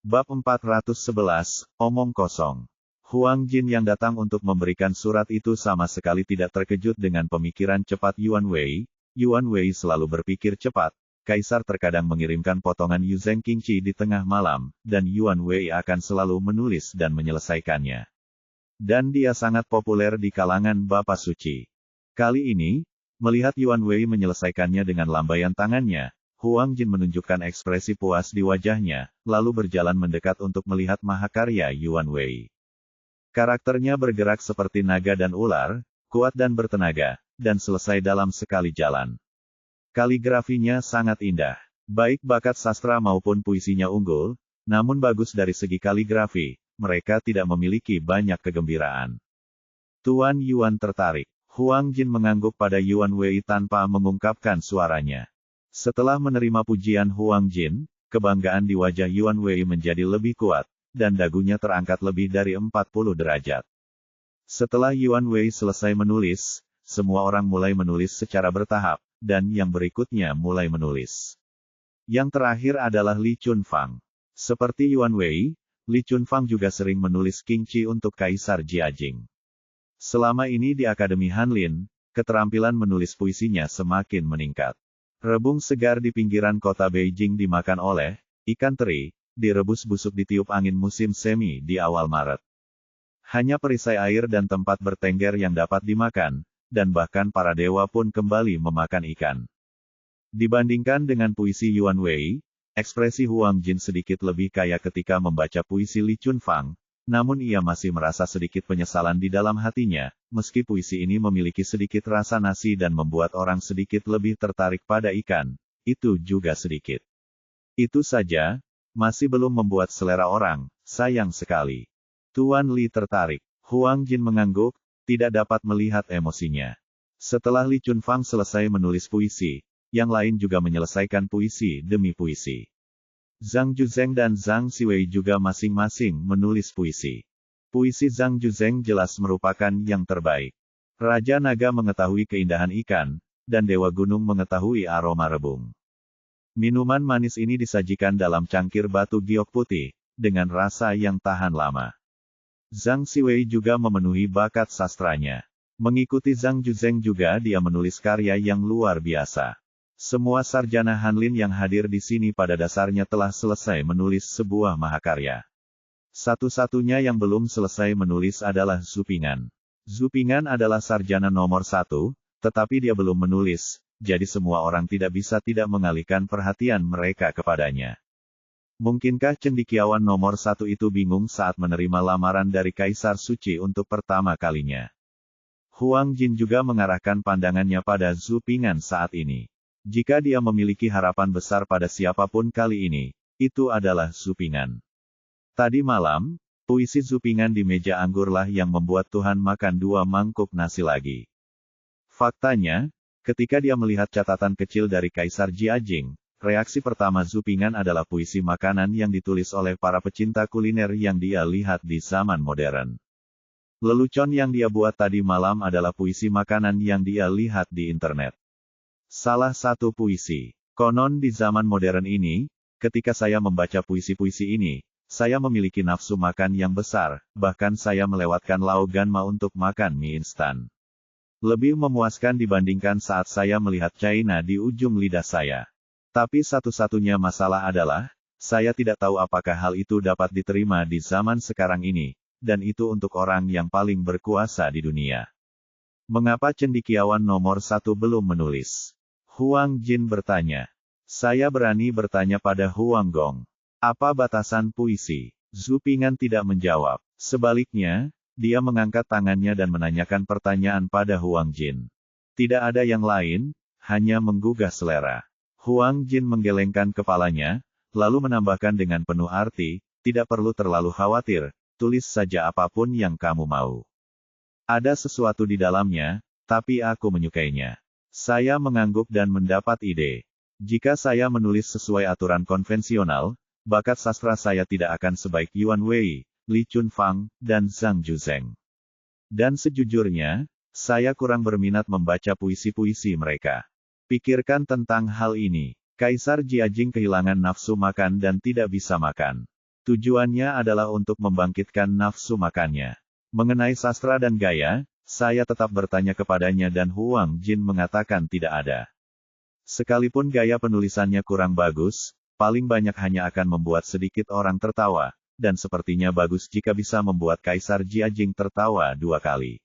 Bab 411, Omong Kosong. Huang Jin yang datang untuk memberikan surat itu sama sekali tidak terkejut dengan pemikiran cepat Yuan Wei. Yuan Wei selalu berpikir cepat. Kaisar terkadang mengirimkan potongan Yuzheng Qingqi di tengah malam, dan Yuan Wei akan selalu menulis dan menyelesaikannya. Dan dia sangat populer di kalangan Bapak Suci. Kali ini, melihat Yuan Wei menyelesaikannya dengan lambaian tangannya, Huang Jin menunjukkan ekspresi puas di wajahnya, lalu berjalan mendekat untuk melihat mahakarya Yuan Wei. Karakternya bergerak seperti naga dan ular, kuat dan bertenaga, dan selesai dalam sekali jalan. Kaligrafinya sangat indah. Baik bakat sastra maupun puisinya unggul, namun bagus dari segi kaligrafi, mereka tidak memiliki banyak kegembiraan. Tuan Yuan tertarik. Huang Jin mengangguk pada Yuan Wei tanpa mengungkapkan suaranya. Setelah menerima pujian Huang Jin, kebanggaan di wajah Yuan Wei menjadi lebih kuat, dan dagunya terangkat lebih dari 40 derajat. Setelah Yuan Wei selesai menulis, semua orang mulai menulis secara bertahap, dan yang berikutnya mulai menulis. Yang terakhir adalah Li Chunfang. Seperti Yuan Wei, Li Chunfang juga sering menulis Qingqi untuk Kaisar Jiajing. Selama ini di Akademi Hanlin, keterampilan menulis puisinya semakin meningkat. Rebung segar di pinggiran kota Beijing dimakan oleh ikan teri, direbus busuk ditiup angin musim semi di awal Maret. Hanya perisai air dan tempat bertengger yang dapat dimakan, dan bahkan para dewa pun kembali memakan ikan. Dibandingkan dengan puisi Yuan Wei, ekspresi Huang Jin sedikit lebih kaya ketika membaca puisi Li Chunfang, namun ia masih merasa sedikit penyesalan di dalam hatinya, meski puisi ini memiliki sedikit rasa nasi dan membuat orang sedikit lebih tertarik pada ikan, itu juga sedikit. Itu saja, masih belum membuat selera orang, sayang sekali. Tuan Li tertarik. Huang Jin mengangguk, tidak dapat melihat emosinya. Setelah Li Chunfang selesai menulis puisi, yang lain juga menyelesaikan puisi demi puisi. Zhang Juzheng dan Zhang Siwei juga masing-masing menulis puisi. Puisi Zhang Juzheng jelas merupakan yang terbaik. Raja Naga mengetahui keindahan ikan, dan Dewa Gunung mengetahui aroma rebung. Minuman manis ini disajikan dalam cangkir batu giok putih, dengan rasa yang tahan lama. Zhang Siwei juga memenuhi bakat sastranya. Mengikuti Zhang Juzheng juga dia menulis karya yang luar biasa. Semua sarjana Hanlin yang hadir di sini pada dasarnya telah selesai menulis sebuah mahakarya. Satu-satunya yang belum selesai menulis adalah Zhu Ping'an. Zhu Ping'an adalah sarjana nomor 1, tetapi dia belum menulis, jadi semua orang tidak bisa tidak mengalihkan perhatian mereka kepadanya. Mungkinkah cendekiawan nomor 1 itu bingung saat menerima lamaran dari Kaisar Suci untuk pertama kalinya? Huang Jin juga mengarahkan pandangannya pada Zhu Ping'an saat ini. Jika dia memiliki harapan besar pada siapapun kali ini, itu adalah Zhu Ping'an. Tadi malam, puisi Zhu Ping'an di meja anggurlah yang membuat Tuhan makan 2 mangkuk nasi lagi. Faktanya, ketika dia melihat catatan kecil dari Kaisar Jiajing, reaksi pertama Zhu Ping'an adalah puisi makanan yang ditulis oleh para pecinta kuliner yang dia lihat di zaman modern. Lelucon yang dia buat tadi malam adalah puisi makanan yang dia lihat di internet. Salah satu puisi. Konon di zaman modern ini, ketika saya membaca puisi-puisi ini, saya memiliki nafsu makan yang besar, bahkan saya melewatkan Lao Ganma untuk makan mie instan. Lebih memuaskan dibandingkan saat saya melihat China di ujung lidah saya. Tapi satu-satunya masalah adalah, saya tidak tahu apakah hal itu dapat diterima di zaman sekarang ini, dan itu untuk orang yang paling berkuasa di dunia. Mengapa cendekiawan nomor 1 belum menulis? Huang Jin bertanya. Saya berani bertanya pada Huang Gong. Apa batasan puisi? Zhu Ping'an tidak menjawab. Sebaliknya, dia mengangkat tangannya dan menanyakan pertanyaan pada Huang Jin. Tidak ada yang lain, hanya menggugah selera. Huang Jin menggelengkan kepalanya, lalu menambahkan dengan penuh arti, tidak perlu terlalu khawatir, tulis saja apapun yang kamu mau. Ada sesuatu di dalamnya, tapi aku menyukainya. Saya mengangguk dan mendapat ide. Jika saya menulis sesuai aturan konvensional, bakat sastra saya tidak akan sebaik Yuan Wei, Li Chunfang, dan Zhang Juzheng. Dan sejujurnya, saya kurang berminat membaca puisi-puisi mereka. Pikirkan tentang hal ini. Kaisar Jiajing kehilangan nafsu makan dan tidak bisa makan. Tujuannya adalah untuk membangkitkan nafsu makannya. Mengenai sastra dan gaya, saya tetap bertanya kepadanya dan Huang Jin mengatakan tidak ada. Sekalipun gaya penulisannya kurang bagus, paling banyak hanya akan membuat sedikit orang tertawa, dan sepertinya bagus jika bisa membuat Kaisar Jiajing tertawa 2 kali.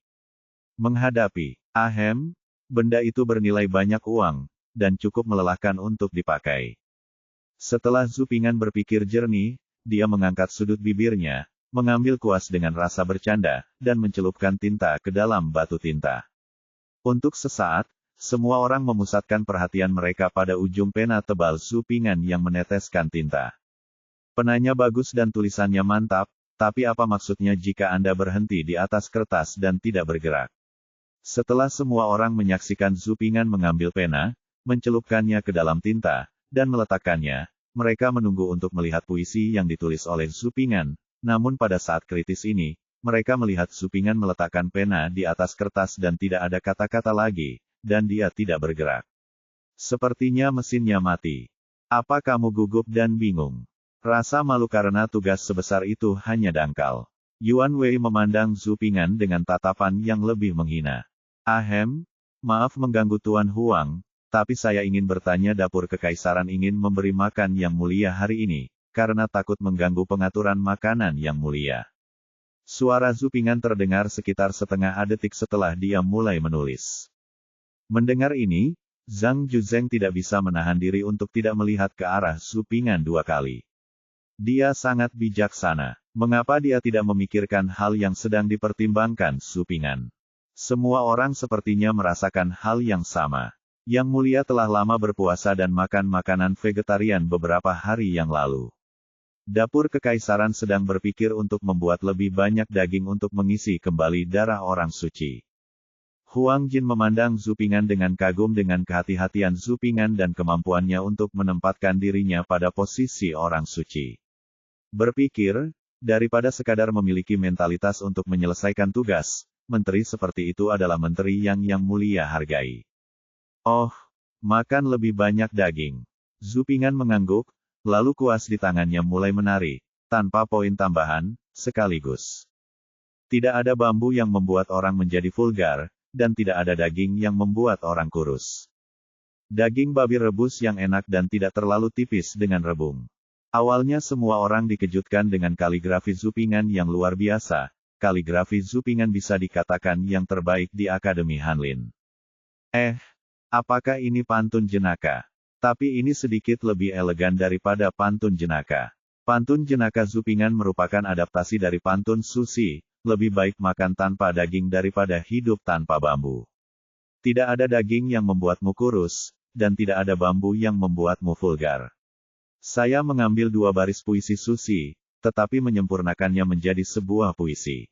Menghadapi benda itu bernilai banyak uang, dan cukup melelahkan untuk dipakai. Setelah Zhu Ping'an berpikir jernih, dia mengangkat sudut bibirnya, mengambil kuas dengan rasa bercanda, dan mencelupkan tinta ke dalam batu tinta. Untuk sesaat, semua orang memusatkan perhatian mereka pada ujung pena tebal Zhu Ping'an yang meneteskan tinta. Penanya bagus dan tulisannya mantap, tapi apa maksudnya jika Anda berhenti di atas kertas dan tidak bergerak? Setelah semua orang menyaksikan Zhu Ping'an mengambil pena, mencelupkannya ke dalam tinta, dan meletakkannya, mereka menunggu untuk melihat puisi yang ditulis oleh Zhu Ping'an. Namun pada saat kritis ini, mereka melihat Zhu Ping'an meletakkan pena di atas kertas dan tidak ada kata-kata lagi, dan dia tidak bergerak. Sepertinya mesinnya mati. Apa kamu gugup dan bingung? Rasa malu karena tugas sebesar itu hanya dangkal. Yuan Wei memandang Zhu Ping'an dengan tatapan yang lebih menghina. Maaf mengganggu Tuan Huang, tapi saya ingin bertanya, dapur kekaisaran ingin memberi makan yang mulia hari ini, karena takut mengganggu pengaturan makanan yang mulia. Suara Zhu Ping'an terdengar sekitar setengah detik setelah dia mulai menulis. Mendengar ini, Zhang Juzheng tidak bisa menahan diri untuk tidak melihat ke arah Zhu Ping'an 2 kali. Dia sangat bijaksana. Mengapa dia tidak memikirkan hal yang sedang dipertimbangkan Zhu Ping'an? Semua orang sepertinya merasakan hal yang sama. Yang mulia telah lama berpuasa dan makan makanan vegetarian beberapa hari yang lalu. Dapur kekaisaran sedang berpikir untuk membuat lebih banyak daging untuk mengisi kembali darah orang suci. Huang Jin memandang Zhu Ping'an dengan kagum dengan kehati-hatian Zhu Ping'an dan kemampuannya untuk menempatkan dirinya pada posisi orang suci. Berpikir, daripada sekadar memiliki mentalitas untuk menyelesaikan tugas, menteri seperti itu adalah menteri yang mulia hargai. Oh, makan lebih banyak daging. Zhu Ping'an mengangguk, lalu kuas di tangannya mulai menari, tanpa poin tambahan, sekaligus. Tidak ada bambu yang membuat orang menjadi vulgar, dan tidak ada daging yang membuat orang kurus. Daging babi rebus yang enak dan tidak terlalu tipis dengan rebung. Awalnya semua orang dikejutkan dengan kaligrafi Zhu Ping'an yang luar biasa. Kaligrafi Zhu Ping'an bisa dikatakan yang terbaik di Akademi Hanlin. Apakah ini pantun jenaka? Tapi ini sedikit lebih elegan daripada pantun jenaka. Pantun jenaka Zhu Ping'an merupakan adaptasi dari pantun Susi, lebih baik makan tanpa daging daripada hidup tanpa bambu. Tidak ada daging yang membuatmu kurus, dan tidak ada bambu yang membuatmu vulgar. Saya mengambil 2 baris puisi Susi, tetapi menyempurnakannya menjadi sebuah puisi.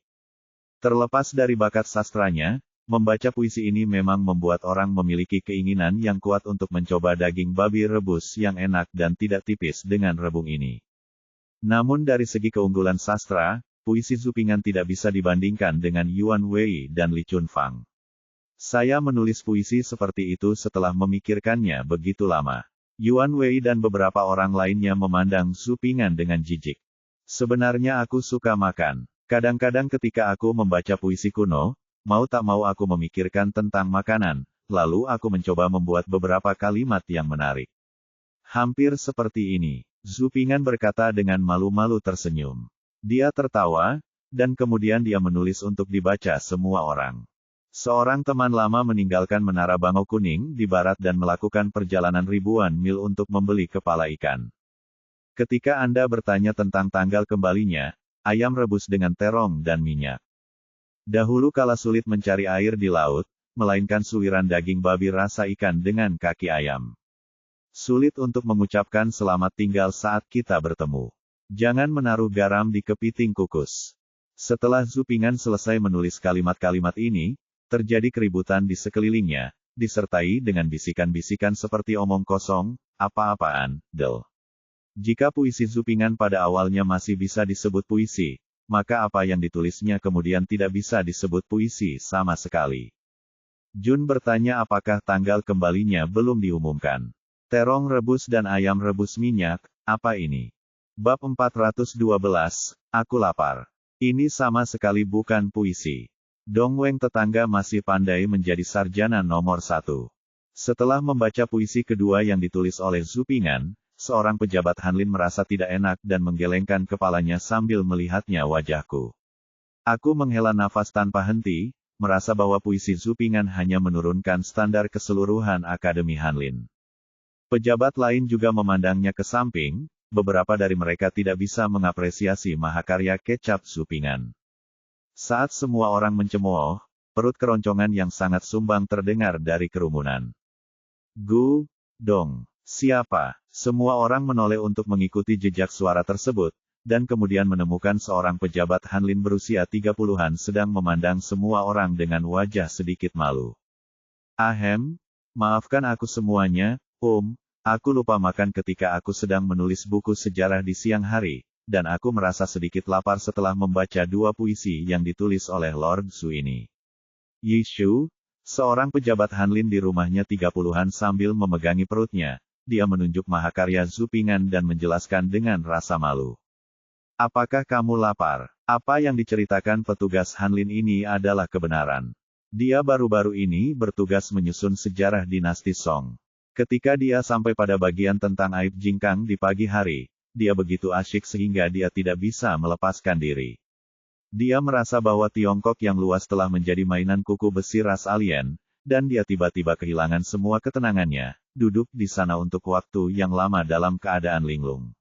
Terlepas dari bakat sastranya, membaca puisi ini memang membuat orang memiliki keinginan yang kuat untuk mencoba daging babi rebus yang enak dan tidak tipis dengan rebung ini. Namun dari segi keunggulan sastra, puisi Zhu Ping'an tidak bisa dibandingkan dengan Yuan Wei dan Li Chunfang. Saya menulis puisi seperti itu setelah memikirkannya begitu lama. Yuan Wei dan beberapa orang lainnya memandang Zhu Ping'an dengan jijik. Sebenarnya aku suka makan. Kadang-kadang ketika aku membaca puisi kuno, mau tak mau aku memikirkan tentang makanan, lalu aku mencoba membuat beberapa kalimat yang menarik. Hampir seperti ini, Zhu Ping'an berkata dengan malu-malu tersenyum. Dia tertawa, dan kemudian dia menulis untuk dibaca semua orang. Seorang teman lama meninggalkan Menara Bangau Kuning di barat dan melakukan perjalanan ribuan mil untuk membeli kepala ikan. Ketika Anda bertanya tentang tanggal kembalinya, ayam rebus dengan terong dan minyak. Dahulu kala sulit mencari air di laut, melainkan suwiran daging babi rasa ikan dengan kaki ayam. Sulit untuk mengucapkan selamat tinggal saat kita bertemu. Jangan menaruh garam di kepiting kukus. Setelah Zhu Ping'an selesai menulis kalimat-kalimat ini, terjadi keributan di sekelilingnya, disertai dengan bisikan-bisikan seperti omong kosong, apa-apaan, del. Jika puisi Zhu Ping'an pada awalnya masih bisa disebut puisi, maka apa yang ditulisnya kemudian tidak bisa disebut puisi sama sekali. Jun bertanya apakah tanggal kembalinya belum diumumkan. Terong rebus dan ayam rebus minyak, apa ini? Bab 412, Aku lapar. Ini sama sekali bukan puisi. Dong Weng tetangga masih pandai menjadi sarjana nomor 1. Setelah membaca puisi kedua yang ditulis oleh Zhu Ping'an, seorang pejabat Hanlin merasa tidak enak dan menggelengkan kepalanya sambil melihatnya wajahku. Aku menghela nafas tanpa henti, merasa bahwa puisi Zhu Ping'an hanya menurunkan standar keseluruhan Akademi Hanlin. Pejabat lain juga memandangnya ke samping, beberapa dari mereka tidak bisa mengapresiasi mahakarya kecap Zhu Ping'an. Saat semua orang mencemooh, perut keroncongan yang sangat sumbang terdengar dari kerumunan. Gu Dong, siapa? Semua orang menoleh untuk mengikuti jejak suara tersebut, dan kemudian menemukan seorang pejabat Hanlin berusia 30-an sedang memandang semua orang dengan wajah sedikit malu. Ahem, maafkan aku semuanya, aku lupa makan ketika aku sedang menulis buku sejarah di siang hari, dan aku merasa sedikit lapar setelah membaca dua puisi yang ditulis oleh Lord Zhu ini. Yi Shu, seorang pejabat Hanlin di rumahnya 30-an sambil memegangi perutnya, dia menunjuk mahakarya Zhu Ping'an dan menjelaskan dengan rasa malu. Apakah kamu lapar? Apa yang diceritakan petugas Hanlin ini adalah kebenaran. Dia baru-baru ini bertugas menyusun sejarah dinasti Song. Ketika dia sampai pada bagian tentang aib Jingkang di pagi hari, dia begitu asyik sehingga dia tidak bisa melepaskan diri. Dia merasa bahwa Tiongkok yang luas telah menjadi mainan kuku besi ras alien, dan dia tiba-tiba kehilangan semua ketenangannya, duduk di sana untuk waktu yang lama dalam keadaan linglung.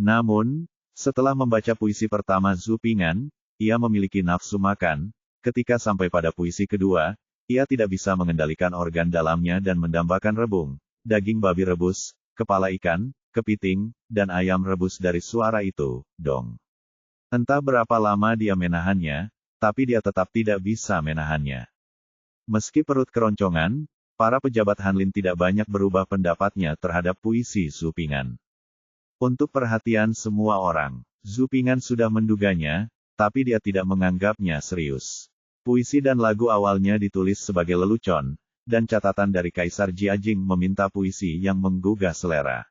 Namun, setelah membaca puisi pertama Zhu Ping'an, ia memiliki nafsu makan. Ketika sampai pada puisi kedua, ia tidak bisa mengendalikan organ dalamnya dan mendambakan rebung, daging babi rebus, kepala ikan, kepiting, dan ayam rebus dari suara itu, dong. Entah berapa lama dia menahannya, tapi dia tetap tidak bisa menahannya. Meski perut keroncongan, para pejabat Hanlin tidak banyak berubah pendapatnya terhadap puisi Zhu Ping'an. Untuk perhatian semua orang, Zhu Ping'an sudah menduganya, tapi dia tidak menganggapnya serius. Puisi dan lagu awalnya ditulis sebagai lelucon, dan catatan dari Kaisar Jiajing meminta puisi yang menggugah selera.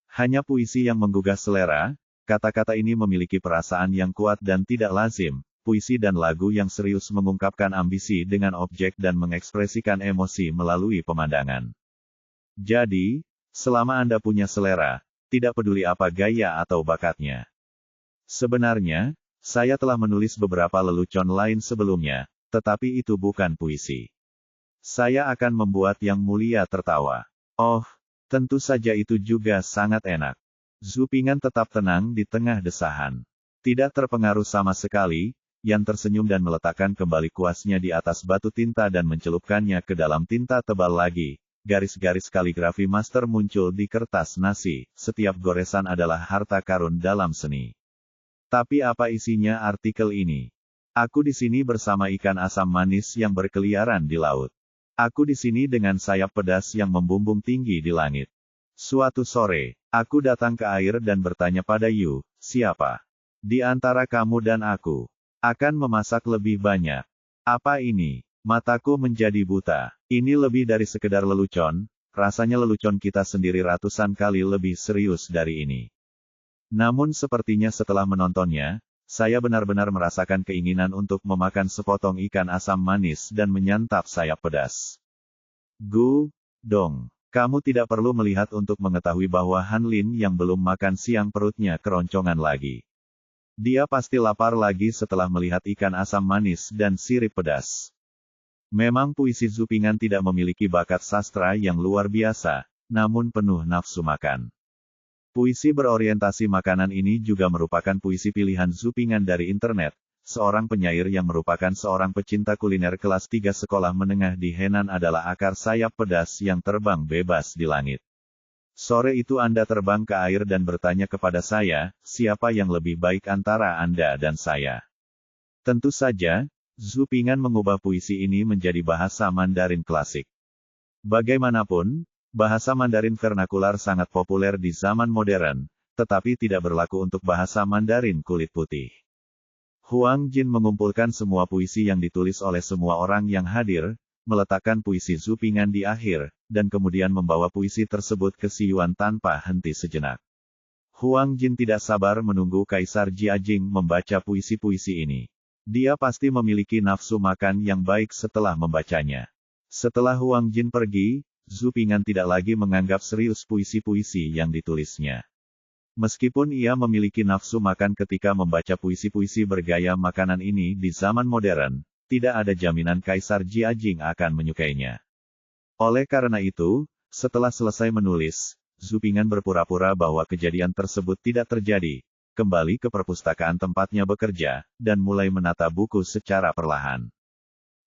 Hanya puisi yang menggugah selera, kata-kata ini memiliki perasaan yang kuat dan tidak lazim. Puisi dan lagu yang serius mengungkapkan ambisi dengan objek dan mengekspresikan emosi melalui pemandangan. Jadi, selama Anda punya selera, tidak peduli apa gaya atau bakatnya. Sebenarnya, saya telah menulis beberapa lelucon lain sebelumnya, tetapi itu bukan puisi. Saya akan membuat Yang Mulia tertawa. Oh, tentu saja itu juga sangat enak. Zhu Ping'an tetap tenang di tengah desahan. Tidak terpengaruh sama sekali, Yan tersenyum dan meletakkan kembali kuasnya di atas batu tinta dan mencelupkannya ke dalam tinta tebal lagi. Garis-garis kaligrafi master muncul di kertas nasi, setiap goresan adalah harta karun dalam seni. Tapi apa isinya artikel ini? Aku di sini bersama ikan asam manis yang berkeliaran di laut. Aku di sini dengan sayap pedas yang membumbung tinggi di langit. Suatu sore, aku datang ke air dan bertanya pada Yu, siapa di antara kamu dan aku akan memasak lebih banyak? Apa ini? Mataku menjadi buta. Ini lebih dari sekedar lelucon, rasanya lelucon kita sendiri ratusan kali lebih serius dari ini. Namun sepertinya setelah menontonnya, saya benar-benar merasakan keinginan untuk memakan sepotong ikan asam manis dan menyantap sayap pedas. Gu Dong, kamu tidak perlu melihat untuk mengetahui bahwa Hanlin yang belum makan siang perutnya keroncongan lagi. Dia pasti lapar lagi setelah melihat ikan asam manis dan sirip pedas. Memang puisi Zhu Ping'an tidak memiliki bakat sastra yang luar biasa, namun penuh nafsu makan. Puisi berorientasi makanan ini juga merupakan puisi pilihan Zhu Ping'an dari internet, seorang penyair yang merupakan seorang pecinta kuliner kelas 3 sekolah menengah di Henan adalah akar sayap pedas yang terbang bebas di langit. Sore itu Anda terbang ke air dan bertanya kepada saya, siapa yang lebih baik antara Anda dan saya? Tentu saja, Zhu Ping'an mengubah puisi ini menjadi bahasa Mandarin klasik. Bagaimanapun, bahasa Mandarin vernakular sangat populer di zaman modern, tetapi tidak berlaku untuk bahasa Mandarin kulit putih. Huang Jin mengumpulkan semua puisi yang ditulis oleh semua orang yang hadir, meletakkan puisi Zhu Ping'an di akhir, dan kemudian membawa puisi tersebut ke Si Yuan tanpa henti sejenak. Huang Jin tidak sabar menunggu Kaisar Jiajing membaca puisi-puisi ini. Dia pasti memiliki nafsu makan yang baik setelah membacanya. Setelah Huang Jin pergi, Zhu Ping'an tidak lagi menganggap serius puisi-puisi yang ditulisnya. Meskipun ia memiliki nafsu makan ketika membaca puisi-puisi bergaya makanan ini di zaman modern, tidak ada jaminan Kaisar Jiajing akan menyukainya. Oleh karena itu, setelah selesai menulis, Zhu Ping'an berpura-pura bahwa kejadian tersebut tidak terjadi, kembali ke perpustakaan tempatnya bekerja, dan mulai menata buku secara perlahan.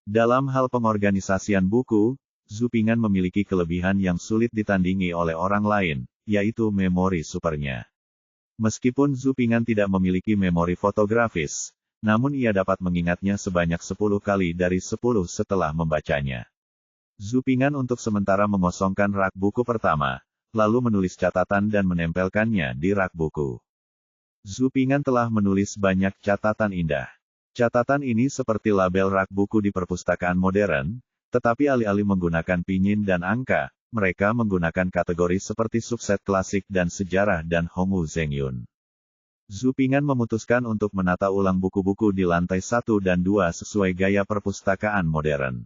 Dalam hal pengorganisasian buku, Zhu Ping'an memiliki kelebihan yang sulit ditandingi oleh orang lain, yaitu memori supernya. Meskipun Zhu Ping'an tidak memiliki memori fotografis, namun ia dapat mengingatnya sebanyak 10 kali dari 10 setelah membacanya. Zhu Ping'an untuk sementara mengosongkan rak buku pertama, lalu menulis catatan dan menempelkannya di rak buku. Zhu Ping'an telah menulis banyak catatan indah. Catatan ini seperti label rak buku di perpustakaan modern, tetapi alih-alih menggunakan pinyin dan angka, mereka menggunakan kategori seperti subset klasik dan sejarah dan Hongwu Zhengyun. Zhu Ping'an memutuskan untuk menata ulang buku-buku di lantai 1 dan 2 sesuai gaya perpustakaan modern.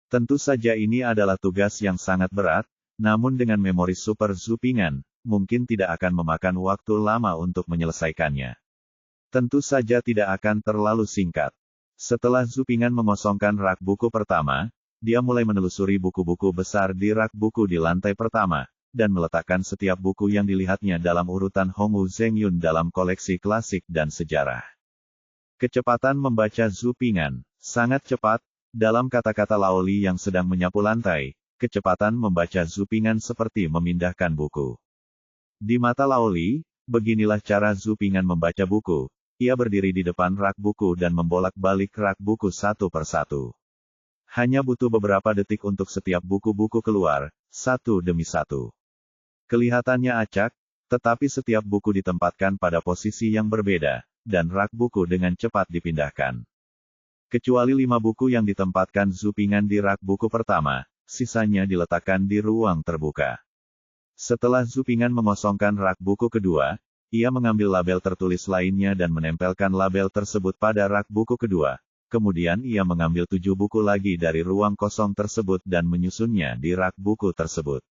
Tentu saja ini adalah tugas yang sangat berat, namun dengan memori super Zhu Ping'an, mungkin tidak akan memakan waktu lama untuk menyelesaikannya. Tentu saja tidak akan terlalu singkat. Setelah Zhu Ping'an mengosongkan rak buku pertama, dia mulai menelusuri buku-buku besar di rak buku di lantai pertama, dan meletakkan setiap buku yang dilihatnya dalam urutan Hongwu Zhengyun dalam koleksi klasik dan sejarah. Kecepatan membaca Zhu Ping'an sangat cepat. Dalam kata-kata Laoli yang sedang menyapu lantai, kecepatan membaca Zhu Ping'an seperti memindahkan buku. Di mata Laoli, beginilah cara Zhu Ping'an membaca buku. Ia berdiri di depan rak buku dan membolak-balik rak buku satu persatu. Hanya butuh beberapa detik untuk setiap buku-buku keluar, satu demi satu. Kelihatannya acak, tetapi setiap buku ditempatkan pada posisi yang berbeda, dan rak buku dengan cepat dipindahkan. Kecuali 5 buku yang ditempatkan Zhu Ping'an di rak buku pertama, sisanya diletakkan di ruang terbuka. Setelah Zhu Ping'an mengosongkan rak buku kedua, ia mengambil label tertulis lainnya dan menempelkan label tersebut pada rak buku kedua. Kemudian ia mengambil 7 buku lagi dari ruang kosong tersebut dan menyusunnya di rak buku tersebut.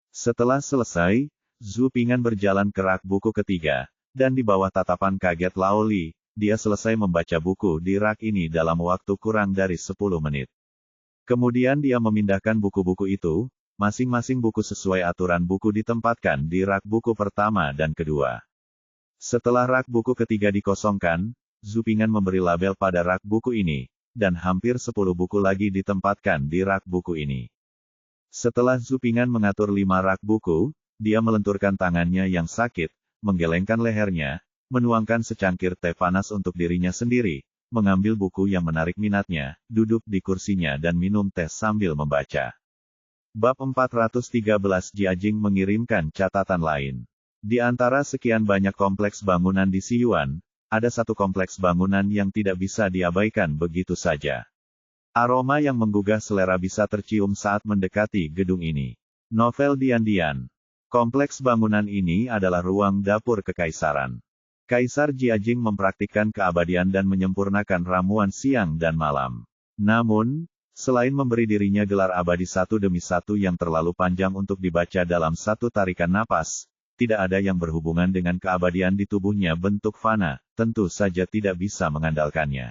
Setelah selesai, Zhu Ping'an berjalan ke rak buku ketiga, dan di bawah tatapan kaget Laoli, dia selesai membaca buku di rak ini dalam waktu kurang dari 10 menit. Kemudian dia memindahkan buku-buku itu, masing-masing buku sesuai aturan buku ditempatkan di rak buku pertama dan kedua. Setelah rak buku ketiga dikosongkan, Zhu Ping'an memberi label pada rak buku ini, dan hampir 10 buku lagi ditempatkan di rak buku ini. Setelah Zhu Ping'an mengatur 5 rak buku, dia melenturkan tangannya yang sakit, menggelengkan lehernya, menuangkan secangkir teh panas untuk dirinya sendiri, mengambil buku yang menarik minatnya, duduk di kursinya dan minum teh sambil membaca. Bab 413 Jiajing mengirimkan catatan lain. Di antara sekian banyak kompleks bangunan di Siyuan, ada satu kompleks bangunan yang tidak bisa diabaikan begitu saja. Aroma yang menggugah selera bisa tercium saat mendekati gedung ini. Novel Dian-Dian. Kompleks bangunan ini adalah ruang dapur kekaisaran. Kaisar Jiajing mempraktikkan keabadian dan menyempurnakan ramuan siang dan malam. Namun, selain memberi dirinya gelar abadi satu demi satu yang terlalu panjang untuk dibaca dalam satu tarikan napas, tidak ada yang berhubungan dengan keabadian di tubuhnya bentuk fana, tentu saja tidak bisa mengandalkannya.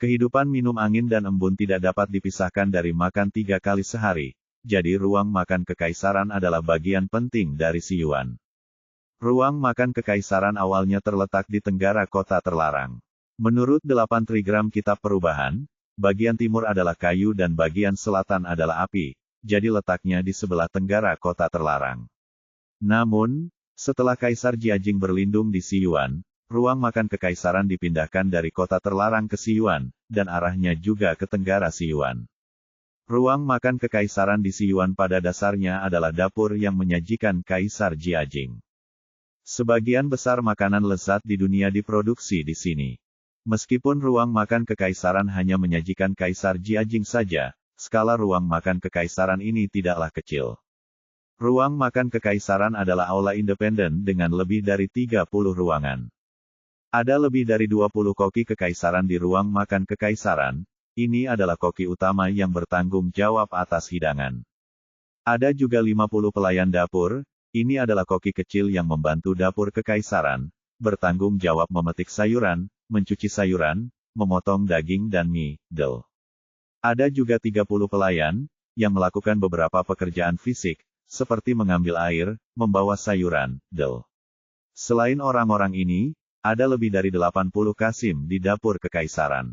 Kehidupan minum angin dan embun tidak dapat dipisahkan dari makan 3 kali sehari, jadi ruang makan kekaisaran adalah bagian penting dari Siyuan. Ruang makan kekaisaran awalnya terletak di tenggara kota terlarang. Menurut 8 trigram kitab perubahan, bagian timur adalah kayu dan bagian selatan adalah api, jadi letaknya di sebelah tenggara kota terlarang. Namun, setelah Kaisar Jiajing berlindung di Siyuan, ruang makan kekaisaran dipindahkan dari kota terlarang ke Siyuan, dan arahnya juga ke tenggara Siyuan. Ruang makan kekaisaran di Siyuan pada dasarnya adalah dapur yang menyajikan Kaisar Jiajing. Sebagian besar makanan lezat di dunia diproduksi di sini. Meskipun ruang makan kekaisaran hanya menyajikan Kaisar Jiajing saja, skala ruang makan kekaisaran ini tidaklah kecil. Ruang makan kekaisaran adalah aula independen dengan lebih dari 30 ruangan. Ada lebih dari 20 koki kekaisaran di ruang makan kekaisaran. Ini adalah koki utama yang bertanggung jawab atas hidangan. Ada juga 50 pelayan dapur. Ini adalah koki kecil yang membantu dapur kekaisaran, bertanggung jawab memetik sayuran, mencuci sayuran, memotong daging dan mie, del. Ada juga 30 pelayan, yang melakukan beberapa pekerjaan fisik, seperti mengambil air, membawa sayuran, del. Selain orang-orang ini, ada lebih dari 80 kasim di dapur kekaisaran.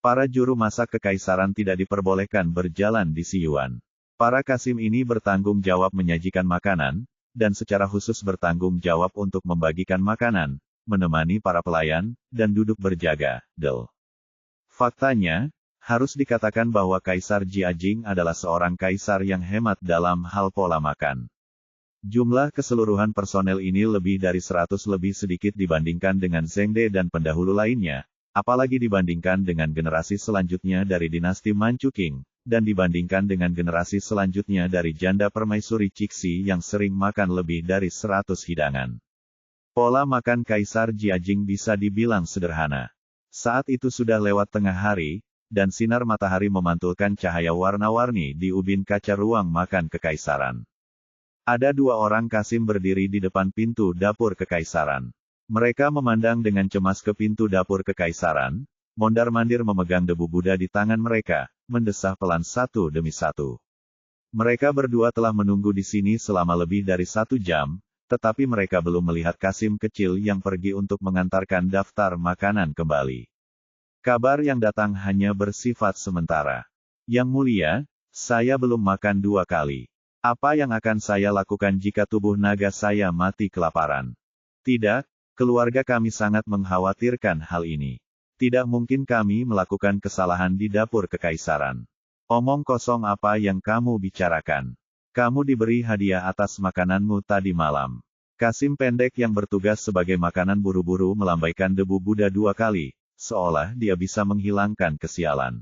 Para juru masak kekaisaran tidak diperbolehkan berjalan di Si Yuan. Para kasim ini bertanggung jawab menyajikan makanan, dan secara khusus bertanggung jawab untuk membagikan makanan, menemani para pelayan, dan duduk berjaga, del. Faktanya, harus dikatakan bahwa Kaisar Jiajing adalah seorang kaisar yang hemat dalam hal pola makan. Jumlah keseluruhan personel ini lebih dari 100 lebih sedikit dibandingkan dengan Zhengde dan pendahulu lainnya, apalagi dibandingkan dengan generasi selanjutnya dari dinasti Manchukuo, dan dibandingkan dengan generasi selanjutnya dari janda permaisuri Cixi yang sering makan lebih dari 100 hidangan. Pola makan Kaisar Jiajing bisa dibilang sederhana. Saat itu sudah lewat tengah hari, dan sinar matahari memantulkan cahaya warna-warni di ubin kaca ruang makan kekaisaran. Ada 2 orang kasim berdiri di depan pintu dapur kekaisaran. Mereka memandang dengan cemas ke pintu dapur kekaisaran, mondar-mandir memegang debu Buddha di tangan mereka, mendesah pelan satu demi satu. Mereka berdua telah menunggu di sini selama lebih dari 1 jam, tetapi mereka belum melihat kasim kecil yang pergi untuk mengantarkan daftar makanan kembali. Kabar yang datang hanya bersifat sementara. Yang mulia, saya belum makan 2 kali. Apa yang akan saya lakukan jika tubuh naga saya mati kelaparan? Tidak, keluarga kami sangat mengkhawatirkan hal ini. Tidak mungkin kami melakukan kesalahan di dapur kekaisaran. Omong kosong apa yang kamu bicarakan? Kamu diberi hadiah atas makananmu tadi malam. Kasim pendek yang bertugas sebagai makanan buru-buru melambaikan debu Buddha 2 kali. Seolah dia bisa menghilangkan kesialan.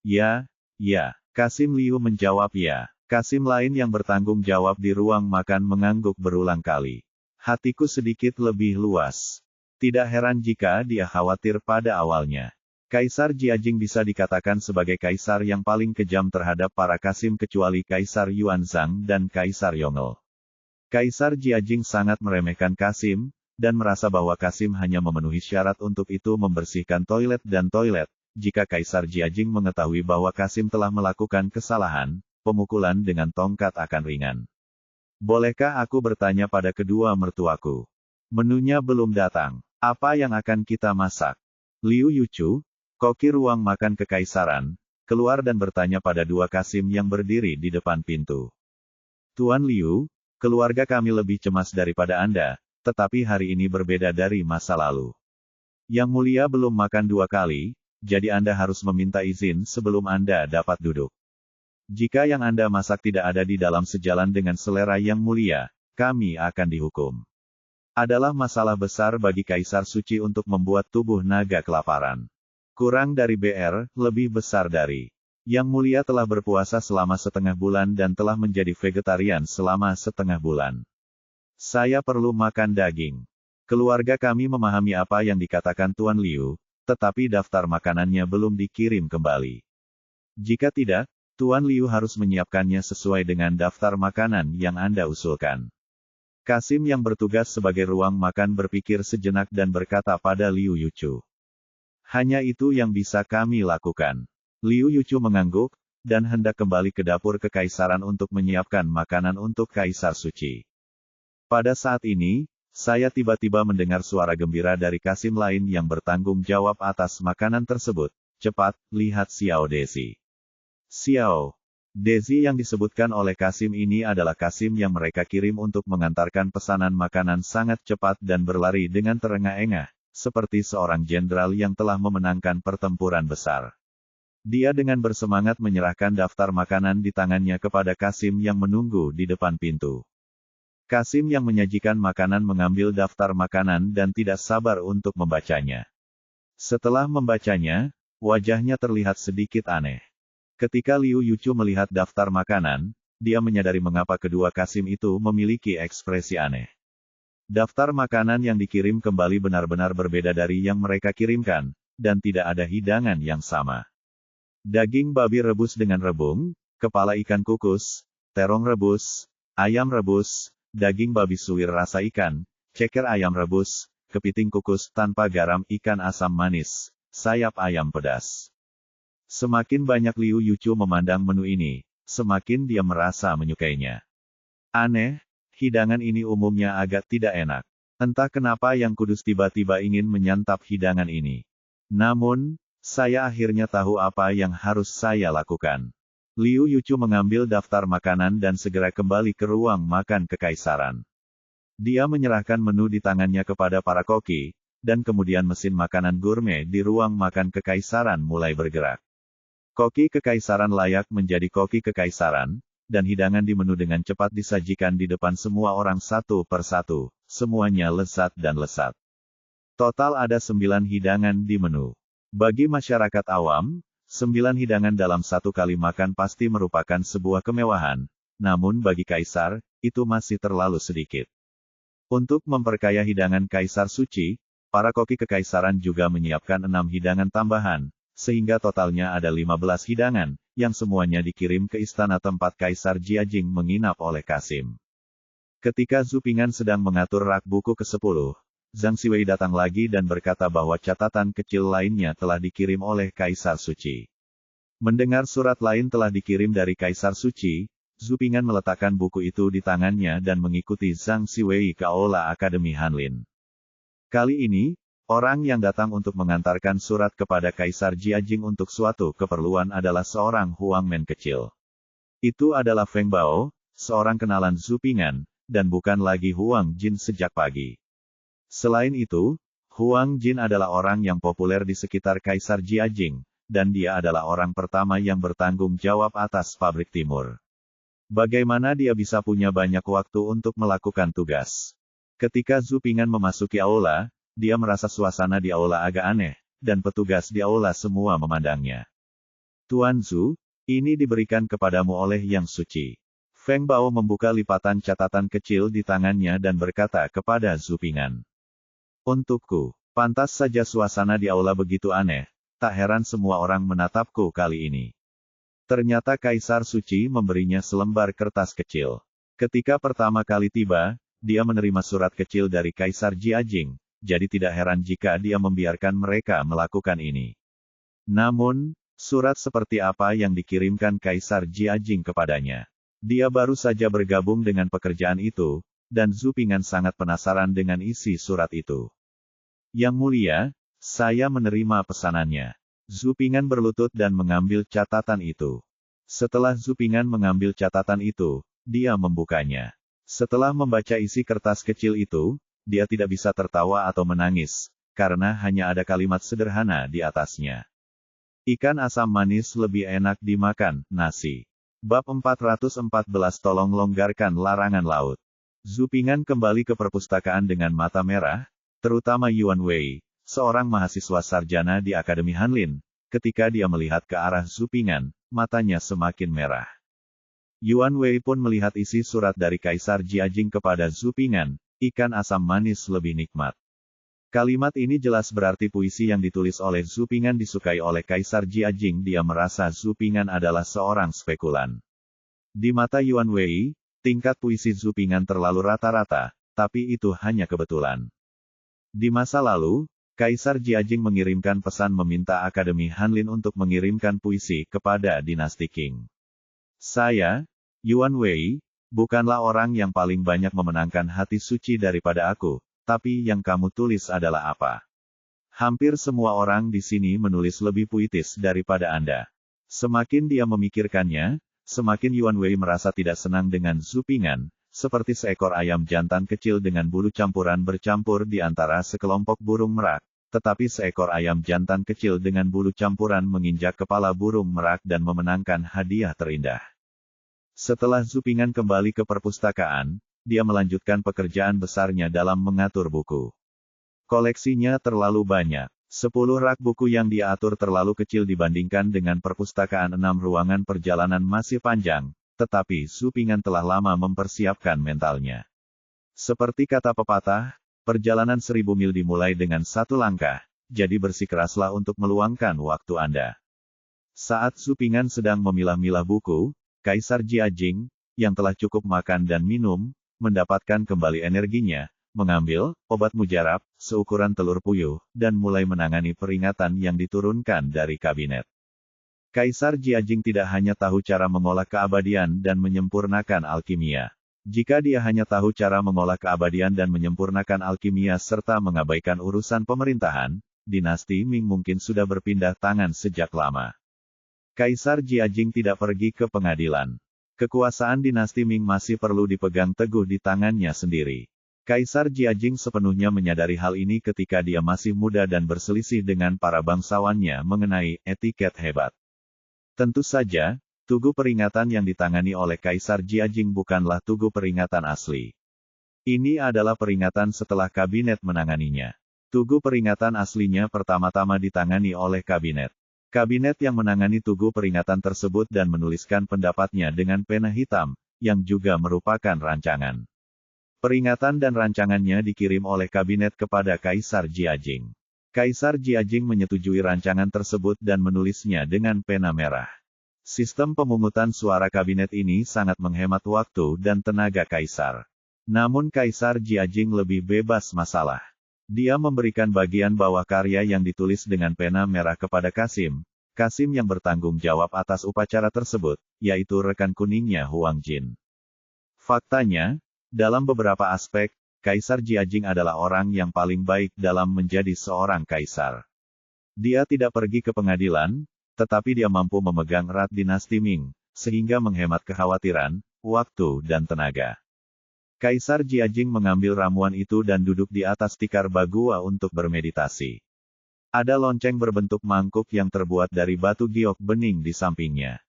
Ya, ya. Kasim Liu menjawab ya. Kasim lain yang bertanggung jawab di ruang makan mengangguk berulang kali. Hatiku sedikit lebih luas. Tidak heran jika dia khawatir pada awalnya. Kaisar Jiajing bisa dikatakan sebagai kaisar yang paling kejam terhadap para kasim kecuali Kaisar Yuanzhang dan Kaisar Yongle. Kaisar Jiajing sangat meremehkan kasim, dan merasa bahwa kasim hanya memenuhi syarat untuk itu membersihkan toilet dan toilet. Jika Kaisar Jiajing mengetahui bahwa kasim telah melakukan kesalahan, pemukulan dengan tongkat akan ringan. Bolehkah aku bertanya pada kedua mertuaku? Menunya belum datang. Apa yang akan kita masak? Liu Yuchu, koki ruang makan kekaisaran, keluar dan bertanya pada 2 kasim yang berdiri di depan pintu. Tuan Liu, keluarga kami lebih cemas daripada Anda, tetapi hari ini berbeda dari masa lalu. Yang mulia belum makan 2 kali, jadi Anda harus meminta izin sebelum Anda dapat duduk. Jika yang Anda masak tidak ada di dalam sejalan dengan selera yang mulia, kami akan dihukum. Adalah masalah besar bagi Kaisar Suci untuk membuat tubuh naga kelaparan. Kurang dari BR, lebih besar dari. Yang mulia telah berpuasa selama setengah bulan dan telah menjadi vegetarian selama setengah bulan. Saya perlu makan daging. Keluarga kami memahami apa yang dikatakan Tuan Liu, tetapi daftar makanannya belum dikirim kembali. Jika tidak, Tuan Liu harus menyiapkannya sesuai dengan daftar makanan yang Anda usulkan. Kasim yang bertugas sebagai ruang makan berpikir sejenak dan berkata pada Liu Yuchu. Hanya itu yang bisa kami lakukan. Liu Yuchu mengangguk, dan hendak kembali ke dapur kekaisaran untuk menyiapkan makanan untuk Kaisar Suci. Pada saat ini, saya tiba-tiba mendengar suara gembira dari kasim lain yang bertanggung jawab atas makanan tersebut. Cepat, lihat Xiao Dezi. Xiao Dezi yang disebutkan oleh kasim ini adalah kasim yang mereka kirim untuk mengantarkan pesanan makanan sangat cepat dan berlari dengan terengah-engah, seperti seorang jenderal yang telah memenangkan pertempuran besar. Dia dengan bersemangat menyerahkan daftar makanan di tangannya kepada kasim yang menunggu di depan pintu. Kasim yang menyajikan makanan mengambil daftar makanan dan tidak sabar untuk membacanya. Setelah membacanya, wajahnya terlihat sedikit aneh. Ketika Liu Yuchu melihat daftar makanan, dia menyadari mengapa kedua Kasim itu memiliki ekspresi aneh. Daftar makanan yang dikirim kembali benar-benar berbeda dari yang mereka kirimkan, dan tidak ada hidangan yang sama. Daging babi rebus dengan rebung, kepala ikan kukus, terong rebus, ayam rebus, daging babi suwir rasa ikan, ceker ayam rebus, kepiting kukus tanpa garam ikan asam manis, sayap ayam pedas. Semakin banyak Liu Yuchu memandang menu ini, semakin dia merasa menyukainya. Aneh, hidangan ini umumnya agak tidak enak. Entah kenapa Yang Kudus tiba-tiba ingin menyantap hidangan ini. Namun, saya akhirnya tahu apa yang harus saya lakukan. Liu Yuchu mengambil daftar makanan dan segera kembali ke ruang makan kekaisaran. Dia menyerahkan menu di tangannya kepada para koki, dan kemudian mesin makanan gourmet di ruang makan kekaisaran mulai bergerak. Koki kekaisaran layak menjadi koki kekaisaran, dan hidangan di menu dengan cepat disajikan di depan semua orang satu per satu, semuanya lezat dan lesat. Total ada 9 hidangan di menu. Bagi masyarakat awam, 9 hidangan dalam satu kali makan pasti merupakan sebuah kemewahan, namun bagi kaisar, itu masih terlalu sedikit. Untuk memperkaya hidangan kaisar suci, para koki kekaisaran juga menyiapkan 6 hidangan tambahan, sehingga totalnya ada 15 hidangan, yang semuanya dikirim ke istana tempat Kaisar Jiajing menginap oleh Kasim. Ketika Zhu Ping'an sedang mengatur rak buku ke-10, Zhang Siwei datang lagi dan berkata bahwa catatan kecil lainnya telah dikirim oleh Kaisar Suci. Mendengar surat lain telah dikirim dari Kaisar Suci, Zhu Ping'an meletakkan buku itu di tangannya dan mengikuti Zhang Siwei ke Aula Akademi Hanlin. Kali ini, orang yang datang untuk mengantarkan surat kepada Kaisar Jiajing untuk suatu keperluan adalah seorang Huang Men kecil. Itu adalah Feng Bao, seorang kenalan Zhu Ping'an, dan bukan lagi Huang Jin sejak pagi. Selain itu, Huang Jin adalah orang yang populer di sekitar Kaisar Jiajing, dan dia adalah orang pertama yang bertanggung jawab atas pabrik timur. Bagaimana dia bisa punya banyak waktu untuk melakukan tugas? Ketika Zhu Ping'an memasuki aula, dia merasa suasana di aula agak aneh, dan petugas di aula semua memandangnya. Tuan Zhu, ini diberikan kepadamu oleh Yang Suci. Feng Bao membuka lipatan catatan kecil di tangannya dan berkata kepada Zhu Ping'an. Untukku, pantas saja suasana di aula begitu aneh, tak heran semua orang menatapku kali ini. Ternyata Kaisar Suci memberinya selembar kertas kecil. Ketika pertama kali tiba, dia menerima surat kecil dari Kaisar Jiajing. Jadi tidak heran jika dia membiarkan mereka melakukan ini. Namun, surat seperti apa yang dikirimkan Kaisar Jiajing kepadanya? Dia baru saja bergabung dengan pekerjaan itu, dan Zhu Ping'an sangat penasaran dengan isi surat itu. Yang mulia, saya menerima pesanannya. Zhu Ping'an berlutut dan mengambil catatan itu. Setelah Zhu Ping'an mengambil catatan itu, dia membukanya. Setelah membaca isi kertas kecil itu, dia tidak bisa tertawa atau menangis, karena hanya ada kalimat sederhana di atasnya. Ikan asam manis lebih enak dimakan, nasi. Bab 414 Tolong longgarkan larangan laut. Zhu Ping'an kembali ke perpustakaan dengan mata merah, terutama Yuan Wei, seorang mahasiswa sarjana di Akademi Hanlin. Ketika dia melihat ke arah Zhu Ping'an, matanya semakin merah. Yuan Wei pun melihat isi surat dari Kaisar Jiajing kepada Zhu Ping'an. Ikan asam manis lebih nikmat. Kalimat ini jelas berarti puisi yang ditulis oleh Zhu Ping'an disukai oleh Kaisar Jiajing. Dia merasa Zhu Ping'an adalah seorang spekulan. Di mata Yuan Wei, tingkat puisi Zhu Ping'an terlalu rata-rata, tapi itu hanya kebetulan. Di masa lalu, Kaisar Jiajing mengirimkan pesan meminta Akademi Hanlin untuk mengirimkan puisi kepada dinasti Qing. Saya, Yuan Wei, bukanlah orang yang paling banyak memenangkan hati suci daripada aku, tapi yang kamu tulis adalah apa? Hampir semua orang di sini menulis lebih puitis daripada Anda. Semakin dia memikirkannya, semakin Yuan Wei merasa tidak senang dengan Zhu Ping'an, seperti seekor ayam jantan kecil dengan bulu campuran bercampur di antara sekelompok burung merak, tetapi seekor ayam jantan kecil dengan bulu campuran menginjak kepala burung merak dan memenangkan hadiah terindah. Setelah Zhu Ping'an kembali ke perpustakaan, dia melanjutkan pekerjaan besarnya dalam mengatur buku. Koleksinya terlalu banyak. 10 rak buku yang dia atur terlalu kecil dibandingkan dengan perpustakaan 6 ruangan perjalanan masih panjang, tetapi Su Ping'an telah lama mempersiapkan mentalnya. Seperti kata pepatah, perjalanan 1000 mil dimulai dengan satu langkah, jadi bersikeraslah untuk meluangkan waktu Anda. Saat Su Ping'an sedang memilah-milah buku, Kaisar Jiajing, yang telah cukup makan dan minum, mendapatkan kembali energinya, mengambil obat mujarab, seukuran telur puyuh, dan mulai menangani peringatan yang diturunkan dari kabinet. Kaisar Jiajing tidak hanya tahu cara mengolah keabadian dan menyempurnakan alkimia. Jika dia hanya tahu cara mengolah keabadian dan menyempurnakan alkimia serta mengabaikan urusan pemerintahan, dinasti Ming mungkin sudah berpindah tangan sejak lama. Kaisar Jiajing tidak pergi ke pengadilan. Kekuasaan dinasti Ming masih perlu dipegang teguh di tangannya sendiri. Kaisar Jiajing sepenuhnya menyadari hal ini ketika dia masih muda dan berselisih dengan para bangsawannya mengenai etiket hebat. Tentu saja, tugu peringatan yang ditangani oleh Kaisar Jiajing bukanlah tugu peringatan asli. Ini adalah peringatan setelah kabinet menanganinya. Tugu peringatan aslinya pertama-tama ditangani oleh kabinet. Kabinet yang menangani tugu peringatan tersebut dan menuliskan pendapatnya dengan pena hitam, yang juga merupakan rancangan. Peringatan dan rancangannya dikirim oleh kabinet kepada Kaisar Jiajing. Kaisar Jiajing menyetujui rancangan tersebut dan menulisnya dengan pena merah. Sistem pemungutan suara kabinet ini sangat menghemat waktu dan tenaga Kaisar. Namun Kaisar Jiajing lebih bebas masalah. Dia memberikan bagian bawah karya yang ditulis dengan pena merah kepada Kasim. Kasim yang bertanggung jawab atas upacara tersebut, yaitu rekan kuningnya Huang Jin. Faktanya, dalam beberapa aspek, Kaisar Jiajing adalah orang yang paling baik dalam menjadi seorang kaisar. Dia tidak pergi ke pengadilan, tetapi dia mampu memegang erat dinasti Ming, sehingga menghemat kekhawatiran, waktu dan tenaga. Kaisar Jiajing mengambil ramuan itu dan duduk di atas tikar bagua untuk bermeditasi. Ada lonceng berbentuk mangkuk yang terbuat dari batu giok bening di sampingnya.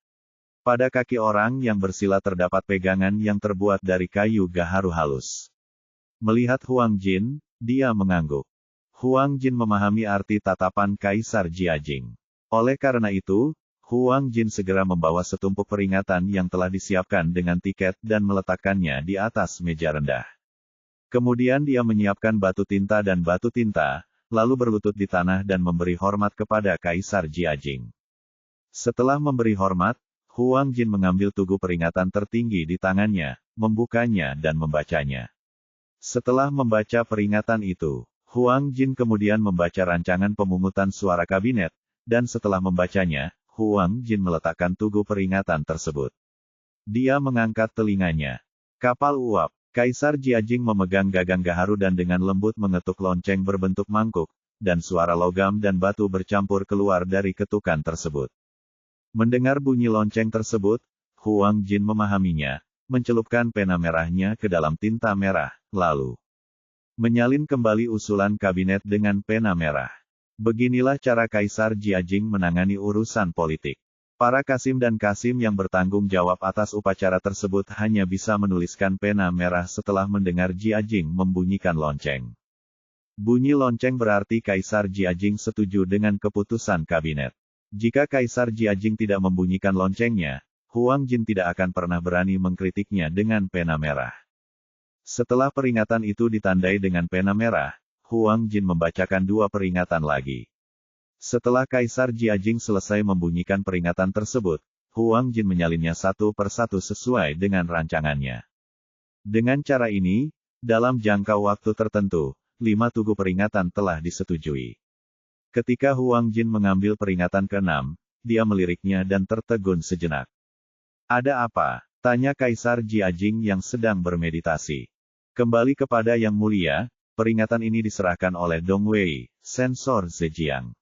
Pada kaki orang yang bersila terdapat pegangan yang terbuat dari kayu gaharu halus. Melihat Huang Jin, dia mengangguk. Huang Jin memahami arti tatapan Kaisar Jiajing. Oleh karena itu, Huang Jin segera membawa setumpuk peringatan yang telah disiapkan dengan tiket dan meletakkannya di atas meja rendah. Kemudian dia menyiapkan batu tinta dan batu tinta, lalu berlutut di tanah dan memberi hormat kepada Kaisar Jiajing. Setelah memberi hormat, Huang Jin mengambil tugu peringatan tertinggi di tangannya, membukanya dan membacanya. Setelah membaca peringatan itu, Huang Jin kemudian membaca rancangan pemungutan suara kabinet, dan setelah membacanya, Huang Jin meletakkan tugu peringatan tersebut. Dia mengangkat telinganya. Kapal uap. Kaisar Jiajing memegang gagang gaharu dan dengan lembut mengetuk lonceng berbentuk mangkuk, dan suara logam dan batu bercampur keluar dari ketukan tersebut. Mendengar bunyi lonceng tersebut, Huang Jin memahaminya, mencelupkan pena merahnya ke dalam tinta merah, lalu menyalin kembali usulan kabinet dengan pena merah. Beginilah cara Kaisar Jiajing menangani urusan politik. Para Kasim dan Kasim yang bertanggung jawab atas upacara tersebut hanya bisa menuliskan pena merah setelah mendengar Jiajing membunyikan lonceng. Bunyi lonceng berarti Kaisar Jiajing setuju dengan keputusan kabinet. Jika Kaisar Jiajing tidak membunyikan loncengnya, Huang Jin tidak akan pernah berani mengkritiknya dengan pena merah. Setelah peringatan itu ditandai dengan pena merah, Huang Jin membacakan dua peringatan lagi. Setelah Kaisar Jiajing selesai membunyikan peringatan tersebut, Huang Jin menyalinnya satu persatu sesuai dengan rancangannya. Dengan cara ini, dalam jangka waktu tertentu, 5 tugu peringatan telah disetujui. Ketika Huang Jin mengambil peringatan ke-6, dia meliriknya dan tertegun sejenak. Ada apa? Tanya Kaisar Jiajing yang sedang bermeditasi. Kembali kepada Yang Mulia, peringatan ini diserahkan oleh Dong Wei, Sensor Zhejiang.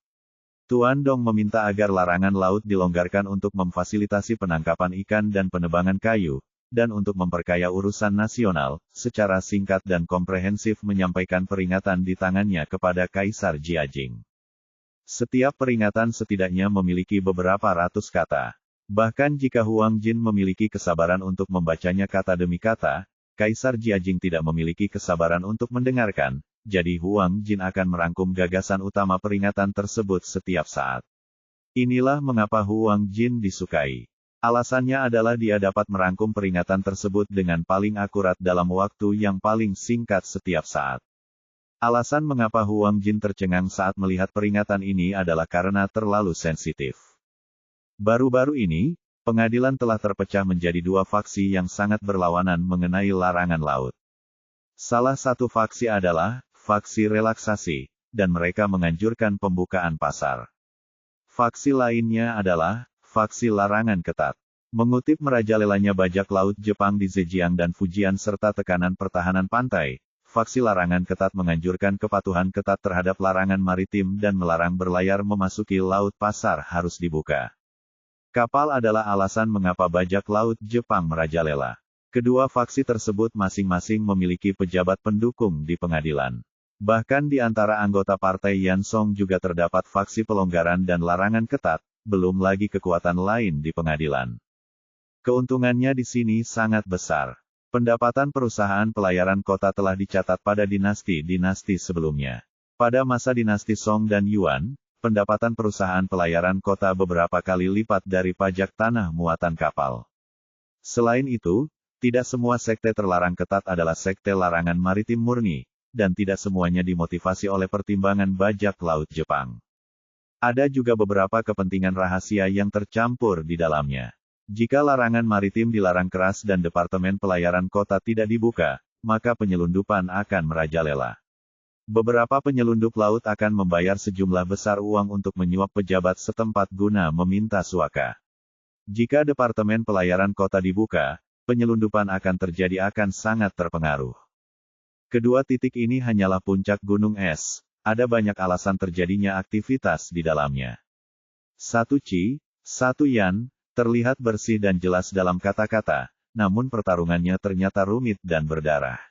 Tuan Dong meminta agar larangan laut dilonggarkan untuk memfasilitasi penangkapan ikan dan penebangan kayu, dan untuk memperkaya urusan nasional, secara singkat dan komprehensif menyampaikan peringatan di tangannya kepada Kaisar Jiajing. Setiap peringatan setidaknya memiliki beberapa ratus kata. Bahkan jika Huang Jin memiliki kesabaran untuk membacanya kata demi kata, Kaisar Jiajing tidak memiliki kesabaran untuk mendengarkan, jadi Huang Jin akan merangkum gagasan utama peringatan tersebut setiap saat. Inilah mengapa Huang Jin disukai. Alasannya adalah dia dapat merangkum peringatan tersebut dengan paling akurat dalam waktu yang paling singkat setiap saat. Alasan mengapa Huang Jin tercengang saat melihat peringatan ini adalah karena terlalu sensitif. Baru-baru ini, pengadilan telah terpecah menjadi dua faksi yang sangat berlawanan mengenai larangan laut. Salah satu faksi adalah faksi relaksasi, dan mereka menganjurkan pembukaan pasar. Faksi lainnya adalah faksi larangan ketat. Mengutip merajalelanya bajak laut Jepang di Zhejiang dan Fujian serta tekanan pertahanan pantai, faksi larangan ketat menganjurkan kepatuhan ketat terhadap larangan maritim dan melarang berlayar memasuki laut pasar harus dibuka. Kapal adalah alasan mengapa bajak laut Jepang merajalela. Kedua faksi tersebut masing-masing memiliki pejabat pendukung di pengadilan. Bahkan di antara anggota partai Yansong juga terdapat faksi pelonggaran dan larangan ketat, belum lagi kekuatan lain di pengadilan. Keuntungannya di sini sangat besar. Pendapatan perusahaan pelayaran kota telah dicatat pada dinasti-dinasti sebelumnya. Pada masa dinasti Song dan Yuan, pendapatan perusahaan pelayaran kota beberapa kali lipat dari pajak tanah muatan kapal. Selain itu, tidak semua sekte terlarang ketat adalah sekte larangan maritim murni, dan tidak semuanya dimotivasi oleh pertimbangan bajak laut Jepang. Ada juga beberapa kepentingan rahasia yang tercampur di dalamnya. Jika larangan maritim dilarang keras dan departemen pelayaran kota tidak dibuka, maka penyelundupan akan merajalela. Beberapa penyelundup laut akan membayar sejumlah besar uang untuk menyuap pejabat setempat guna meminta suaka. Jika departemen pelayaran kota dibuka, penyelundupan akan sangat terpengaruh. Kedua titik ini hanyalah puncak gunung es. Ada banyak alasan terjadinya aktivitas di dalamnya. 1 Qi, 1 Yan, terlihat bersih dan jelas dalam kata-kata, namun pertarungannya ternyata rumit dan berdarah.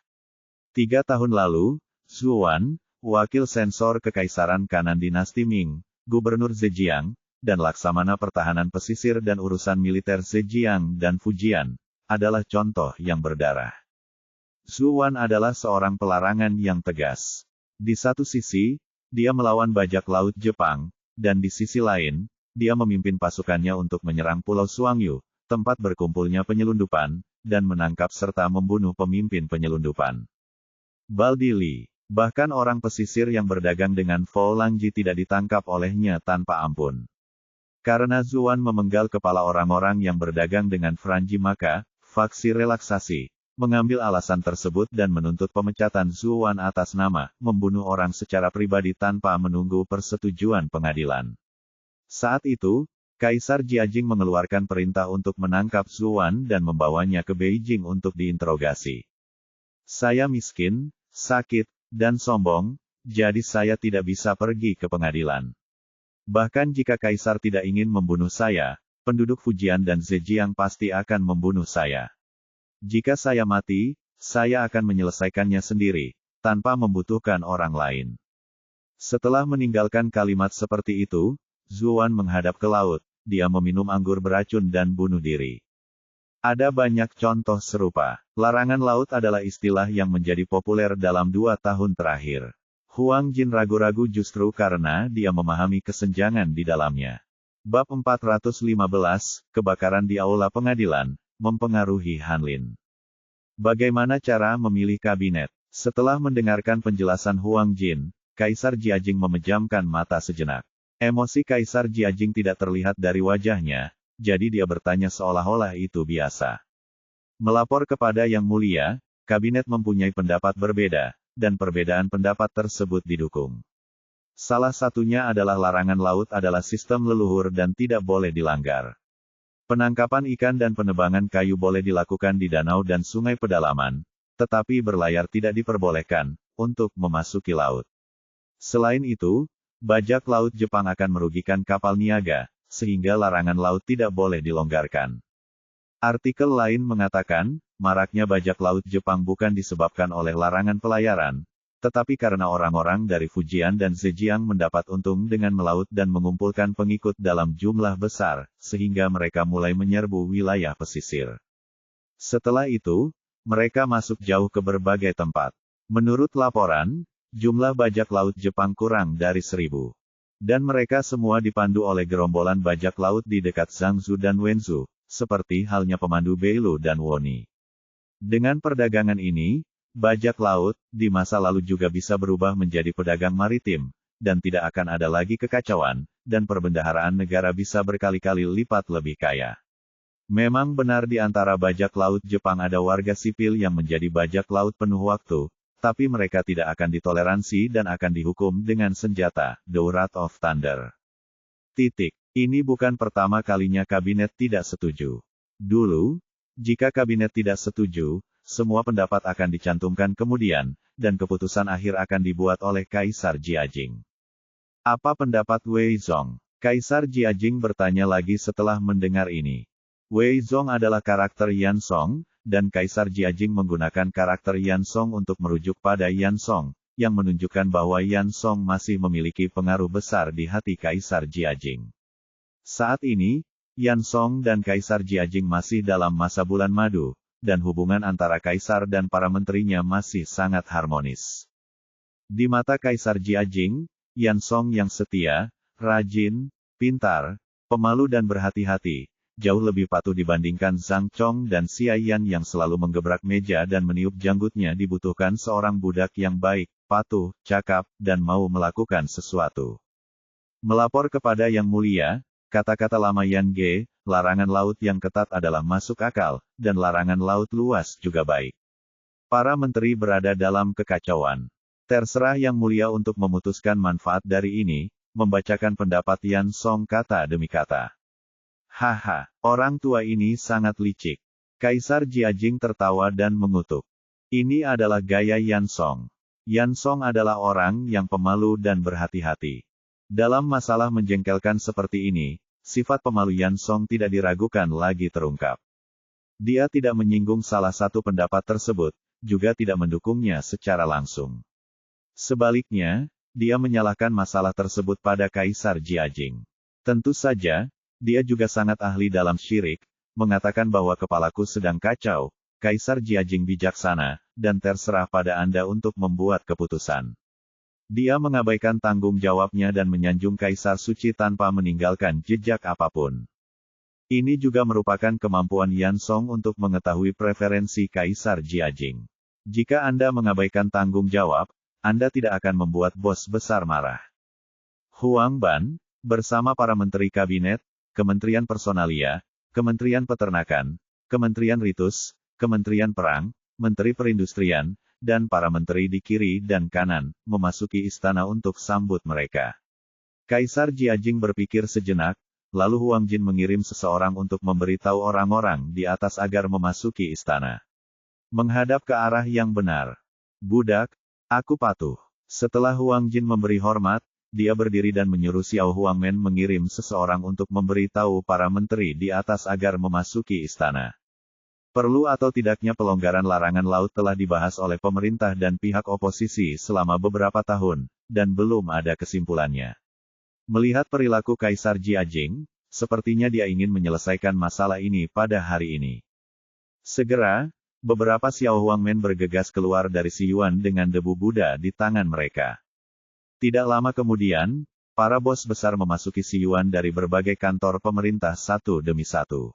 3 tahun lalu, Zhu Wan, wakil sensor Kekaisaran Kanan dinasti Ming, Gubernur Zhejiang, dan Laksamana Pertahanan Pesisir dan Urusan Militer Zhejiang dan Fujian, adalah contoh yang berdarah. Zhu Wan adalah seorang pelarangan yang tegas. Di satu sisi, dia melawan bajak laut Jepang, dan di sisi lain, dia memimpin pasukannya untuk menyerang Pulau Suangyu, tempat berkumpulnya penyelundupan, dan menangkap serta membunuh pemimpin penyelundupan. Baldi Li, bahkan orang pesisir yang berdagang dengan Fo Langji tidak ditangkap olehnya tanpa ampun. Karena Zhu Wan memenggal kepala orang-orang yang berdagang dengan Franji maka, faksi relaksasi, mengambil alasan tersebut dan menuntut pemecatan Zhu Wan atas nama membunuh orang secara pribadi tanpa menunggu persetujuan pengadilan. Saat itu, Kaisar Jiajing mengeluarkan perintah untuk menangkap Zhu Wan dan membawanya ke Beijing untuk diinterogasi. Saya miskin, sakit, dan sombong, jadi saya tidak bisa pergi ke pengadilan. Bahkan jika Kaisar tidak ingin membunuh saya, penduduk Fujian dan Zhejiang pasti akan membunuh saya. Jika saya mati, saya akan menyelesaikannya sendiri, tanpa membutuhkan orang lain. Setelah meninggalkan kalimat seperti itu, Zhu Wan menghadap ke laut, dia meminum anggur beracun dan bunuh diri. Ada banyak contoh serupa. Larangan laut adalah istilah yang menjadi populer dalam 2 tahun terakhir. Huang Jin ragu-ragu justru karena dia memahami kesenjangan di dalamnya. Bab 415, Kebakaran di Aula Pengadilan, mempengaruhi Hanlin. Bagaimana cara memilih kabinet? Setelah mendengarkan penjelasan Huang Jin, Kaisar Jiajing memejamkan mata sejenak. Emosi Kaisar Jiajing tidak terlihat dari wajahnya, jadi dia bertanya seolah-olah itu biasa. Melapor kepada Yang Mulia, kabinet mempunyai pendapat berbeda, dan perbedaan pendapat tersebut didukung. Salah satunya adalah larangan laut adalah sistem leluhur dan tidak boleh dilanggar. Penangkapan ikan dan penebangan kayu boleh dilakukan di danau dan sungai pedalaman, tetapi berlayar tidak diperbolehkan untuk memasuki laut. Selain itu, bajak laut Jepang akan merugikan kapal niaga, sehingga larangan laut tidak boleh dilonggarkan. Artikel lain mengatakan, maraknya bajak laut Jepang bukan disebabkan oleh larangan pelayaran, tetapi karena orang-orang dari Fujian dan Zhejiang mendapat untung dengan melaut dan mengumpulkan pengikut dalam jumlah besar, sehingga mereka mulai menyerbu wilayah pesisir. Setelah itu, mereka masuk jauh ke berbagai tempat. Menurut laporan, jumlah bajak laut Jepang kurang dari 1000. Dan mereka semua dipandu oleh gerombolan bajak laut di dekat Zhangzhou dan Wenzhou, seperti halnya pemandu Beilu dan Woni. Dengan perdagangan ini, bajak laut di masa lalu juga bisa berubah menjadi pedagang maritim, dan tidak akan ada lagi kekacauan, dan perbendaharaan negara bisa berkali-kali lipat lebih kaya. Memang benar di antara bajak laut Jepang ada warga sipil yang menjadi bajak laut penuh waktu, tapi mereka tidak akan ditoleransi dan akan dihukum dengan senjata, The Wrath of Thunder. Ini bukan pertama kalinya kabinet tidak setuju. Dulu, jika kabinet tidak setuju, semua pendapat akan dicantumkan kemudian, dan keputusan akhir akan dibuat oleh Kaisar Jiajing. Apa pendapat Wei Zong? Kaisar Jiajing bertanya lagi setelah mendengar ini. Wei Zong adalah karakter Yan Song, dan Kaisar Jiajing menggunakan karakter Yan Song untuk merujuk pada Yan Song, yang menunjukkan bahwa Yan Song masih memiliki pengaruh besar di hati Kaisar Jiajing. Saat ini, Yan Song dan Kaisar Jiajing masih dalam masa bulan madu, dan hubungan antara Kaisar dan para menterinya masih sangat harmonis. Di mata Kaisar Jiajing, Yan Song yang setia, rajin, pintar, pemalu dan berhati-hati, jauh lebih patuh dibandingkan Zhang Chong dan Xia Yan yang selalu menggebrak meja dan meniup janggutnya. Dibutuhkan seorang budak yang baik, patuh, cakap, dan mau melakukan sesuatu. Melapor kepada Yang Mulia, kata-kata lama Yan Ge, larangan laut yang ketat adalah masuk akal, dan larangan laut luas juga baik. Para menteri berada dalam kekacauan. Terserah Yang Mulia untuk memutuskan manfaat dari ini, membacakan pendapat Yan Song kata demi kata. Haha, orang tua ini sangat licik. Kaisar Jiajing tertawa dan mengutuk. Ini adalah gaya Yan Song. Yan Song adalah orang yang pemalu dan berhati-hati. Dalam masalah menjengkelkan seperti ini, sifat pemalu Yan Song tidak diragukan lagi terungkap. Dia tidak menyinggung salah satu pendapat tersebut, juga tidak mendukungnya secara langsung. Sebaliknya, dia menyalahkan masalah tersebut pada Kaisar Jiajing. Tentu saja, dia juga sangat ahli dalam syirik, mengatakan bahwa kepalaku sedang kacau. Kaisar Jiajing bijaksana, dan terserah pada Anda untuk membuat keputusan. Dia mengabaikan tanggung jawabnya dan menyanjung Kaisar Suci tanpa meninggalkan jejak apapun. Ini juga merupakan kemampuan Yan Song untuk mengetahui preferensi Kaisar Jiajing. Jika Anda mengabaikan tanggung jawab, Anda tidak akan membuat bos besar marah. Huang Ban, bersama para menteri kabinet, Kementerian Personalia, Kementerian Peternakan, Kementerian Ritus, Kementerian Perang, Menteri Perindustrian, dan para menteri di kiri dan kanan, memasuki istana untuk sambut mereka. Kaisar Jiajing berpikir sejenak, lalu Huang Jin mengirim seseorang untuk memberitahu orang-orang di atas agar memasuki istana. Menghadap ke arah yang benar. Budak, aku patuh. Setelah Huang Jin memberi hormat, dia berdiri dan menyuruh Xiao Huangmen mengirim seseorang untuk memberitahu para menteri di atas agar memasuki istana. Perlu atau tidaknya pelonggaran larangan laut telah dibahas oleh pemerintah dan pihak oposisi selama beberapa tahun, dan belum ada kesimpulannya. Melihat perilaku Kaisar Jiajing, sepertinya dia ingin menyelesaikan masalah ini pada hari ini. Segera, beberapa Xiao Huangmen bergegas keluar dari Si Yuan dengan debu Buddha di tangan mereka. Tidak lama kemudian, para bos besar memasuki Si Yuan dari berbagai kantor pemerintah satu demi satu.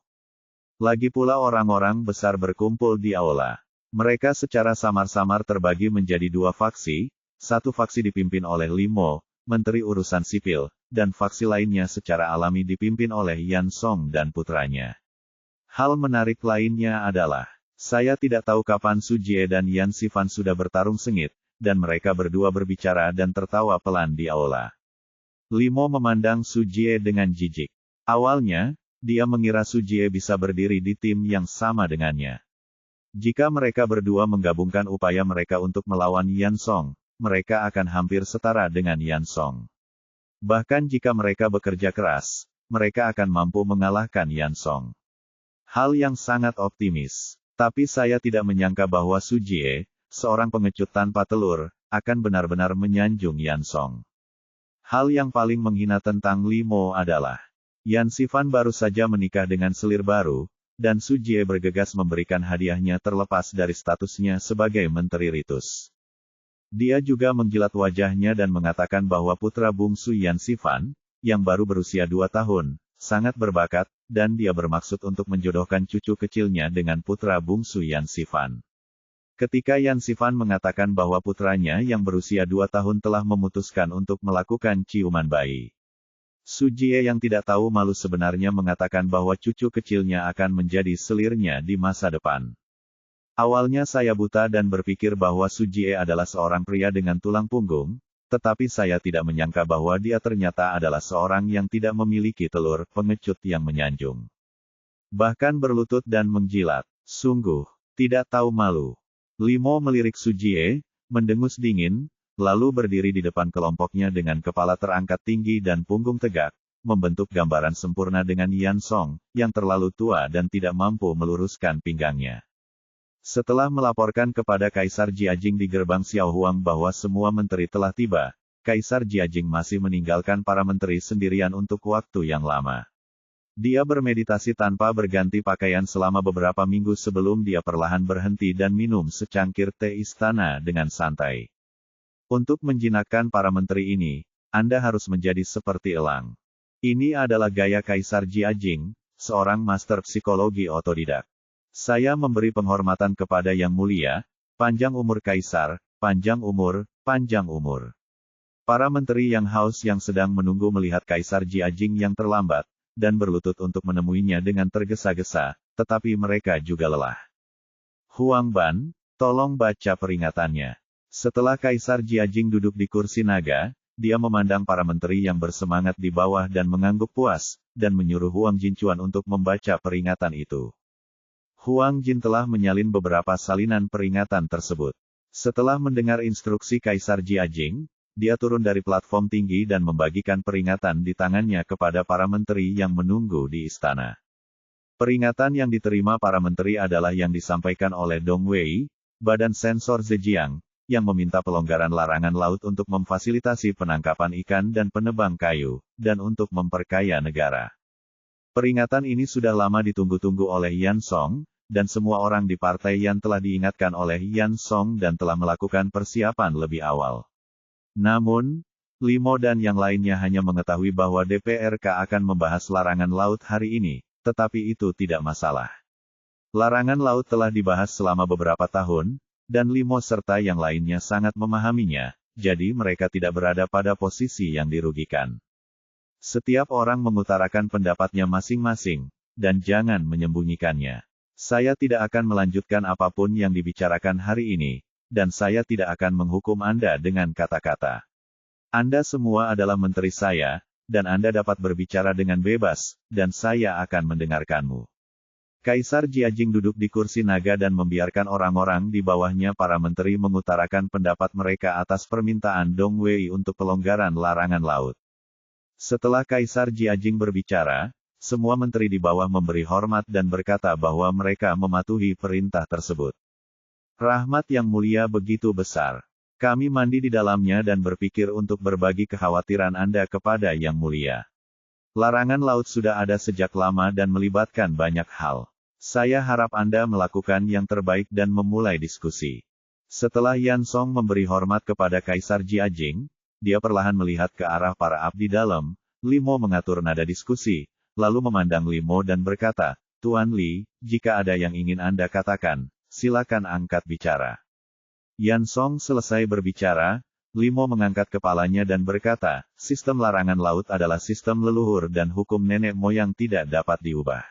Lagi pula orang-orang besar berkumpul di aula. Mereka secara samar-samar terbagi menjadi dua faksi, satu faksi dipimpin oleh Limo, Menteri Urusan Sipil, dan faksi lainnya secara alami dipimpin oleh Yan Song dan putranya. Hal menarik lainnya adalah, saya tidak tahu kapan Su Jie dan Yan Sifan sudah bertarung sengit, dan mereka berdua berbicara dan tertawa pelan di aula. Limo memandang Su Jie dengan jijik. Awalnya, dia mengira Su Jie bisa berdiri di tim yang sama dengannya. Jika mereka berdua menggabungkan upaya mereka untuk melawan Yan Song, mereka akan hampir setara dengan Yan Song. Bahkan jika mereka bekerja keras, mereka akan mampu mengalahkan Yan Song. Hal yang sangat optimis. Tapi saya tidak menyangka bahwa Su Jie, seorang pengecut tanpa telur, akan benar-benar menyanjung Yan Song. Hal yang paling menghina tentang Limo adalah, Yan Sifan baru saja menikah dengan selir baru, dan Su Jie bergegas memberikan hadiahnya terlepas dari statusnya sebagai Menteri Ritus. Dia juga menjilat wajahnya dan mengatakan bahwa putra bungsu Yan Sifan, yang baru berusia 2 tahun, sangat berbakat, dan dia bermaksud untuk menjodohkan cucu kecilnya dengan putra bungsu Yan Xifan. Ketika Yan Xifan mengatakan bahwa putranya yang berusia 2 tahun telah memutuskan untuk melakukan ciuman bayi, Su Jie yang tidak tahu malu sebenarnya mengatakan bahwa cucu kecilnya akan menjadi selirnya di masa depan. Awalnya saya buta dan berpikir bahwa Su Jie adalah seorang pria dengan tulang punggung, tetapi saya tidak menyangka bahwa dia ternyata adalah seorang yang tidak memiliki telur, pengecut yang menyanjung. Bahkan berlutut dan menjilat. Sungguh, tidak tahu malu. Limo melirik Su Jie, mendengus dingin, lalu berdiri di depan kelompoknya dengan kepala terangkat tinggi dan punggung tegak, membentuk gambaran sempurna dengan Yan Song, yang terlalu tua dan tidak mampu meluruskan pinggangnya. Setelah melaporkan kepada Kaisar Jiajing di gerbang Xiaohuang bahwa semua menteri telah tiba, Kaisar Jiajing masih meninggalkan para menteri sendirian untuk waktu yang lama. Dia bermeditasi tanpa berganti pakaian selama beberapa minggu sebelum dia perlahan berhenti dan minum secangkir teh istana dengan santai. Untuk menjinakkan para menteri ini, Anda harus menjadi seperti elang. Ini adalah gaya Kaisar Jiajing, seorang master psikologi otodidak. Saya memberi penghormatan kepada Yang Mulia, panjang umur Kaisar, panjang umur, panjang umur. Para menteri yang haus yang sedang menunggu melihat Kaisar Jiajing yang terlambat, dan berlutut untuk menemuinya dengan tergesa-gesa, tetapi mereka juga lelah. Huang Ban, tolong baca peringatannya. Setelah Kaisar Jiajing duduk di kursi naga, dia memandang para menteri yang bersemangat di bawah dan mengangguk puas, dan menyuruh Huang Jinchuan untuk membaca peringatan itu. Huang Jin telah menyalin beberapa salinan peringatan tersebut. Setelah mendengar instruksi Kaisar Jiajing, dia turun dari platform tinggi dan membagikan peringatan di tangannya kepada para menteri yang menunggu di istana. Peringatan yang diterima para menteri adalah yang disampaikan oleh Dong Wei, Badan Sensor Zhejiang, yang meminta pelonggaran larangan laut untuk memfasilitasi penangkapan ikan dan penebang kayu, dan untuk memperkaya negara. Peringatan ini sudah lama ditunggu-tunggu oleh Yan Song, dan semua orang di partai Yan telah diingatkan oleh Yan Song dan telah melakukan persiapan lebih awal. Namun, Limo dan yang lainnya hanya mengetahui bahwa DPRK akan membahas larangan laut hari ini, tetapi itu tidak masalah. Larangan laut telah dibahas selama beberapa tahun, dan Limo serta yang lainnya sangat memahaminya, jadi mereka tidak berada pada posisi yang dirugikan. Setiap orang mengutarakan pendapatnya masing-masing, dan jangan menyembunyikannya. Saya tidak akan melanjutkan apapun yang dibicarakan hari ini, dan saya tidak akan menghukum Anda dengan kata-kata. Anda semua adalah menteri saya, dan Anda dapat berbicara dengan bebas, dan saya akan mendengarkanmu. Kaisar Jiajing duduk di kursi naga dan membiarkan orang-orang di bawahnya para menteri mengutarakan pendapat mereka atas permintaan Dong Wei untuk pelonggaran larangan laut. Setelah Kaisar Jiajing berbicara, semua menteri di bawah memberi hormat dan berkata bahwa mereka mematuhi perintah tersebut. Rahmat yang mulia begitu besar. Kami mandi di dalamnya dan berpikir untuk berbagi kekhawatiran Anda kepada Yang Mulia. Larangan laut sudah ada sejak lama dan melibatkan banyak hal. Saya harap Anda melakukan yang terbaik dan memulai diskusi. Setelah Yan Song memberi hormat kepada Kaisar Jiajing, dia perlahan melihat ke arah para abdi dalam. Limo mengatur nada diskusi, lalu memandang Limo dan berkata, Tuan Li, jika ada yang ingin Anda katakan, silakan angkat bicara. Yan Song selesai berbicara, Limo mengangkat kepalanya dan berkata, sistem larangan laut adalah sistem leluhur dan hukum nenek moyang tidak dapat diubah.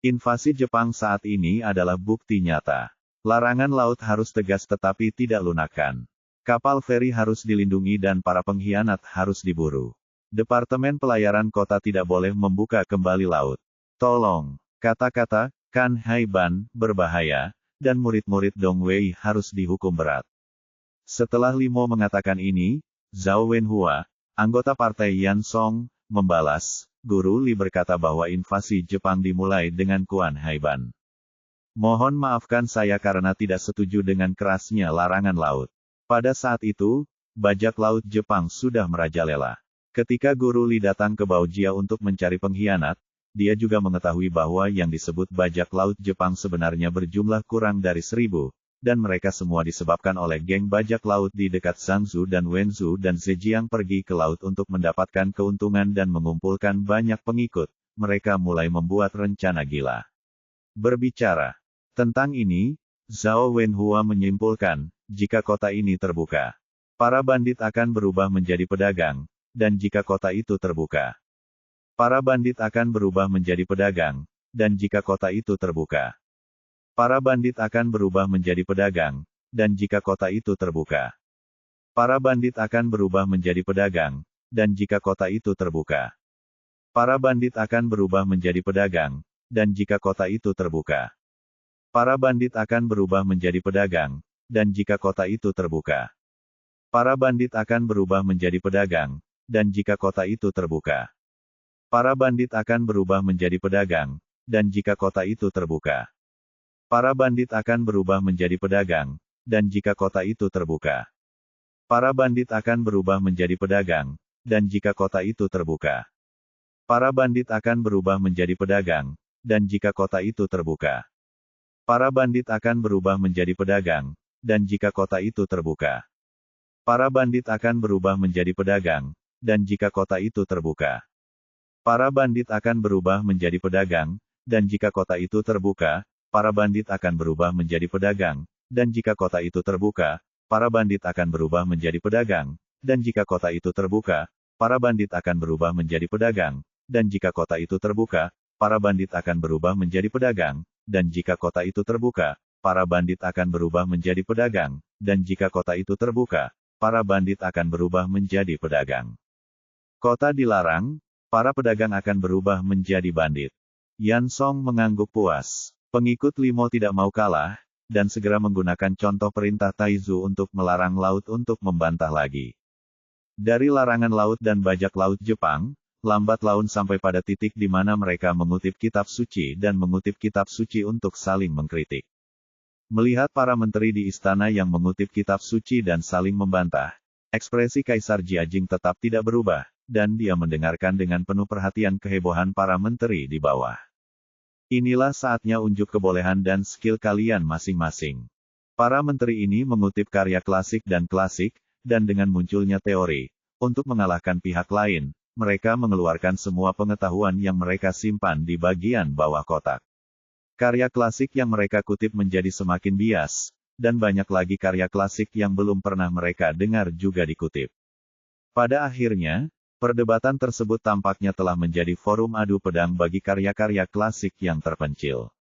Invasi Jepang saat ini adalah bukti nyata. Larangan laut harus tegas tetapi tidak lunakan. Kapal feri harus dilindungi dan para pengkhianat harus diburu. Departemen Pelayaran Kota tidak boleh membuka kembali laut. Tolong, kata-kata, Kan Hai Ban, berbahaya, dan murid-murid Dong Wei harus dihukum berat. Setelah Limo mengatakan ini, Zhao Wenhua, anggota partai Yan Song, membalas, Guru Li berkata bahwa invasi Jepang dimulai dengan Kuan Hai Ban. Mohon maafkan saya karena tidak setuju dengan kerasnya larangan laut. Pada saat itu, bajak laut Jepang sudah merajalela. Ketika Guru Li datang ke Baojia untuk mencari pengkhianat, dia juga mengetahui bahwa yang disebut bajak laut Jepang sebenarnya berjumlah kurang dari 1000, dan mereka semua disebabkan oleh geng bajak laut di dekat Zhangzhou dan Wenzhou dan Zhejiang pergi ke laut untuk mendapatkan keuntungan dan mengumpulkan banyak pengikut, mereka mulai membuat rencana gila. Berbicara tentang ini, Zhao Wenhua menyimpulkan, jika kota ini terbuka, para bandit akan berubah menjadi pedagang, dan jika kota itu terbuka, para bandit akan berubah menjadi pedagang, dan jika kota itu terbuka, para bandit akan berubah menjadi pedagang, dan jika kota itu terbuka, para bandit akan berubah menjadi pedagang, dan jika kota itu terbuka, para bandit akan berubah menjadi pedagang, dan jika kota itu terbuka, para bandit akan berubah menjadi pedagang, dan jika kota itu terbuka, para bandit akan berubah menjadi pedagang, dan jika kota itu terbuka, para bandit akan berubah menjadi pedagang, dan jika kota itu terbuka, para bandit akan berubah menjadi pedagang, dan jika kota itu terbuka, para bandit akan berubah menjadi pedagang, dan jika kota itu terbuka, para bandit akan berubah menjadi pedagang, dan jika kota itu terbuka, para bandit akan berubah menjadi pedagang, dan jika kota itu terbuka, para bandit akan berubah menjadi pedagang, dan jika kota itu terbuka, para bandit akan berubah menjadi pedagang, dan jika kota itu terbuka, para bandit akan berubah menjadi pedagang, dan jika kota itu terbuka, para bandit akan berubah menjadi pedagang, dan jika kota itu terbuka, para bandit akan berubah menjadi pedagang, dan jika kota itu terbuka, para bandit akan berubah menjadi pedagang, dan jika kota itu terbuka, para bandit akan berubah menjadi pedagang, dan jika kota itu terbuka, para bandit akan berubah menjadi pedagang. Kota dilarang, para pedagang akan berubah menjadi bandit. Yan Song mengangguk puas. Pengikut Limo tidak mau kalah, dan segera menggunakan contoh perintah Taizu untuk melarang laut untuk membantah lagi. Dari larangan laut dan bajak laut Jepang, lambat laun sampai pada titik di mana mereka mengutip kitab suci dan mengutip kitab suci untuk saling mengkritik. Melihat para menteri di istana yang mengutip kitab suci dan saling membantah, ekspresi Kaisar Jiajing tetap tidak berubah, dan dia mendengarkan dengan penuh perhatian kehebohan para menteri di bawah. Inilah saatnya unjuk kebolehan dan skill kalian masing-masing. Para menteri ini mengutip karya klasik, dan dengan munculnya teori, untuk mengalahkan pihak lain, mereka mengeluarkan semua pengetahuan yang mereka simpan di bagian bawah kotak. Karya klasik yang mereka kutip menjadi semakin bias, dan banyak lagi karya klasik yang belum pernah mereka dengar juga dikutip. Pada akhirnya, perdebatan tersebut tampaknya telah menjadi forum adu pedang bagi karya-karya klasik yang terpencil.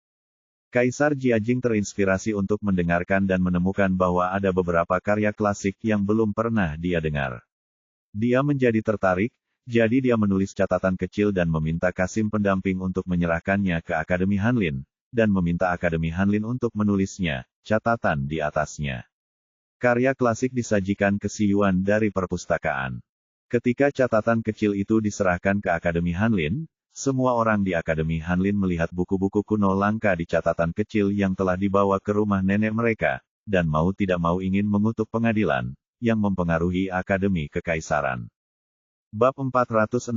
Kaisar Jiajing terinspirasi untuk mendengarkan dan menemukan bahwa ada beberapa karya klasik yang belum pernah dia dengar. Dia menjadi tertarik, jadi dia menulis catatan kecil dan meminta Kasim pendamping untuk menyerahkannya ke Akademi Hanlin, dan meminta Akademi Hanlin untuk menulisnya, catatan di atasnya. Karya klasik disajikan ke Si Yuan dari perpustakaan. Ketika catatan kecil itu diserahkan ke Akademi Hanlin, semua orang di Akademi Hanlin melihat buku-buku kuno langka di catatan kecil yang telah dibawa ke rumah nenek mereka, dan mau tidak mau ingin mengutuk pengadilan, yang mempengaruhi Akademi Kekaisaran. Bab 416,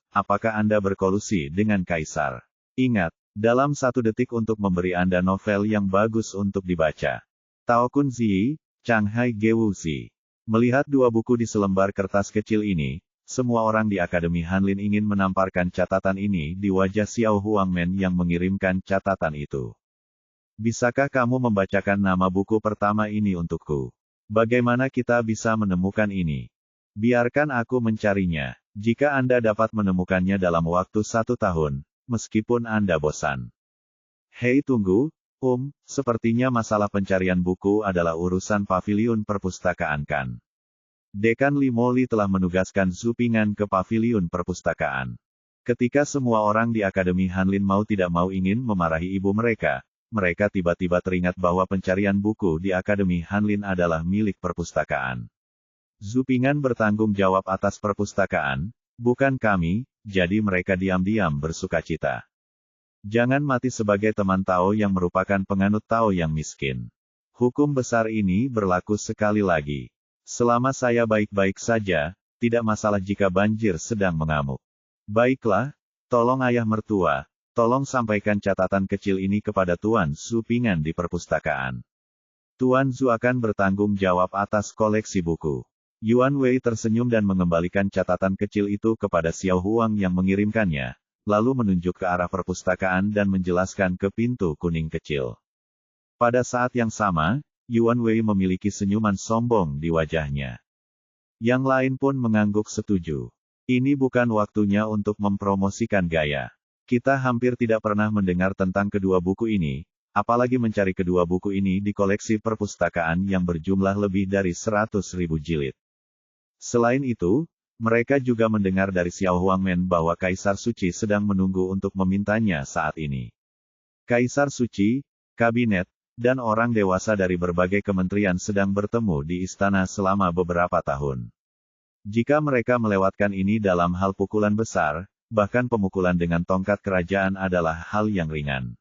apakah Anda berkolusi dengan Kaisar? Ingat, dalam 1 detik untuk memberi Anda novel yang bagus untuk dibaca. Tao Kun Zi, Shanghai Gewuzi. Melihat 2 buku di selembar kertas kecil ini, semua orang di Akademi Hanlin ingin menamparkan catatan ini di wajah Xiao Huangmen yang mengirimkan catatan itu. Bisakah kamu membacakan nama buku pertama ini untukku? Bagaimana kita bisa menemukan ini? Biarkan aku mencarinya. Jika Anda dapat menemukannya dalam waktu 1 tahun, meskipun Anda bosan. Hei tunggu, sepertinya masalah pencarian buku adalah urusan paviliun perpustakaan kan? Dekan Limoli telah menugaskan Zhu Pingan ke paviliun perpustakaan. Ketika semua orang di Akademi Hanlin mau tidak mau ingin memarahi ibu mereka, mereka tiba-tiba teringat bahwa pencarian buku di Akademi Hanlin adalah milik perpustakaan. Zhu Pingan bertanggung jawab atas perpustakaan, bukan kami, jadi mereka diam-diam bersukacita. Jangan mati sebagai teman Tao yang merupakan penganut Tao yang miskin. Hukum besar ini berlaku sekali lagi. Selama saya baik-baik saja, tidak masalah jika banjir sedang mengamuk. Baiklah, tolong ayah mertua, tolong sampaikan catatan kecil ini kepada Tuan Zhu Pingan di perpustakaan. Tuan Zhu akan bertanggung jawab atas koleksi buku. Yuan Wei tersenyum dan mengembalikan catatan kecil itu kepada Xiao Huang yang mengirimkannya, lalu menunjuk ke arah perpustakaan dan menjelaskan ke pintu kuning kecil. Pada saat yang sama, Yuan Wei memiliki senyuman sombong di wajahnya. Yang lain pun mengangguk setuju. Ini bukan waktunya untuk mempromosikan gaya. Kita hampir tidak pernah mendengar tentang kedua buku ini, apalagi mencari kedua buku ini di koleksi perpustakaan yang berjumlah lebih dari 100.000 jilid. Selain itu, mereka juga mendengar dari Xiao Huangmen bahwa Kaisar Suci sedang menunggu untuk memintanya saat ini. Kaisar Suci, kabinet, dan orang dewasa dari berbagai kementerian sedang bertemu di istana selama beberapa tahun. Jika mereka melewatkan ini dalam hal pukulan besar, bahkan pemukulan dengan tongkat kerajaan adalah hal yang ringan.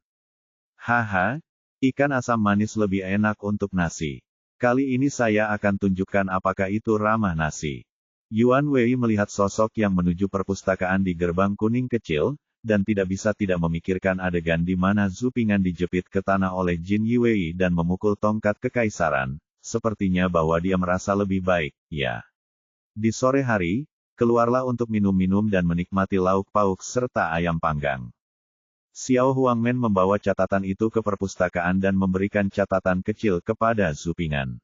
Haha, ikan asam manis lebih enak untuk nasi. Kali ini saya akan tunjukkan apakah itu ramah nasi. Yuan Wei melihat sosok yang menuju perpustakaan di gerbang kuning kecil, dan tidak bisa tidak memikirkan adegan di mana Zhu Ping'an dijepit ke tanah oleh Jin Yiwei dan memukul tongkat kekaisaran. Sepertinya bahwa dia merasa lebih baik, ya. Di sore hari, keluarlah untuk minum-minum dan menikmati lauk pauk serta ayam panggang. Xiao Huangmen membawa catatan itu ke perpustakaan dan memberikan catatan kecil kepada Zhu Ping'an.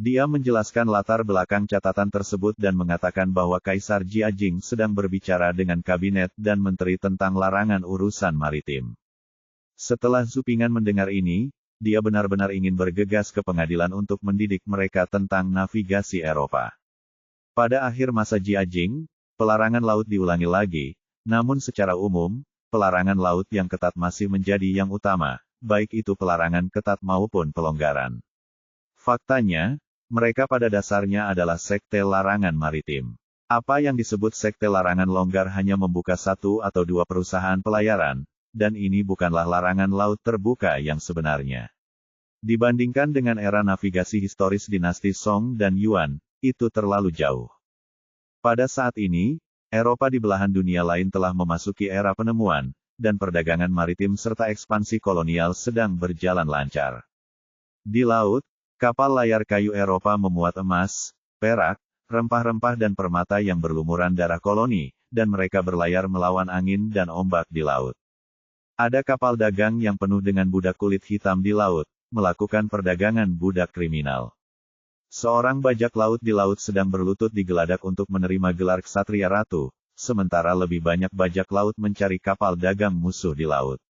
Dia menjelaskan latar belakang catatan tersebut dan mengatakan bahwa Kaisar Jiajing sedang berbicara dengan kabinet dan menteri tentang larangan urusan maritim. Setelah Zhu Ping'an mendengar ini, dia benar-benar ingin bergegas ke pengadilan untuk mendidik mereka tentang navigasi Eropa. Pada akhir masa Jiajing, pelarangan laut diulangi lagi, namun secara umum, pelarangan laut yang ketat masih menjadi yang utama, baik itu pelarangan ketat maupun pelonggaran. Faktanya, mereka pada dasarnya adalah sekte larangan maritim. Apa yang disebut sekte larangan longgar hanya membuka satu atau dua perusahaan pelayaran, dan ini bukanlah larangan laut terbuka yang sebenarnya. Dibandingkan dengan era navigasi historis dinasti Song dan Yuan, itu terlalu jauh. Pada saat ini, Eropa di belahan dunia lain telah memasuki era penemuan, dan perdagangan maritim serta ekspansi kolonial sedang berjalan lancar. Di laut, kapal layar kayu Eropa memuat emas, perak, rempah-rempah dan permata yang berlumuran darah koloni, dan mereka berlayar melawan angin dan ombak di laut. Ada kapal dagang yang penuh dengan budak kulit hitam di laut, melakukan perdagangan budak kriminal. Seorang bajak laut di laut sedang berlutut di geladak untuk menerima gelar Ksatria Ratu, sementara lebih banyak bajak laut mencari kapal dagang musuh di laut.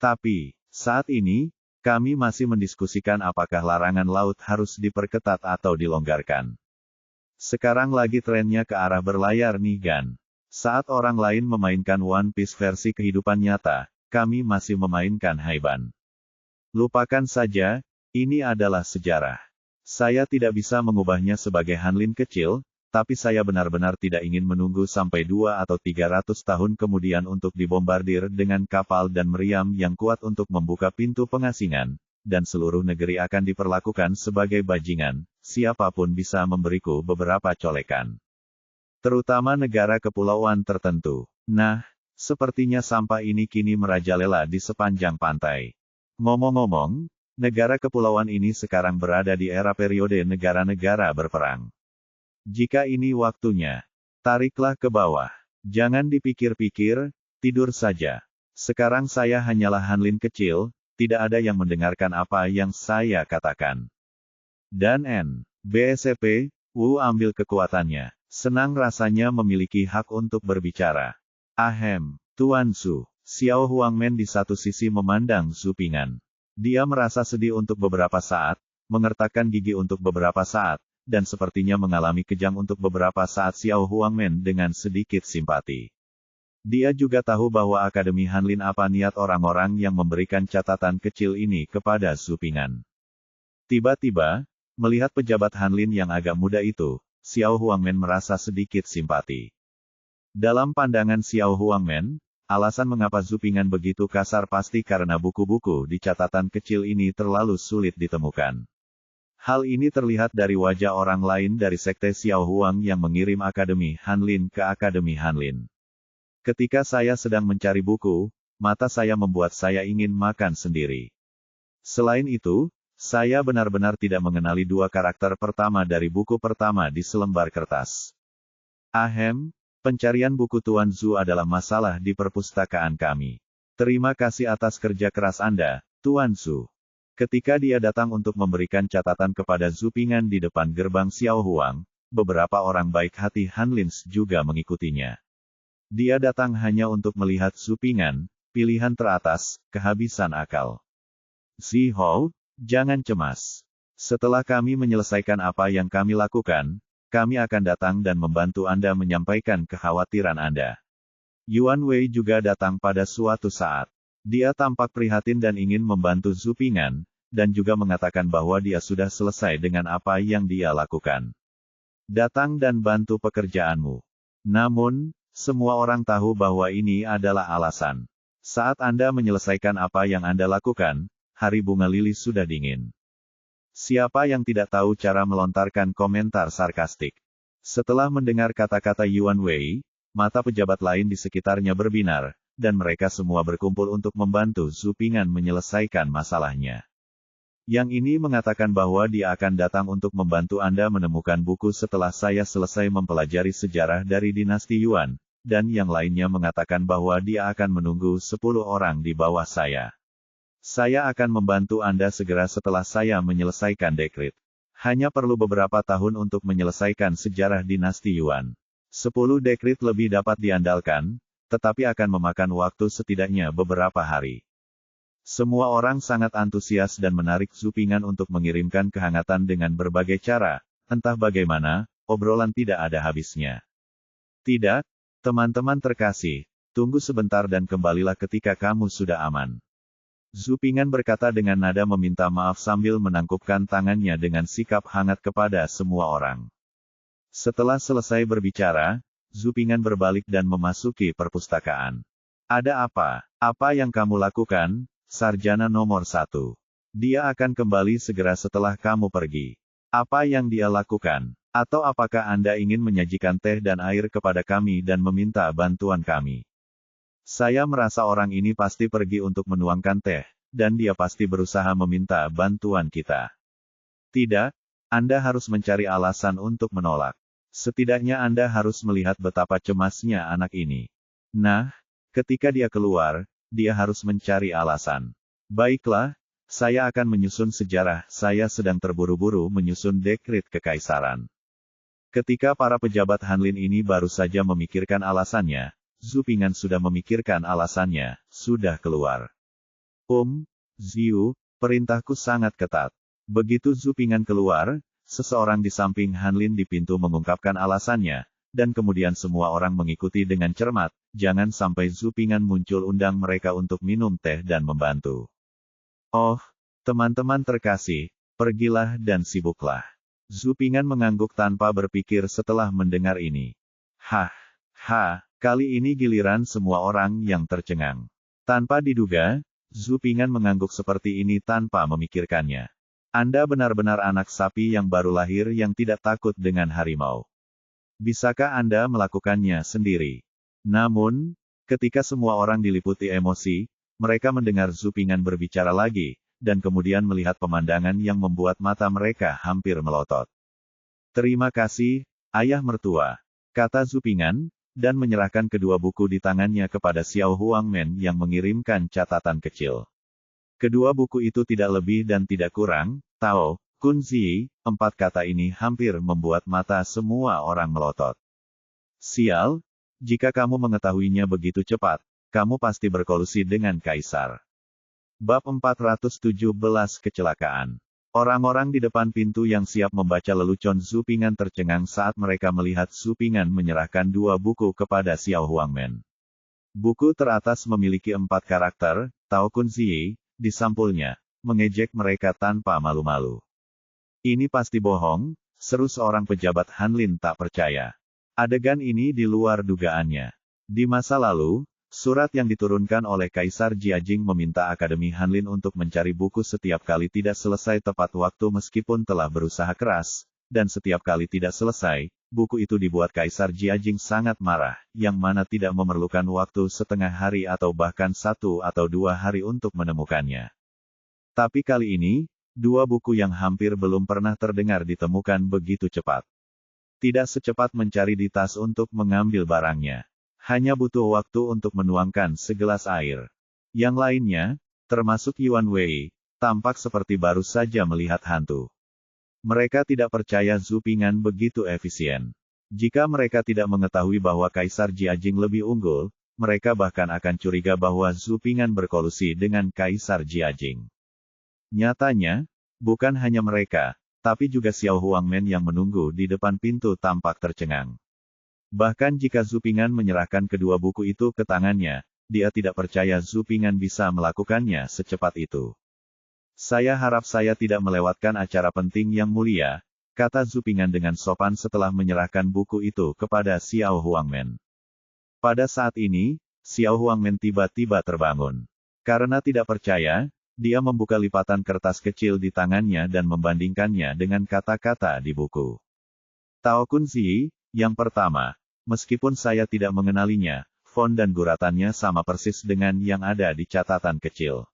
Tapi, saat ini, kami masih mendiskusikan apakah larangan laut harus diperketat atau dilonggarkan. Sekarang lagi trennya ke arah berlayar nih Gan. Saat orang lain memainkan One Piece versi kehidupan nyata, kami masih memainkan Haiban. Lupakan saja, ini adalah sejarah. Saya tidak bisa mengubahnya sebagai Hanlin kecil, tapi saya benar-benar tidak ingin menunggu sampai 2 atau 300 tahun kemudian untuk dibombardir dengan kapal dan meriam yang kuat untuk membuka pintu pengasingan, dan seluruh negeri akan diperlakukan sebagai bajingan, siapapun bisa memberiku beberapa colekan. Terutama negara kepulauan tertentu. Nah, sepertinya sampah ini kini merajalela di sepanjang pantai. Ngomong-ngomong, negara kepulauan ini sekarang berada di era periode negara-negara berperang. Jika ini waktunya, tariklah ke bawah. Jangan dipikir-pikir, tidur saja. Sekarang saya hanyalah Hanlin kecil, tidak ada yang mendengarkan apa yang saya katakan. Dan BSP, Wu ambil kekuatannya. Senang rasanya memiliki hak untuk berbicara. Ahem, Tuan Su. Xiao Huangmen di satu sisi memandang Zhu Ping'an. Dia merasa sedih untuk beberapa saat, mengertakkan gigi untuk beberapa saat, dan sepertinya mengalami kejang untuk beberapa saat Xiao Huangmen dengan sedikit simpati. Dia juga tahu bahwa Akademi Hanlin apa niat orang-orang yang memberikan catatan kecil ini kepada Zhu Ping'an. Tiba-tiba, melihat pejabat Hanlin yang agak muda itu, Xiao Huangmen merasa sedikit simpati. Dalam pandangan Xiao Huangmen, alasan mengapa Zhu Ping'an begitu kasar pasti karena buku-buku di catatan kecil ini terlalu sulit ditemukan. Hal ini terlihat dari wajah orang lain dari sekte Xiao Huang yang mengirim Akademi Hanlin ke Akademi Hanlin. Ketika saya sedang mencari buku, mata saya membuat saya ingin makan sendiri. Selain itu, saya benar-benar tidak mengenali dua karakter pertama dari buku pertama di selembar kertas. Ahem, Pencarian buku Tuan Zhu adalah masalah di perpustakaan kami. Terima kasih atas kerja keras Anda, Tuan Zhu. Ketika dia datang untuk memberikan catatan kepada Zhu Ping'an di depan gerbang Xiao Huang, beberapa orang baik hati Han Lin juga mengikutinya. Dia datang hanya untuk melihat Zhu Ping'an, pilihan teratas, kehabisan akal. Zi Hou, jangan cemas. Setelah kami menyelesaikan apa yang kami lakukan, kami akan datang dan membantu Anda menyampaikan kekhawatiran Anda. Yuan Wei juga datang pada suatu saat. Dia tampak prihatin dan ingin membantu Zhu Ping'an, dan juga mengatakan bahwa dia sudah selesai dengan apa yang dia lakukan. Datang dan bantu pekerjaanmu. Namun, semua orang tahu bahwa ini adalah alasan. Saat Anda menyelesaikan apa yang Anda lakukan, hari bunga lili sudah dingin. Siapa yang tidak tahu cara melontarkan komentar sarkastik? Setelah mendengar kata-kata Yuan Wei, mata pejabat lain di sekitarnya berbinar, dan mereka semua berkumpul untuk membantu Zhu Ping'an menyelesaikan masalahnya. Yang ini mengatakan bahwa dia akan datang untuk membantu Anda menemukan buku setelah saya selesai mempelajari sejarah dari dinasti Yuan, dan yang lainnya mengatakan bahwa dia akan menunggu 10 orang di bawah saya. Saya akan membantu Anda segera setelah saya menyelesaikan dekrit. Hanya perlu beberapa tahun untuk menyelesaikan sejarah dinasti Yuan. 10 dekrit lebih dapat diandalkan, tetapi akan memakan waktu setidaknya beberapa hari. Semua orang sangat antusias dan menarik Zhu Ping'an untuk mengirimkan kehangatan dengan berbagai cara, entah bagaimana, obrolan tidak ada habisnya. Tidak, teman-teman terkasih, tunggu sebentar dan kembalilah ketika kamu sudah aman. Zhu Ping'an berkata dengan nada meminta maaf sambil menangkupkan tangannya dengan sikap hangat kepada semua orang. Setelah selesai berbicara, Zhu Ping'an berbalik dan memasuki perpustakaan. Ada apa? Apa yang kamu lakukan, sarjana nomor 1? Dia akan kembali segera setelah kamu pergi. Apa yang dia lakukan? Atau apakah Anda ingin menyajikan teh dan air kepada kami dan meminta bantuan kami? Saya merasa orang ini pasti pergi untuk menuangkan teh, dan dia pasti berusaha meminta bantuan kita. Tidak, Anda harus mencari alasan untuk menolak. Setidaknya Anda harus melihat betapa cemasnya anak ini. Nah, ketika dia keluar, dia harus mencari alasan. Baiklah, saya akan menyusun sejarah, saya sedang terburu-buru menyusun dekrit kekaisaran. Ketika para pejabat Han Lin ini baru saja memikirkan alasannya, Zhu Ping'an sudah memikirkan alasannya, sudah keluar. Ziu, perintahku sangat ketat. Begitu Zhu Ping'an keluar, seseorang di samping Han Lin di pintu mengungkapkan alasannya, dan kemudian semua orang mengikuti dengan cermat, jangan sampai Zhu Ping'an muncul, undang mereka untuk minum teh dan membantu. Oh, teman-teman terkasih, pergilah dan sibuklah. Zhu Ping'an mengangguk tanpa berpikir setelah mendengar ini. Kali ini giliran semua orang yang tercengang. Tanpa diduga, Zhu Ping'an mengangguk seperti ini tanpa memikirkannya. Anda benar-benar anak sapi yang baru lahir yang tidak takut dengan harimau. Bisakah Anda melakukannya sendiri? Namun, ketika semua orang diliputi emosi, mereka mendengar Zhu Ping'an berbicara lagi, dan kemudian melihat pemandangan yang membuat mata mereka hampir melotot. Terima kasih, ayah mertua, kata Zhu Ping'an, dan menyerahkan kedua buku di tangannya kepada Xiao Huangmen yang mengirimkan catatan kecil. Kedua buku itu tidak lebih dan tidak kurang, Tao, Kun Zi, 4 kata ini hampir membuat mata semua orang melotot. Sial, jika kamu mengetahuinya begitu cepat, kamu pasti berkolusi dengan Kaisar. Bab 417 Kecelakaan. Orang-orang di depan pintu yang siap membaca lelucon Zhu Ping'an tercengang saat mereka melihat Zhu Ping'an menyerahkan 2 buku kepada Xiao Huangmen. Buku teratas memiliki 4 karakter, Tao Kun Zi, di sampulnya, mengejek mereka tanpa malu-malu. Ini pasti bohong, seru seorang pejabat Han Lin tak percaya. Adegan ini di luar dugaannya. Di masa lalu, surat yang diturunkan oleh Kaisar Jiajing meminta Akademi Han Lin untuk mencari buku setiap kali tidak selesai tepat waktu meskipun telah berusaha keras, dan setiap kali tidak selesai, buku itu dibuat Kaisar Jiajing sangat marah, yang mana tidak memerlukan waktu setengah hari atau bahkan 1 atau 2 hari untuk menemukannya. Tapi kali ini, 2 buku yang hampir belum pernah terdengar ditemukan begitu cepat. Tidak secepat mencari di tas untuk mengambil barangnya. Hanya butuh waktu untuk menuangkan segelas air. Yang lainnya, termasuk Yuan Wei, tampak seperti baru saja melihat hantu. Mereka tidak percaya Zhu Ping'an begitu efisien. Jika mereka tidak mengetahui bahwa Kaisar Jiajing lebih unggul, mereka bahkan akan curiga bahwa Zhu Ping'an berkolusi dengan Kaisar Jiajing. Nyatanya, bukan hanya mereka, tapi juga Xiao Huangmen yang menunggu di depan pintu tampak tercengang. Bahkan jika Zhu Ping'an menyerahkan kedua buku itu ke tangannya, dia tidak percaya Zhu Ping'an bisa melakukannya secepat itu. Saya harap saya tidak melewatkan acara penting yang mulia, kata Zhu Ping'an dengan sopan setelah menyerahkan buku itu kepada Xiao Huangmen. Pada saat ini, Xiao Huangmen tiba-tiba terbangun. Karena tidak percaya, dia membuka lipatan kertas kecil di tangannya dan membandingkannya dengan kata-kata di buku. Tao Kun Zi, yang pertama, meskipun saya tidak mengenalinya, font dan guratannya sama persis dengan yang ada di catatan kecil.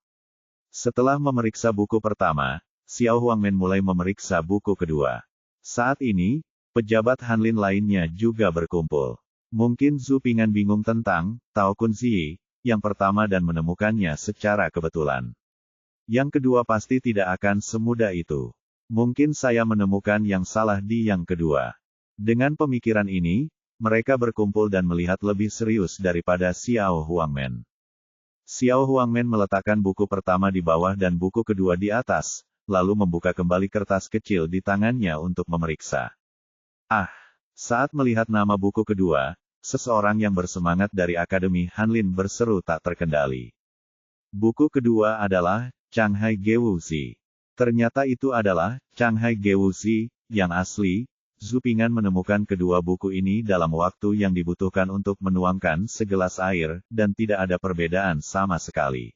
Setelah memeriksa buku pertama, Xiao Huangmen mulai memeriksa buku kedua. Saat ini, pejabat Hanlin lainnya juga berkumpul. Mungkin Zhu Ping'an bingung tentang Tao Kun Zi, yang pertama dan menemukannya secara kebetulan. Yang kedua pasti tidak akan semudah itu. Mungkin saya menemukan yang salah di yang kedua. Dengan pemikiran ini, mereka berkumpul dan melihat lebih serius daripada Xiao Huangmen. Xiao Huangmen meletakkan buku pertama di bawah dan buku kedua di atas, lalu membuka kembali kertas kecil di tangannya untuk memeriksa. Saat melihat nama buku kedua, seseorang yang bersemangat dari Akademi Hanlin berseru tak terkendali. Buku kedua adalah Changhai Gewuzi. Ternyata itu adalah Changhai Gewuzi yang asli. Zhu Ping'an menemukan kedua buku ini dalam waktu yang dibutuhkan untuk menuangkan segelas air, dan tidak ada perbedaan sama sekali.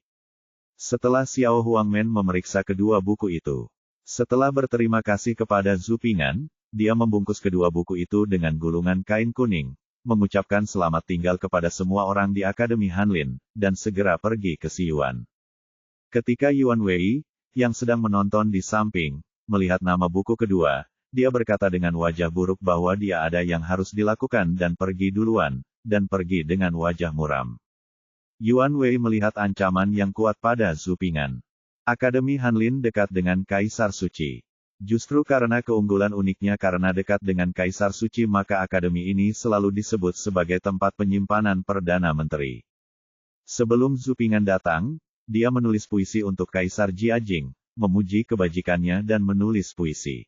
Setelah Xiao Huangmen memeriksa kedua buku itu, setelah berterima kasih kepada Zhu Ping'an, dia membungkus kedua buku itu dengan gulungan kain kuning, mengucapkan selamat tinggal kepada semua orang di Akademi Hanlin, dan segera pergi ke si Yuan. Ketika Yuan Wei, yang sedang menonton di samping, melihat nama buku kedua, dia berkata dengan wajah buruk bahwa dia ada yang harus dilakukan dan pergi duluan, dan pergi dengan wajah muram. Yuan Wei melihat ancaman yang kuat pada Zhu Ping'an. Akademi Hanlin dekat dengan Kaisar Suci. Justru karena keunggulan uniknya karena dekat dengan Kaisar Suci maka akademi ini selalu disebut sebagai tempat penyimpanan Perdana Menteri. Sebelum Zhu Ping'an datang, dia menulis puisi untuk Kaisar Jiajing, memuji kebajikannya dan menulis puisi.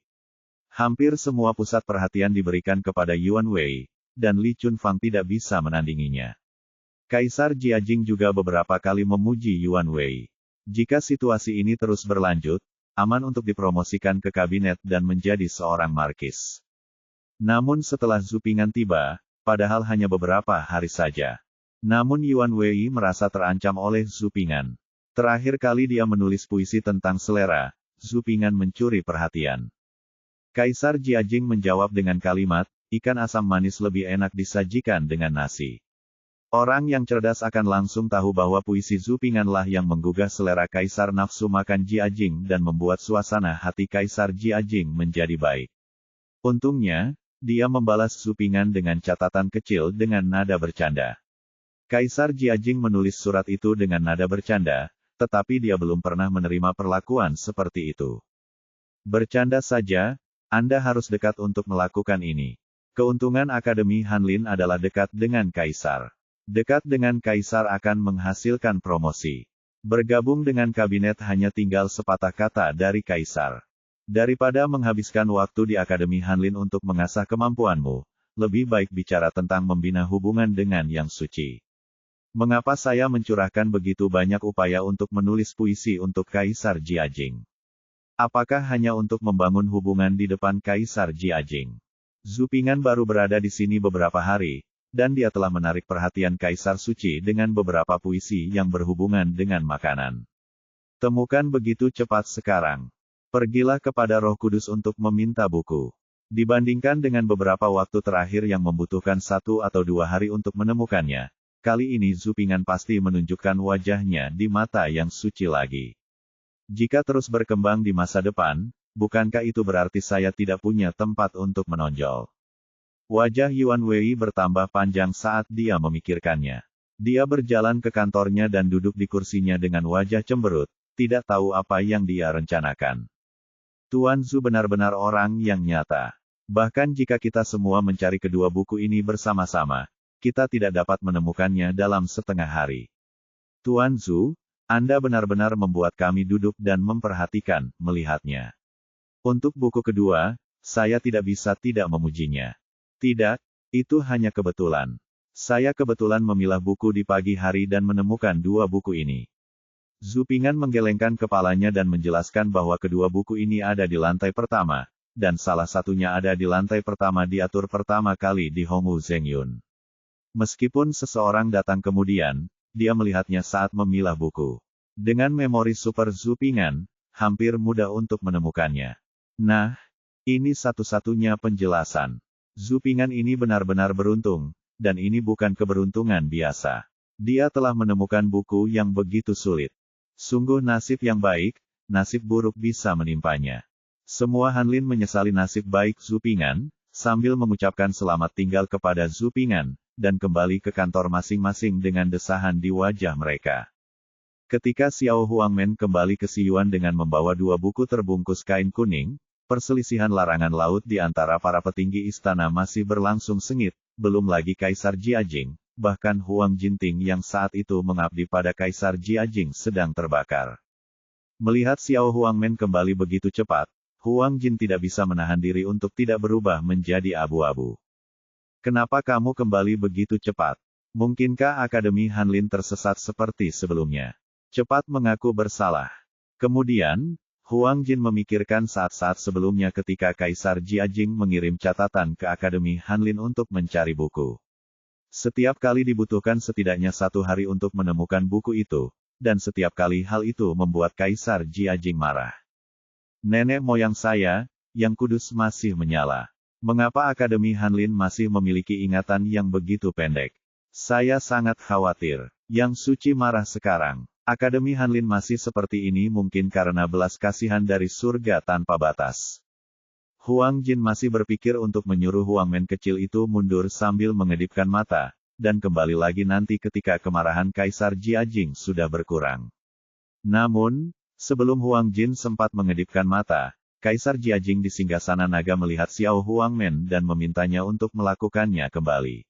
Hampir semua pusat perhatian diberikan kepada Yuan Wei, dan Li Chunfang tidak bisa menandinginya. Kaisar Jiajing juga beberapa kali memuji Yuan Wei. Jika situasi ini terus berlanjut, aman untuk dipromosikan ke kabinet dan menjadi seorang markis. Namun setelah Zhu Ping'an tiba, padahal hanya beberapa hari saja. Namun Yuan Wei merasa terancam oleh Zhu Ping'an. Terakhir kali dia menulis puisi tentang selera, Zhu Ping'an mencuri perhatian. Kaisar Jiajing menjawab dengan kalimat, ikan asam manis lebih enak disajikan dengan nasi. Orang yang cerdas akan langsung tahu bahwa puisi Zhu Ping'an lah yang menggugah selera Kaisar nafsu makan Jiajing dan membuat suasana hati Kaisar Jiajing menjadi baik. Untungnya, dia membalas Zhu Ping'an dengan catatan kecil dengan nada bercanda. Kaisar Jiajing menulis surat itu dengan nada bercanda, tetapi dia belum pernah menerima perlakuan seperti itu. Bercanda saja, Anda harus dekat untuk melakukan ini. Keuntungan Akademi Hanlin adalah dekat dengan Kaisar. Dekat dengan Kaisar akan menghasilkan promosi. Bergabung dengan kabinet hanya tinggal sepatah kata dari Kaisar. Daripada menghabiskan waktu di Akademi Hanlin untuk mengasah kemampuanmu, lebih baik bicara tentang membina hubungan dengan Yang Suci. Mengapa saya mencurahkan begitu banyak upaya untuk menulis puisi untuk Kaisar Jiajing? Apakah hanya untuk membangun hubungan di depan Kaisar Jiajing? Zhu Ping'an baru berada di sini beberapa hari, dan dia telah menarik perhatian Kaisar Suci dengan beberapa puisi yang berhubungan dengan makanan. Temukan begitu cepat sekarang. Pergilah kepada Roh Kudus untuk meminta buku. Dibandingkan dengan beberapa waktu terakhir yang membutuhkan 1 atau 2 hari untuk menemukannya, kali ini Zhu Ping'an pasti menunjukkan wajahnya di mata Yang Suci lagi. Jika terus berkembang di masa depan, bukankah itu berarti saya tidak punya tempat untuk menonjol? Wajah Yuan Wei bertambah panjang saat dia memikirkannya. Dia berjalan ke kantornya dan duduk di kursinya dengan wajah cemberut, tidak tahu apa yang dia rencanakan. Tuan Zhu benar-benar orang yang nyata. Bahkan jika kita semua mencari kedua buku ini bersama-sama, kita tidak dapat menemukannya dalam setengah hari. Tuan Zhu, Anda benar-benar membuat kami duduk dan memperhatikan, melihatnya. Untuk buku kedua, saya tidak bisa tidak memujinya. Tidak, itu hanya kebetulan. Saya kebetulan memilah buku di pagi hari dan menemukan dua buku ini. Zhu Ping'an menggelengkan kepalanya dan menjelaskan bahwa kedua buku ini ada di lantai pertama, dan salah satunya ada di lantai pertama diatur pertama kali di Hongwu Zhengyun. Meskipun seseorang datang kemudian, dia melihatnya saat memilah buku. Dengan memori super Zhu Ping'an, hampir mudah untuk menemukannya. Nah, ini satu-satunya penjelasan. Zhu Ping'an ini benar-benar beruntung, dan ini bukan keberuntungan biasa. Dia telah menemukan buku yang begitu sulit. Sungguh nasib yang baik, nasib buruk bisa menimpanya. Semua Hanlin menyesali nasib baik Zhu Ping'an, sambil mengucapkan selamat tinggal kepada Zhu Ping'an, dan kembali ke kantor masing-masing dengan desahan di wajah mereka. Ketika Xiao Huangmen kembali ke Xiyuan dengan membawa dua buku terbungkus kain kuning, perselisihan larangan laut di antara para petinggi istana masih berlangsung sengit, belum lagi Kaisar Jiajing, bahkan Huang Jinting yang saat itu mengabdi pada Kaisar Jiajing sedang terbakar. Melihat Xiao Huangmen kembali begitu cepat, Huang Jin tidak bisa menahan diri untuk tidak berubah menjadi abu-abu. Kenapa kamu kembali begitu cepat? Mungkinkah Akademi Hanlin tersesat seperti sebelumnya? Cepat mengaku bersalah. Kemudian, Huang Jin memikirkan saat-saat sebelumnya ketika Kaisar Jiajing mengirim catatan ke Akademi Hanlin untuk mencari buku. Setiap kali dibutuhkan setidaknya 1 hari untuk menemukan buku itu, dan setiap kali hal itu membuat Kaisar Jiajing marah. Nenek moyang saya, yang kudus masih menyala. Mengapa Akademi Hanlin masih memiliki ingatan yang begitu pendek? Saya sangat khawatir. Yang Suci marah sekarang. Akademi Hanlin masih seperti ini mungkin karena belas kasihan dari surga tanpa batas. Huang Jin masih berpikir untuk menyuruh Huangmen kecil itu mundur sambil mengedipkan mata, dan kembali lagi nanti ketika kemarahan Kaisar Jiajing sudah berkurang. Namun, sebelum Huang Jin sempat mengedipkan mata, Kaisar Jiajing di singgasana naga melihat Xiao Huangmen dan memintanya untuk melakukannya kembali.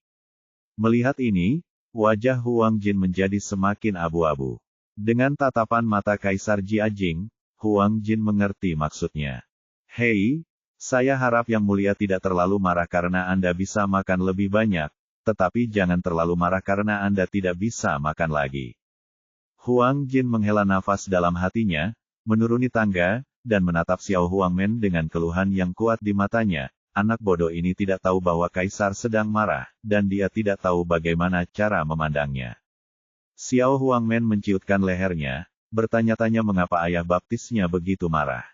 Melihat ini, wajah Huang Jin menjadi semakin abu-abu. Dengan tatapan mata Kaisar Jiajing, Huang Jin mengerti maksudnya. Hei, saya harap Yang Mulia tidak terlalu marah karena Anda bisa makan lebih banyak, tetapi jangan terlalu marah karena Anda tidak bisa makan lagi. Huang Jin menghela nafas dalam hatinya, menuruni tangga, dan menatap Xiao Huangmen dengan keluhan yang kuat di matanya. Anak bodoh ini tidak tahu bahwa Kaisar sedang marah, dan dia tidak tahu bagaimana cara memandangnya. Xiao Huangmen menciutkan lehernya, bertanya-tanya mengapa ayah baptisnya begitu marah.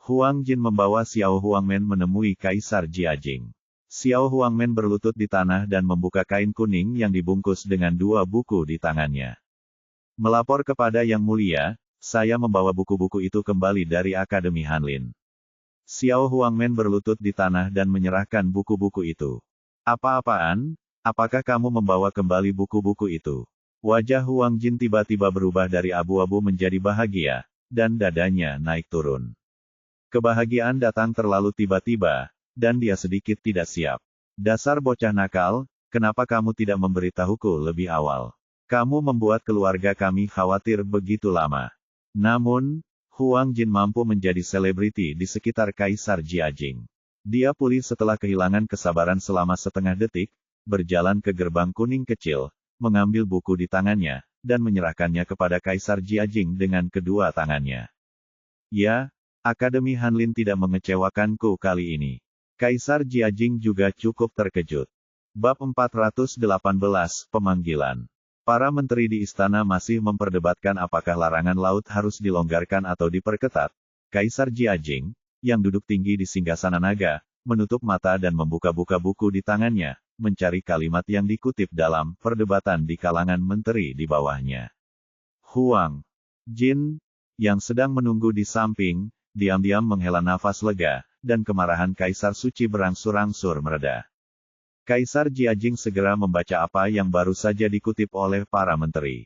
Huang Jin membawa Xiao Huangmen menemui Kaisar Jiajing. Xiao Huangmen berlutut di tanah dan membuka kain kuning yang dibungkus dengan dua buku di tangannya. Melapor kepada Yang Mulia, saya membawa buku-buku itu kembali dari Akademi Hanlin. Xiao Huangmen berlutut di tanah dan menyerahkan buku-buku itu. Apa-apaan? Apakah kamu membawa kembali buku-buku itu? Wajah Huang Jin tiba-tiba berubah dari abu-abu menjadi bahagia, dan dadanya naik turun. Kebahagiaan datang terlalu tiba-tiba, dan dia sedikit tidak siap. Dasar bocah nakal, kenapa kamu tidak memberitahuku lebih awal? Kamu membuat keluarga kami khawatir begitu lama. Namun, Huang Jin mampu menjadi selebriti di sekitar Kaisar Jiajing. Dia pulih setelah kehilangan kesabaran selama setengah detik, berjalan ke gerbang kuning kecil, mengambil buku di tangannya, dan menyerahkannya kepada Kaisar Jiajing dengan kedua tangannya. Ya, Akademi Hanlin tidak mengecewakanku kali ini. Kaisar Jiajing juga cukup terkejut. Bab 418, Pemanggilan. Para menteri di istana masih memperdebatkan apakah larangan laut harus dilonggarkan atau diperketat. Kaisar Jiajing, yang duduk tinggi di singgasana naga, menutup mata dan membuka-buka buku di tangannya, mencari kalimat yang dikutip dalam perdebatan di kalangan menteri di bawahnya. Huang Jin, yang sedang menunggu di samping, diam-diam menghela nafas lega, dan kemarahan Kaisar Suci berangsur-angsur mereda. Kaisar Jiajing segera membaca apa yang baru saja dikutip oleh para menteri.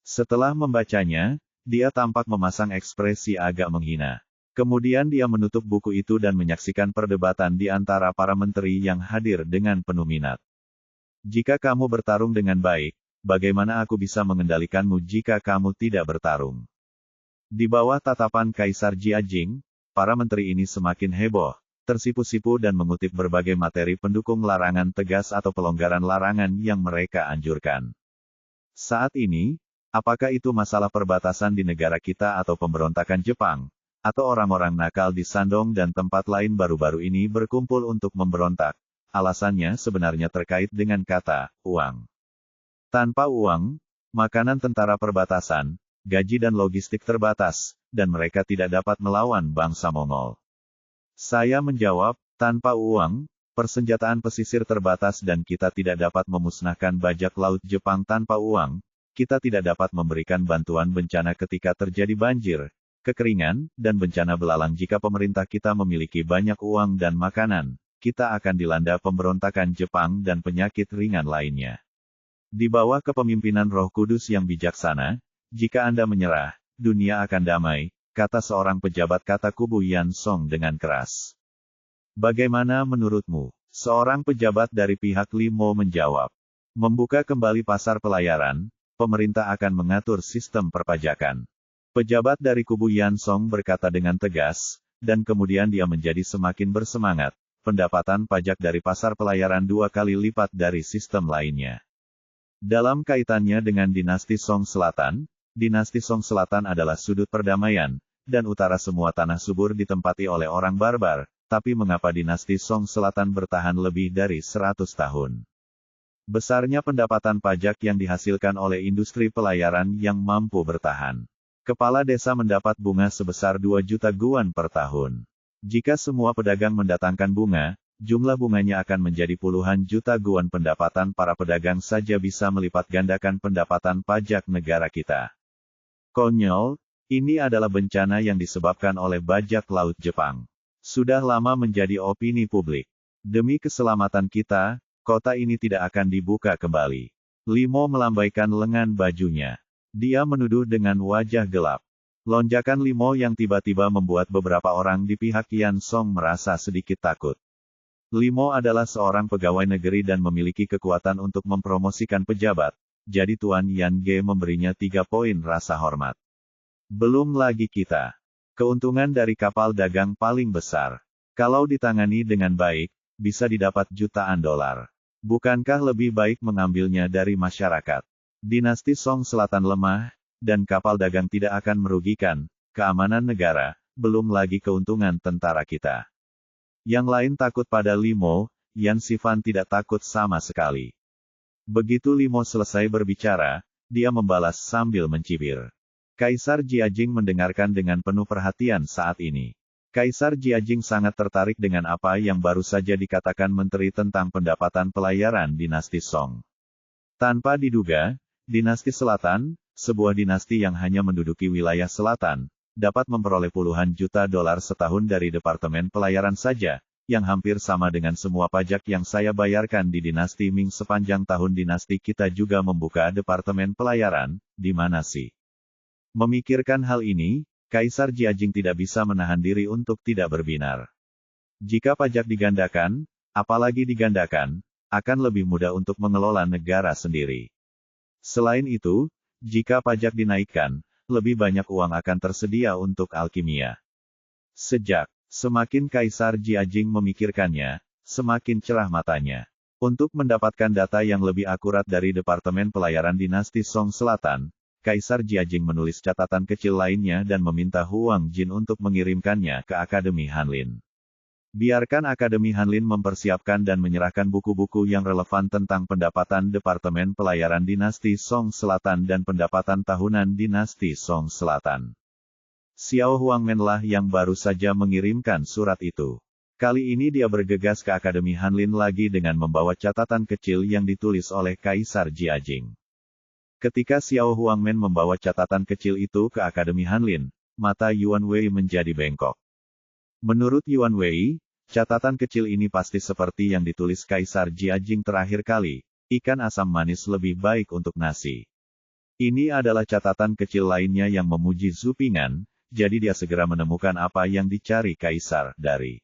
Setelah membacanya, dia tampak memasang ekspresi agak menghina. Kemudian dia menutup buku itu dan menyaksikan perdebatan di antara para menteri yang hadir dengan penuh minat. Jika kamu bertarung dengan baik, bagaimana aku bisa mengendalikanmu jika kamu tidak bertarung? Di bawah tatapan Kaisar Jiajing, para menteri ini semakin heboh, tersipu-sipu dan mengutip berbagai materi pendukung larangan tegas atau pelonggaran larangan yang mereka anjurkan. Saat ini, apakah itu masalah perbatasan di negara kita atau pemberontakan Jepang, atau orang-orang nakal di Shandong dan tempat lain baru-baru ini berkumpul untuk memberontak? Alasannya sebenarnya terkait dengan kata, uang. Tanpa uang, makanan tentara perbatasan, gaji dan logistik terbatas, dan mereka tidak dapat melawan bangsa Mongol. Saya menjawab, tanpa uang, persenjataan pesisir terbatas dan kita tidak dapat memusnahkan bajak laut Jepang tanpa uang, kita tidak dapat memberikan bantuan bencana ketika terjadi banjir, kekeringan, dan bencana belalang jika pemerintah kita memiliki banyak uang dan makanan, kita akan dilanda pemberontakan Jepang dan penyakit ringan lainnya. Di bawah kepemimpinan Roh Kudus yang bijaksana, jika Anda menyerah, dunia akan damai, kata seorang pejabat kata kubu Yan Song dengan keras. Bagaimana menurutmu? Seorang pejabat dari pihak Limo menjawab. Membuka kembali pasar pelayaran, pemerintah akan mengatur sistem perpajakan. Pejabat dari kubu Yan Song berkata dengan tegas, dan kemudian dia menjadi semakin bersemangat. Pendapatan pajak dari pasar pelayaran 2 kali lipat dari sistem lainnya. Dalam kaitannya dengan dinasti Song Selatan, dinasti Song Selatan adalah sudut perdamaian, dan utara semua tanah subur ditempati oleh orang barbar, tapi mengapa dinasti Song Selatan bertahan lebih dari 100 tahun? Besarnya pendapatan pajak yang dihasilkan oleh industri pelayaran yang mampu bertahan. Kepala desa mendapat bunga sebesar 2 juta guan per tahun. Jika semua pedagang mendatangkan bunga, jumlah bunganya akan menjadi puluhan juta guan. Pendapatan para pedagang saja bisa melipat gandakan pendapatan pajak negara kita. Konyol, ini adalah bencana yang disebabkan oleh bajak laut Jepang. Sudah lama menjadi opini publik. Demi keselamatan kita, kota ini tidak akan dibuka kembali. Limo melambaikan lengan bajunya. Dia menuduh dengan wajah gelap. Lonjakan Limo yang tiba-tiba membuat beberapa orang di pihak Yan Song merasa sedikit takut. Limo adalah seorang pegawai negeri dan memiliki kekuatan untuk mempromosikan pejabat, jadi Tuan Yan Ge memberinya 3 poin rasa hormat. Belum lagi kita. Keuntungan dari kapal dagang paling besar. Kalau ditangani dengan baik, bisa didapat jutaan dolar. Bukankah lebih baik mengambilnya dari masyarakat? Dinasti Song Selatan lemah, dan kapal dagang tidak akan merugikan keamanan negara, belum lagi keuntungan tentara kita. Yang lain takut pada Limo, Yan Sifan tidak takut sama sekali. Begitu Limo selesai berbicara, dia membalas sambil mencibir. Kaisar Jiajing mendengarkan dengan penuh perhatian saat ini. Kaisar Jiajing sangat tertarik dengan apa yang baru saja dikatakan menteri tentang pendapatan pelayaran dinasti Song. Tanpa diduga, dinasti Selatan, sebuah dinasti yang hanya menduduki wilayah selatan, dapat memperoleh puluhan juta dolar setahun dari Departemen Pelayaran saja, yang hampir sama dengan semua pajak yang saya bayarkan di dinasti Ming sepanjang tahun dinasti kita juga membuka Departemen Pelayaran, di mana sih? Memikirkan hal ini, Kaisar Jiajing tidak bisa menahan diri untuk tidak berbinar. Jika pajak digandakan, apalagi digandakan, akan lebih mudah untuk mengelola negara sendiri. Selain itu, jika pajak dinaikkan, lebih banyak uang akan tersedia untuk alkimia. Semakin Kaisar Jiajing memikirkannya, semakin cerah matanya. Untuk mendapatkan data yang lebih akurat dari Departemen Pelayaran Dinasti Song Selatan, Kaisar Jiajing menulis catatan kecil lainnya dan meminta Huang Jin untuk mengirimkannya ke Akademi Hanlin. Biarkan Akademi Hanlin mempersiapkan dan menyerahkan buku-buku yang relevan tentang pendapatan Departemen Pelayaran Dinasti Song Selatan dan pendapatan tahunan Dinasti Song Selatan. Xiao Huangmen lah yang baru saja mengirimkan surat itu. Kali ini dia bergegas ke Akademi Hanlin lagi dengan membawa catatan kecil yang ditulis oleh Kaisar Jiajing. Ketika Xiao Huangmen membawa catatan kecil itu ke Akademi Hanlin, mata Yuan Wei menjadi bengkok. Menurut Yuan Wei, Catatan kecil ini pasti seperti yang ditulis Kaisar Jiajing terakhir kali, ikan asam manis lebih baik untuk nasi. Ini adalah catatan kecil lainnya yang memuji Zhu Ping'an, jadi dia segera menemukan apa yang dicari Kaisar dari.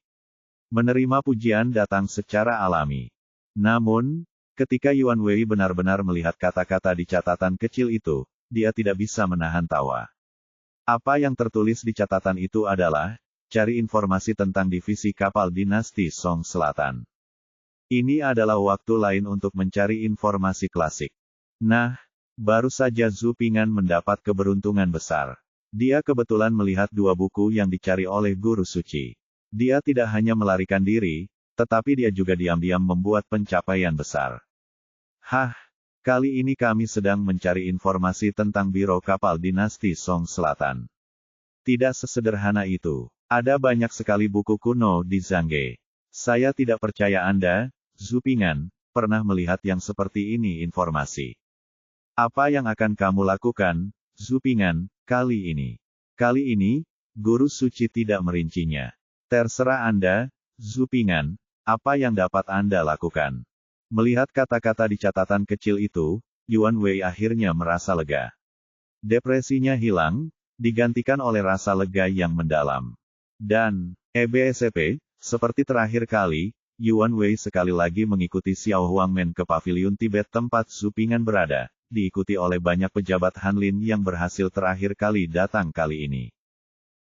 Menerima pujian datang secara alami. Namun, ketika Yuan Wei benar-benar melihat kata-kata di catatan kecil itu, dia tidak bisa menahan tawa. Apa yang tertulis di catatan itu adalah, cari informasi tentang divisi kapal dinasti Song Selatan. Ini adalah waktu lain untuk mencari informasi klasik. Nah, baru saja Zhu Ping'an mendapat keberuntungan besar. Dia kebetulan melihat dua buku yang dicari oleh guru suci. Dia tidak hanya melarikan diri, tetapi dia juga diam-diam membuat pencapaian besar. Hah, kali ini kami sedang mencari informasi tentang biro kapal dinasti Song Selatan. Tidak sesederhana itu. Ada banyak sekali buku kuno di Zhangge. Saya tidak percaya Anda, Zhu Ping'an, pernah melihat yang seperti ini informasi. Apa yang akan kamu lakukan, Zhu Ping'an, kali ini? Kali ini, guru suci tidak merincinya. Terserah Anda, Zhu Ping'an, apa yang dapat Anda lakukan? Melihat kata-kata di catatan kecil itu, Yuan Wei akhirnya merasa lega. Depresinya hilang, digantikan oleh rasa lega yang mendalam. Dan, EBSP, seperti terakhir kali, Yuan Wei sekali lagi mengikuti Xiao Huangmen ke paviliun Tibet tempat Zhu Ping'an berada, diikuti oleh banyak pejabat Hanlin yang berhasil terakhir kali datang kali ini.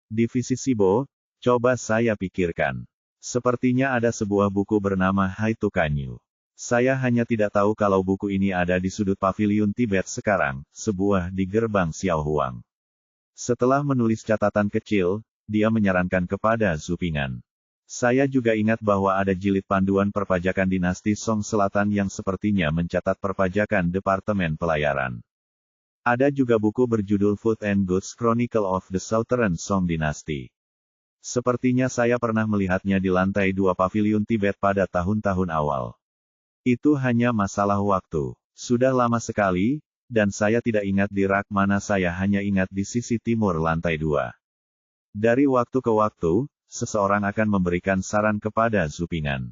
Divisi Sibo, coba saya pikirkan. Sepertinya ada sebuah buku bernama Haitu Kanyu. Saya hanya tidak tahu kalau buku ini ada di sudut paviliun Tibet sekarang, sebuah di gerbang Xiao Huang. Setelah menulis catatan kecil, dia menyarankan kepada Zhu Ping'an. Saya juga ingat bahwa ada jilid panduan perpajakan dinasti Song Selatan yang sepertinya mencatat perpajakan Departemen Pelayaran. Ada juga buku berjudul Food and Goods Chronicle of the Southern Song Dynasty. Sepertinya saya pernah melihatnya di lantai 2 paviliun Tibet pada tahun-tahun awal. Itu hanya masalah waktu. Sudah lama sekali, dan saya tidak ingat di rak mana, saya hanya ingat di sisi timur lantai 2. Dari waktu ke waktu, seseorang akan memberikan saran kepada Zhu Ping'an.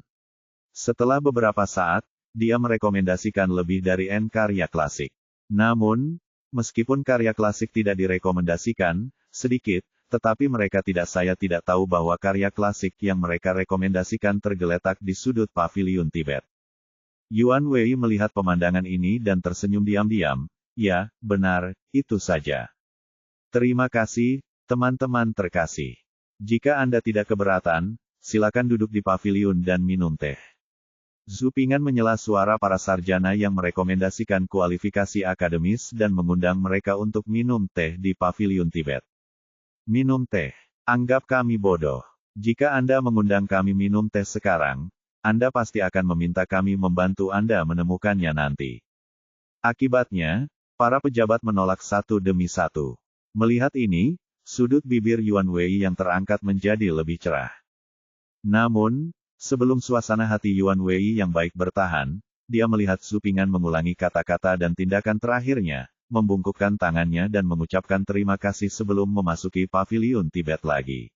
Setelah beberapa saat, dia merekomendasikan lebih dari N karya klasik. Namun, meskipun karya klasik tidak direkomendasikan, sedikit, tetapi saya tidak tahu bahwa karya klasik yang mereka rekomendasikan tergeletak di sudut paviliun Tibet. Yuan Wei melihat pemandangan ini dan tersenyum diam-diam. Ya, benar, itu saja. Terima kasih, teman-teman terkasih. Jika Anda tidak keberatan, silakan duduk di paviliun dan minum teh. Zhu Ping'an menyela suara para sarjana yang merekomendasikan kualifikasi akademis dan mengundang mereka untuk minum teh di paviliun Tibet. Minum teh. Anggap kami bodoh. Jika Anda mengundang kami minum teh sekarang, Anda pasti akan meminta kami membantu Anda menemukannya nanti. Akibatnya, para pejabat menolak satu demi satu. Melihat ini, sudut bibir Yuan Wei yang terangkat menjadi lebih cerah. Namun, sebelum suasana hati Yuan Wei yang baik bertahan, dia melihat Zhu Ping'an mengulangi kata-kata dan tindakan terakhirnya, membungkukkan tangannya dan mengucapkan terima kasih sebelum memasuki paviliun Tibet lagi.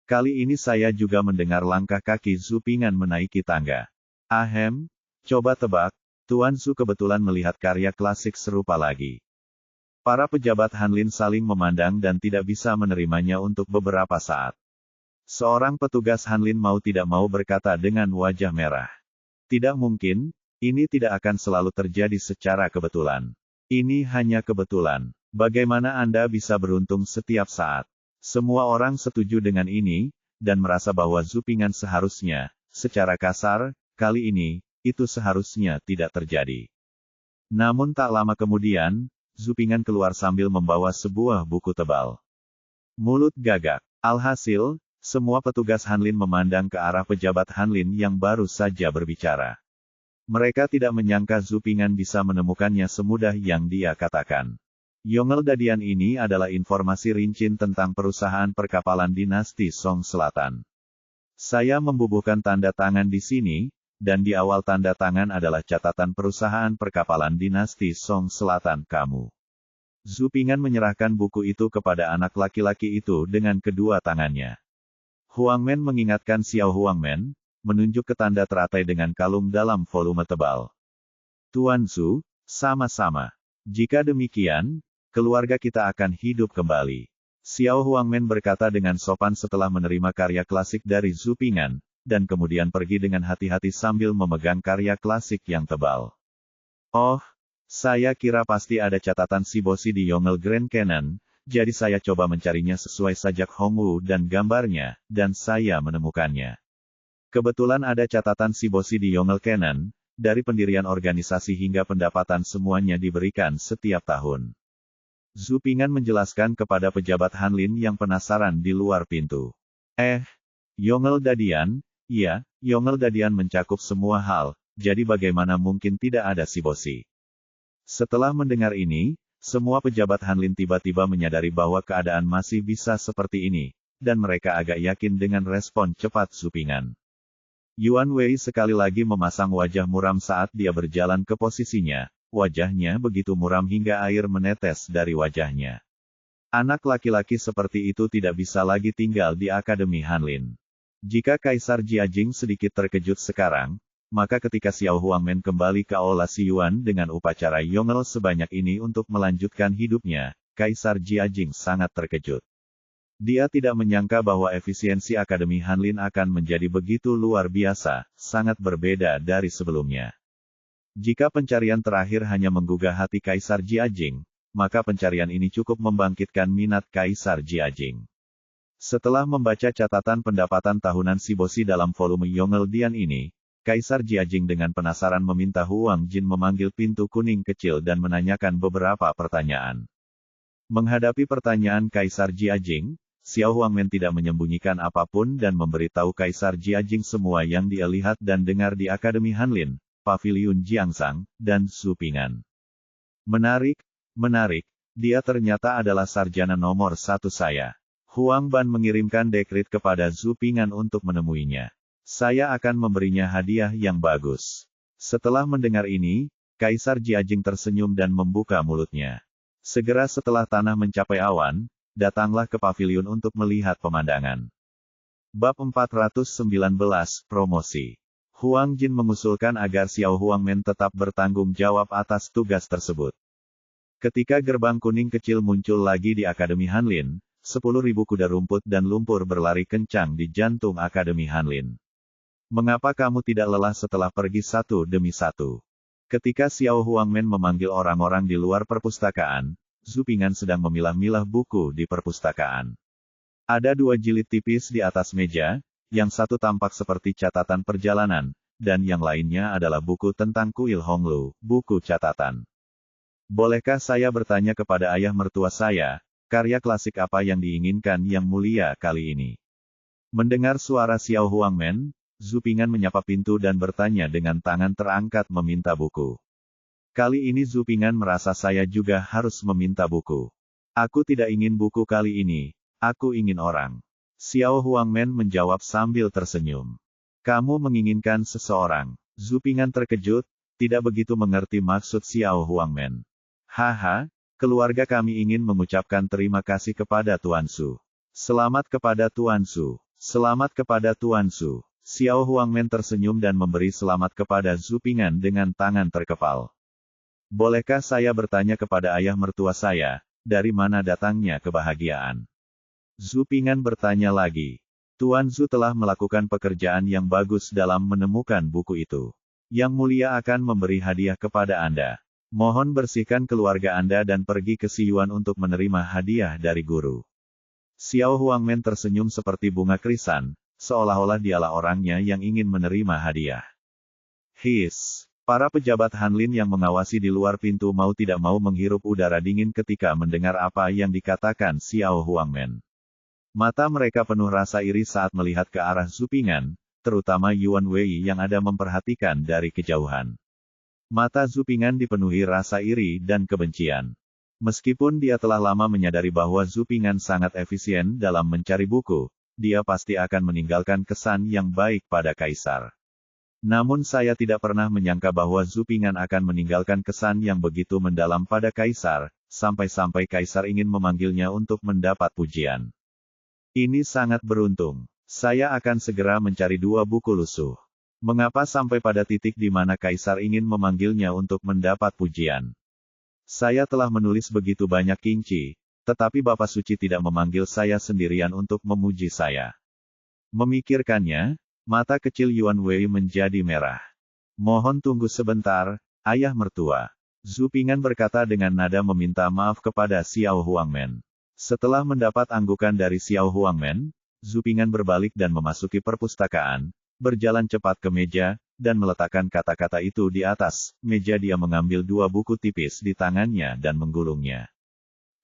Kali ini saya juga mendengar langkah kaki Zhu Ping'an menaiki tangga. Ahem, coba tebak, Tuan Zhu kebetulan melihat karya klasik serupa lagi. Para pejabat Hanlin saling memandang dan tidak bisa menerimanya untuk beberapa saat. Seorang petugas Hanlin mau tidak mau berkata dengan wajah merah. Tidak mungkin, ini tidak akan selalu terjadi secara kebetulan. Ini hanya kebetulan. Bagaimana Anda bisa beruntung setiap saat? Semua orang setuju dengan ini, dan merasa bahwa Zhu Ping'an seharusnya, secara kasar, kali ini, itu seharusnya tidak terjadi. Namun tak lama kemudian, Zhu Ping'an keluar sambil membawa sebuah buku tebal. Mulut gagak. Alhasil, semua petugas Hanlin memandang ke arah pejabat Hanlin yang baru saja berbicara. Mereka tidak menyangka Zhu Ping'an bisa menemukannya semudah yang dia katakan. Yongel Dadian ini adalah informasi rinci tentang perusahaan perkapalan dinasti Song Selatan. Saya membubuhkan tanda tangan di sini, dan di awal tanda tangan adalah catatan perusahaan perkapalan dinasti Song Selatan kamu. Zhu Ping'an menyerahkan buku itu kepada anak laki-laki itu dengan kedua tangannya. Huangmen mengingatkan Xiao Huangmen, menunjuk ke tanda teratai dengan kalung dalam volume tebal. Tuan Su, sama-sama. Jika demikian, keluarga kita akan hidup kembali. Xiao Huangmen berkata dengan sopan setelah menerima karya klasik dari Zhu Ping'an, dan kemudian pergi dengan hati-hati sambil memegang karya klasik yang tebal. Oh, saya kira pasti ada catatan Shiboshi di Yongle Grand Canyon, jadi saya coba mencarinya sesuai sajak Hongwu dan gambarnya, dan saya menemukannya. Kebetulan ada catatan Shiboshi di Yongle Canyon, dari pendirian organisasi hingga pendapatan semuanya diberikan setiap tahun. Zhu Ping'an menjelaskan kepada pejabat Hanlin yang penasaran di luar pintu. Yongle Dadian? Iya, Yongle Dadian mencakup semua hal, jadi bagaimana mungkin tidak ada Shiboshi? Setelah mendengar ini, semua pejabat Hanlin tiba-tiba menyadari bahwa keadaan masih bisa seperti ini, dan mereka agak yakin dengan respon cepat Zhu Ping'an. Yuan Wei sekali lagi memasang wajah muram saat dia berjalan ke posisinya, wajahnya begitu muram hingga air menetes dari wajahnya. Anak laki-laki seperti itu tidak bisa lagi tinggal di Akademi Hanlin. Jika Kaisar Jiajing sedikit terkejut sekarang, maka ketika Xiao Huangmen kembali ke Aula Yuan dengan upacara Yongle sebanyak ini untuk melanjutkan hidupnya, Kaisar Jiajing sangat terkejut. Dia tidak menyangka bahwa efisiensi Akademi Hanlin akan menjadi begitu luar biasa, sangat berbeda dari sebelumnya. Jika pencarian terakhir hanya menggugah hati Kaisar Jiajing, maka pencarian ini cukup membangkitkan minat Kaisar Jiajing. Setelah membaca catatan pendapatan tahunan Shiboshi dalam volume Yongle Dian ini, Kaisar Jiajing dengan penasaran meminta Huang Jin memanggil pintu kuning kecil dan menanyakan beberapa pertanyaan. Menghadapi pertanyaan Kaisar Jiajing, Xiao Huangmen tidak menyembunyikan apapun dan memberitahu Kaisar Jiajing semua yang dia lihat dan dengar di Akademi Hanlin, Paviliun Jiangsang, dan Zhu Ping'an. Menarik, dia ternyata adalah sarjana nomor 1 saya. Huang Ban mengirimkan dekrit kepada Zhu Ping'an untuk menemuinya. Saya akan memberinya hadiah yang bagus. Setelah mendengar ini, Kaisar Jiajing tersenyum dan membuka mulutnya. Segera setelah tanah mencapai awan, datanglah ke paviliun untuk melihat pemandangan. Bab 419, Promosi. Huang Jin mengusulkan agar Xiao Huangmen tetap bertanggung jawab atas tugas tersebut. Ketika gerbang kuning kecil muncul lagi di Akademi Hanlin, 10.000 kuda rumput dan lumpur berlari kencang di jantung Akademi Hanlin. Mengapa kamu tidak lelah setelah pergi satu demi satu? Ketika Xiao Huangmen memanggil orang-orang di luar perpustakaan, Zhu Ping'an sedang memilah-milah buku di perpustakaan. Ada 2 jilid tipis di atas meja, yang satu tampak seperti catatan perjalanan, dan yang lainnya adalah buku tentang kuil Honglu, buku catatan. Bolehkah saya bertanya kepada ayah mertua saya, karya klasik apa yang diinginkan yang mulia kali ini? Mendengar suara Xiao Huangmen, Zhu Ping'an menyapa pintu dan bertanya dengan tangan terangkat meminta buku. Kali ini Zhu Ping'an merasa saya juga harus meminta buku. Aku tidak ingin buku kali ini, aku ingin orang. Xiao Huangmen menjawab sambil tersenyum. Kamu menginginkan seseorang. Zhu Ping'an terkejut, tidak begitu mengerti maksud Xiao Huangmen. Haha, keluarga kami ingin mengucapkan terima kasih kepada Tuan Su. Selamat kepada Tuan Su. Selamat kepada Tuan Su. Xiao Huangmen tersenyum dan memberi selamat kepada Zhu Ping'an dengan tangan terkepal. Bolehkah saya bertanya kepada ayah mertua saya, dari mana datangnya kebahagiaan? Zhu Ping'an bertanya lagi. Tuan Zhu telah melakukan pekerjaan yang bagus dalam menemukan buku itu. Yang mulia akan memberi hadiah kepada Anda. Mohon bersihkan keluarga Anda dan pergi ke Siyuan untuk menerima hadiah dari guru. Xiao Huangmen tersenyum seperti bunga krisan, seolah-olah dialah orangnya yang ingin menerima hadiah. Para pejabat Hanlin yang mengawasi di luar pintu mau tidak mau menghirup udara dingin ketika mendengar apa yang dikatakan Xiao Huangmen. Mata mereka penuh rasa iri saat melihat ke arah Zhu Ping'an, terutama Yuan Wei yang ada memperhatikan dari kejauhan. Mata Zhu Ping'an dipenuhi rasa iri dan kebencian. Meskipun dia telah lama menyadari bahwa Zhu Ping'an sangat efisien dalam mencari buku, dia pasti akan meninggalkan kesan yang baik pada Kaisar. Namun saya tidak pernah menyangka bahwa Zhu Ping'an akan meninggalkan kesan yang begitu mendalam pada Kaisar, sampai-sampai Kaisar ingin memanggilnya untuk mendapat pujian. Ini sangat beruntung. Saya akan segera mencari 2 buku lusuh. Mengapa sampai pada titik di mana Kaisar ingin memanggilnya untuk mendapat pujian? Saya telah menulis begitu banyak kinci, tetapi Bapak Suci tidak memanggil saya sendirian untuk memuji saya. Memikirkannya, mata kecil Yuan Wei menjadi merah. Mohon tunggu sebentar, ayah mertua. Zhu Ping'an berkata dengan nada meminta maaf kepada Xiao Huangmen. Setelah mendapat anggukan dari Xiao Huangmen, Zhu Ping'an berbalik dan memasuki perpustakaan, berjalan cepat ke meja, dan meletakkan kata-kata itu di atas meja. Dia mengambil 2 buku tipis di tangannya dan menggulungnya.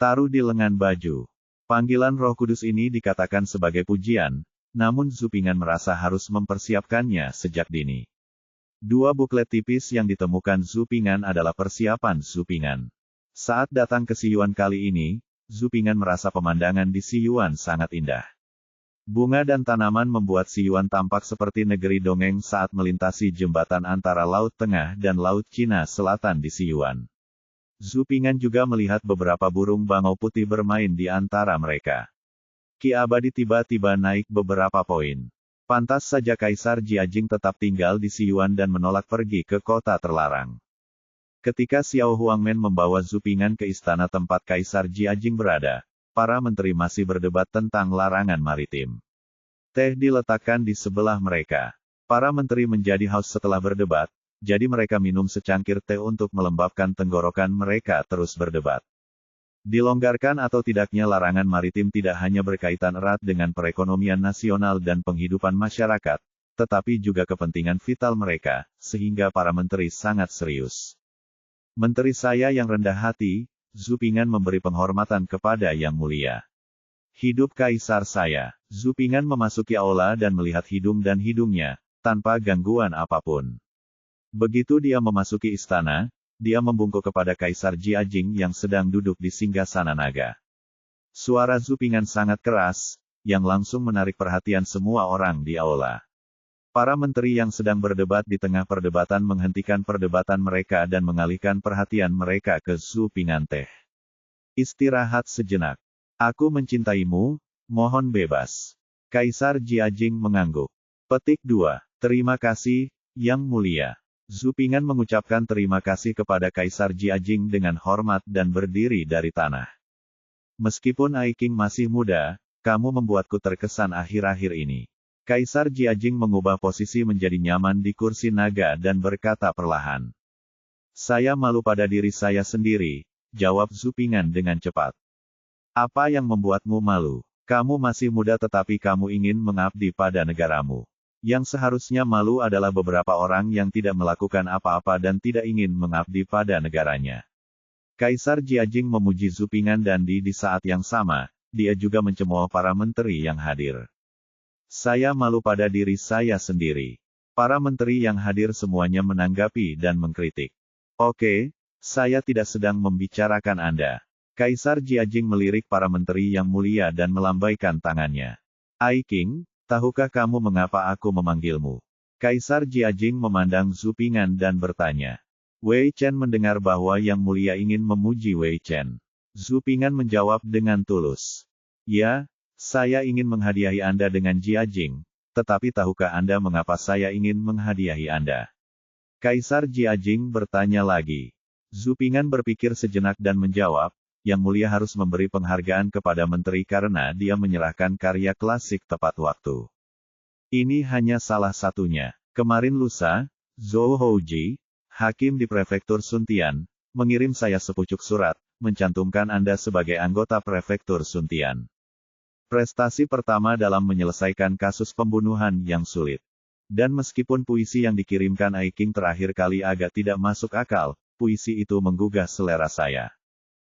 Taruh di lengan baju. Panggilan Roh Kudus ini dikatakan sebagai pujian, namun Zhu Ping'an merasa harus mempersiapkannya sejak dini. 2 buklet tipis yang ditemukan Zhu Ping'an adalah persiapan Zhu Ping'an. Saat datang ke Siyuan kali ini, Zhu Ping'an merasa pemandangan di Siyuan sangat indah. Bunga dan tanaman membuat Siyuan tampak seperti negeri dongeng saat melintasi jembatan antara Laut Tengah dan Laut Cina Selatan di Siyuan. Zhu Ping'an juga melihat beberapa burung bangau putih bermain di antara mereka. Ki abadi tiba-tiba naik beberapa poin. Pantas saja Kaisar Jiajing tetap tinggal di Siyuan dan menolak pergi ke kota terlarang. Ketika Xiao Huangmen membawa Zhu Ping'an ke istana tempat Kaisar Jiajing berada, para menteri masih berdebat tentang larangan maritim. Teh diletakkan di sebelah mereka. Para menteri menjadi haus setelah berdebat, jadi mereka minum secangkir teh untuk melembabkan tenggorokan mereka terus berdebat. Dilonggarkan atau tidaknya larangan maritim tidak hanya berkaitan erat dengan perekonomian nasional dan penghidupan masyarakat, tetapi juga kepentingan vital mereka, sehingga para menteri sangat serius. Menteri saya yang rendah hati, Zhu Ping'an memberi penghormatan kepada Yang Mulia. Hidup Kaisar saya. Zhu Ping'an memasuki aula dan melihat hidung dan hidungnya, tanpa gangguan apapun. Begitu dia memasuki istana, dia membungkuk kepada Kaisar Jiajing yang sedang duduk di singgasana naga. Suara Zhu Ping'an sangat keras, yang langsung menarik perhatian semua orang di aula. Para menteri yang sedang berdebat di tengah perdebatan menghentikan perdebatan mereka dan mengalihkan perhatian mereka ke Zhu Ping'an. Teh. Istirahat sejenak. Aku mencintaimu, mohon bebas. Kaisar Jiajing mengangguk. Petik 2. Terima kasih, Yang Mulia. Zhu Ping'an mengucapkan terima kasih kepada Kaisar Jiajing dengan hormat dan berdiri dari tanah. Meskipun Ai Qing masih muda, kamu membuatku terkesan akhir-akhir ini. Kaisar Jiajing mengubah posisi menjadi nyaman di kursi naga dan berkata perlahan. Saya malu pada diri saya sendiri, jawab Zhu Ping'an dengan cepat. Apa yang membuatmu malu? Kamu masih muda tetapi kamu ingin mengabdi pada negaramu. Yang seharusnya malu adalah beberapa orang yang tidak melakukan apa-apa dan tidak ingin mengabdi pada negaranya. Kaisar Jiajing memuji Zhu Ping'an dan di saat yang sama, dia juga mencemooh para menteri yang hadir. Saya malu pada diri saya sendiri. Para menteri yang hadir semuanya menanggapi dan mengkritik. Oke, saya tidak sedang membicarakan Anda. Kaisar Jiajing melirik para menteri yang mulia dan melambaikan tangannya. Ai Qing, tahukah kamu mengapa aku memanggilmu? Kaisar Jiajing memandang Zhu Ping'an dan bertanya. Wei Chen mendengar bahwa Yang Mulia ingin memuji Wei Chen. Zhu Ping'an menjawab dengan tulus. Ya, saya ingin menghadiahi Anda dengan Jiajing, tetapi tahukah Anda mengapa saya ingin menghadiahi Anda? Kaisar Jiajing bertanya lagi. Zhu Ping'an berpikir sejenak dan menjawab, Yang Mulia harus memberi penghargaan kepada menteri karena dia menyerahkan karya klasik tepat waktu. Ini hanya salah satunya. Kemarin lusa, Zhou Houji, hakim di prefektur Suntian, mengirim saya sepucuk surat, mencantumkan Anda sebagai anggota prefektur Suntian. Prestasi pertama dalam menyelesaikan kasus pembunuhan yang sulit. Dan meskipun puisi yang dikirimkan Ai Qing terakhir kali agak tidak masuk akal, puisi itu menggugah selera saya.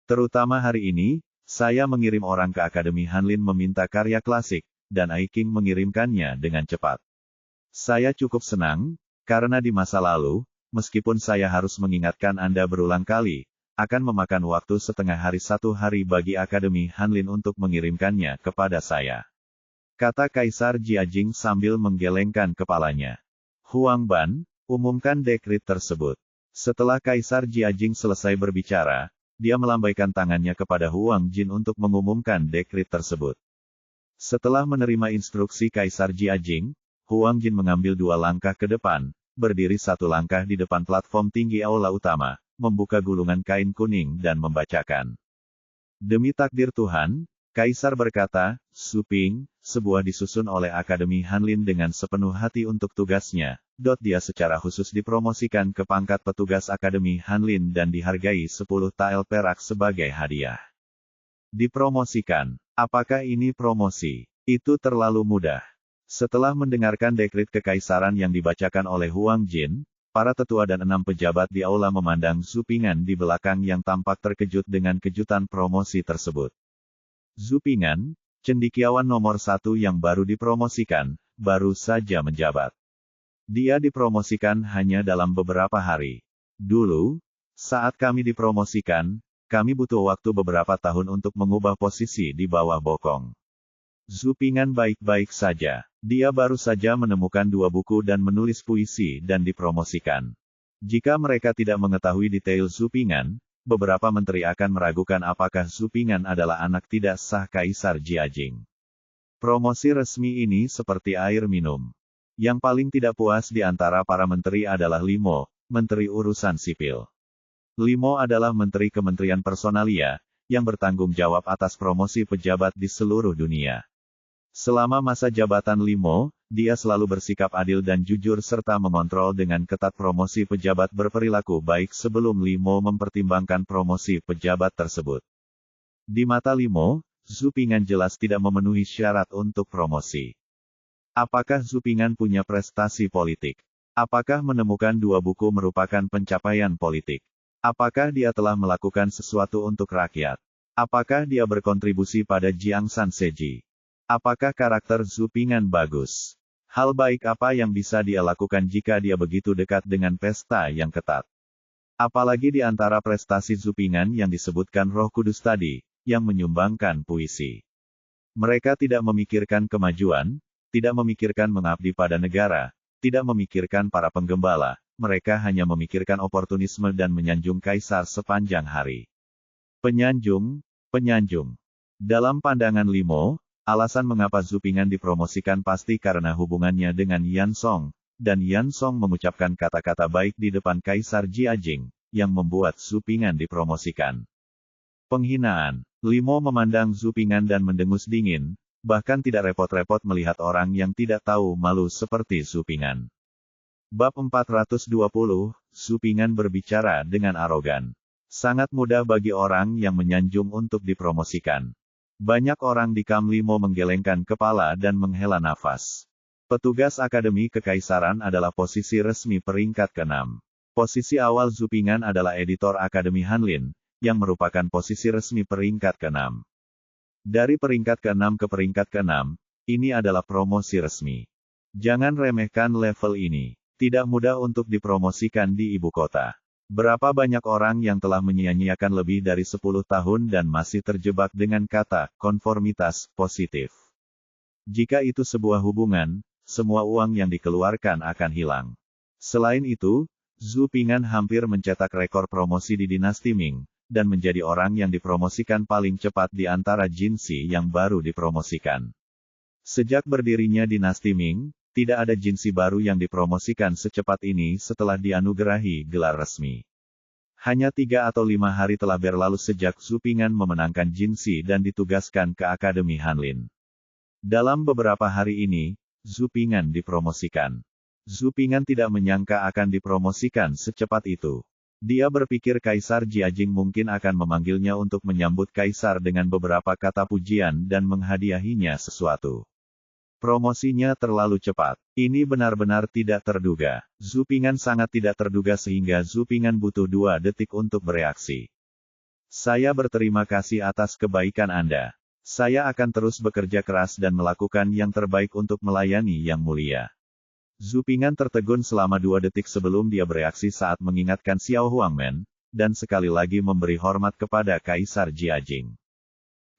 Terutama hari ini, saya mengirim orang ke Akademi Hanlin meminta karya klasik, dan Ai Qing mengirimkannya dengan cepat. Saya cukup senang, karena di masa lalu, meskipun saya harus mengingatkan Anda berulang kali, akan memakan waktu setengah hari 1 hari bagi Akademi Hanlin untuk mengirimkannya kepada saya. Kata Kaisar Jiajing sambil menggelengkan kepalanya. Huang Ban, umumkan dekrit tersebut. Setelah Kaisar Jiajing selesai berbicara, dia melambaikan tangannya kepada Huang Jin untuk mengumumkan dekrit tersebut. Setelah menerima instruksi Kaisar Jiajing, Huang Jin mengambil 2 langkah ke depan, berdiri 1 langkah di depan platform tinggi aula utama, membuka gulungan kain kuning dan membacakan. Demi takdir Tuhan, Kaisar berkata, Su Ping, sebuah disusun oleh Akademi Hanlin dengan sepenuh hati untuk tugasnya. Dia secara khusus dipromosikan ke pangkat petugas Akademi Hanlin dan dihargai 10 tael perak sebagai hadiah. Dipromosikan. Apakah ini promosi? Itu terlalu mudah. Setelah mendengarkan dekrit kekaisaran yang dibacakan oleh Huang Jin, para tetua dan 6 pejabat di aula memandang Zhu Ping'an di belakang yang tampak terkejut dengan kejutan promosi tersebut. Zhu Ping'an, cendekiawan nomor 1 yang baru dipromosikan, baru saja menjabat. Dia dipromosikan hanya dalam beberapa hari. Dulu, saat kami dipromosikan, kami butuh waktu beberapa tahun untuk mengubah posisi di bawah bokong. Zhu Ping'an baik-baik saja. Dia baru saja menemukan 2 buku dan menulis puisi dan dipromosikan. Jika mereka tidak mengetahui detail Zhu Ping'an, beberapa menteri akan meragukan apakah Zhu Ping'an adalah anak tidak sah Kaisar Jiajing. Promosi resmi ini seperti air minum. Yang paling tidak puas di antara para menteri adalah Limo, Menteri Urusan Sipil. Limo adalah Menteri Kementerian Personalia, yang bertanggung jawab atas promosi pejabat di seluruh dunia. Selama masa jabatan Limo, dia selalu bersikap adil dan jujur serta mengontrol dengan ketat promosi pejabat berperilaku baik sebelum Limo mempertimbangkan promosi pejabat tersebut. Di mata Limo, Zhu Ping'an jelas tidak memenuhi syarat untuk promosi. Apakah Zhu Ping'an punya prestasi politik? Apakah menemukan 2 buku merupakan pencapaian politik? Apakah dia telah melakukan sesuatu untuk rakyat? Apakah dia berkontribusi pada Jiangsan Seji? Apakah karakter Zhu Ping'an bagus? Hal baik apa yang bisa dia lakukan jika dia begitu dekat dengan pesta yang ketat? Apalagi di antara prestasi Zhu Ping'an yang disebutkan Roh Kudus tadi, yang menyumbangkan puisi. Mereka tidak memikirkan kemajuan, tidak memikirkan mengabdi pada negara, tidak memikirkan para penggembala, mereka hanya memikirkan oportunisme dan menyanjung kaisar sepanjang hari. Penyanjung. Dalam pandangan Limo, alasan mengapa Zhu Ping'an dipromosikan pasti karena hubungannya dengan Yan Song, dan Yan Song mengucapkan kata-kata baik di depan Kaisar Jiajing, yang membuat Zhu Ping'an dipromosikan. Penghinaan. Limo memandang Zhu Ping'an dan mendengus dingin, bahkan tidak repot-repot melihat orang yang tidak tahu malu seperti Zhu Ping'an. Bab 420, Zhu Ping'an berbicara dengan arogan. Sangat mudah bagi orang yang menyanjung untuk dipromosikan. Banyak orang di Kam Limo menggelengkan kepala dan menghela nafas. Petugas Akademi Kekaisaran adalah posisi resmi peringkat ke-6. Posisi awal Zhu Ping'an adalah editor Akademi Hanlin, yang merupakan posisi resmi peringkat ke-6. Dari peringkat ke-6 ke peringkat ke-6, ini adalah promosi resmi. Jangan remehkan level ini. Tidak mudah untuk dipromosikan di ibu kota. Berapa banyak orang yang telah menyia-nyiakan lebih dari 10 tahun dan masih terjebak dengan kata konformitas positif. Jika itu sebuah hubungan, semua uang yang dikeluarkan akan hilang. Selain itu, Zhu Ping'an hampir mencetak rekor promosi di dinasti Ming, dan menjadi orang yang dipromosikan paling cepat di antara jinsi yang baru dipromosikan. Sejak berdirinya dinasti Ming, tidak ada jinsi baru yang dipromosikan secepat ini setelah dianugerahi gelar resmi. Hanya 3 atau 5 hari telah berlalu sejak Zhu Ping'an memenangkan jinsi dan ditugaskan ke Akademi Hanlin. Dalam beberapa hari ini, Zhu Ping'an dipromosikan. Zhu Ping'an tidak menyangka akan dipromosikan secepat itu. Dia berpikir Kaisar Jiajing mungkin akan memanggilnya untuk menyambut Kaisar dengan beberapa kata pujian dan menghadiahinya sesuatu. Promosinya terlalu cepat. Ini benar-benar tidak terduga. Zhu Ping'an sangat tidak terduga sehingga Zhu Ping'an butuh 2 detik untuk bereaksi. Saya berterima kasih atas kebaikan Anda. Saya akan terus bekerja keras dan melakukan yang terbaik untuk melayani Yang Mulia. Zhu Ping'an tertegun selama 2 detik sebelum dia bereaksi saat mengingatkan Xiao Huangmen, dan sekali lagi memberi hormat kepada Kaisar Jiajing.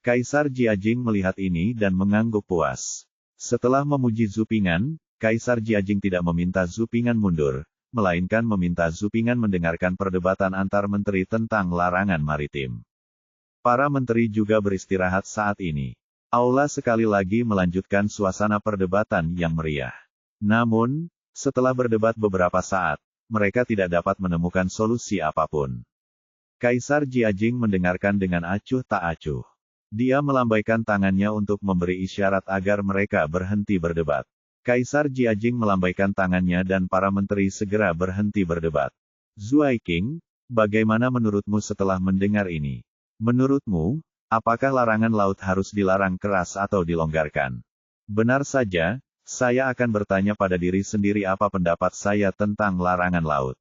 Kaisar Jiajing melihat ini dan mengangguk puas. Setelah memuji Zhu Ping'an, Kaisar Jiajing tidak meminta Zhu Ping'an mundur, melainkan meminta Zhu Ping'an mendengarkan perdebatan antar menteri tentang larangan maritim. Para menteri juga beristirahat saat ini. Aula sekali lagi melanjutkan suasana perdebatan yang meriah. Namun, setelah berdebat beberapa saat, mereka tidak dapat menemukan solusi apapun. Kaisar Jiajing mendengarkan dengan acuh tak acuh. Dia melambaikan tangannya untuk memberi isyarat agar mereka berhenti berdebat. Kaisar Jiajing melambaikan tangannya dan para menteri segera berhenti berdebat. Zuaiking, bagaimana menurutmu setelah mendengar ini? Menurutmu, apakah larangan laut harus dilarang keras atau dilonggarkan? Benar saja, saya akan bertanya pada diri sendiri apa pendapat saya tentang larangan laut.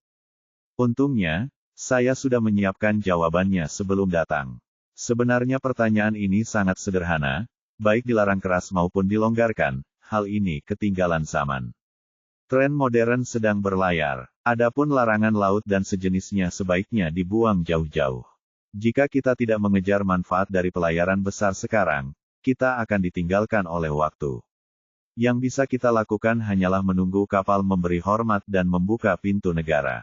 Untungnya, saya sudah menyiapkan jawabannya sebelum datang. Sebenarnya pertanyaan ini sangat sederhana, baik dilarang keras maupun dilonggarkan. Hal ini ketinggalan zaman. Tren modern sedang berlayar. Adapun larangan laut dan sejenisnya sebaiknya dibuang jauh-jauh. Jika kita tidak mengejar manfaat dari pelayaran besar sekarang, kita akan ditinggalkan oleh waktu. Yang bisa kita lakukan hanyalah menunggu kapal memberi hormat dan membuka pintu negara.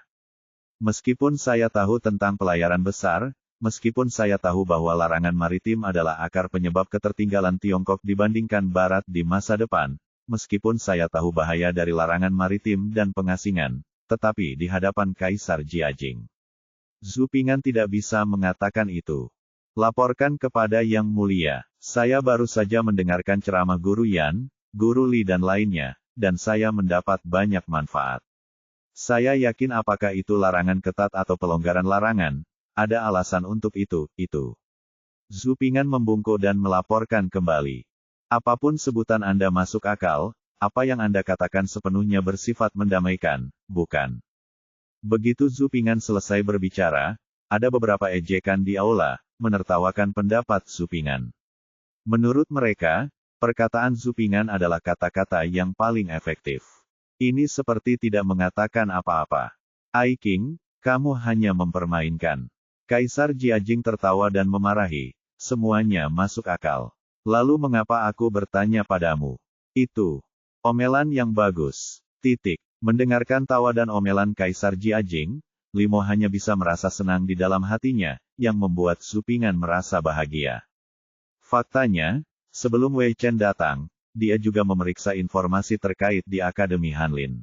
Meskipun saya tahu tentang pelayaran besar, meskipun saya tahu bahwa larangan maritim adalah akar penyebab ketertinggalan Tiongkok dibandingkan Barat di masa depan, meskipun saya tahu bahaya dari larangan maritim dan pengasingan, tetapi di hadapan Kaisar Jiajing, Zhu Ping'an tidak bisa mengatakan itu. Laporkan kepada Yang Mulia, saya baru saja mendengarkan ceramah Guru Yan, Guru Li dan lainnya, dan saya mendapat banyak manfaat. Saya yakin apakah itu larangan ketat atau pelonggaran larangan, ada alasan untuk itu. Zhu Ping'an membungkuk dan melaporkan kembali. Apapun sebutan Anda masuk akal, apa yang Anda katakan sepenuhnya bersifat mendamaikan, bukan? Begitu Zhu Ping'an selesai berbicara, ada beberapa ejekan di aula, menertawakan pendapat Zhu Ping'an. Menurut mereka, perkataan Zhu Ping'an adalah kata-kata yang paling efektif. Ini seperti tidak mengatakan apa-apa. Ai King, kamu hanya mempermainkan. Kaisar Jiajing tertawa dan memarahi, semuanya masuk akal. Lalu mengapa aku bertanya padamu? Itu omelan yang bagus. Mendengarkan tawa dan omelan Kaisar Jiajing, Limo hanya bisa merasa senang di dalam hatinya, yang membuat Zhu Ping'an merasa bahagia. Faktanya, sebelum Wei Chen datang, dia juga memeriksa informasi terkait di Akademi Hanlin.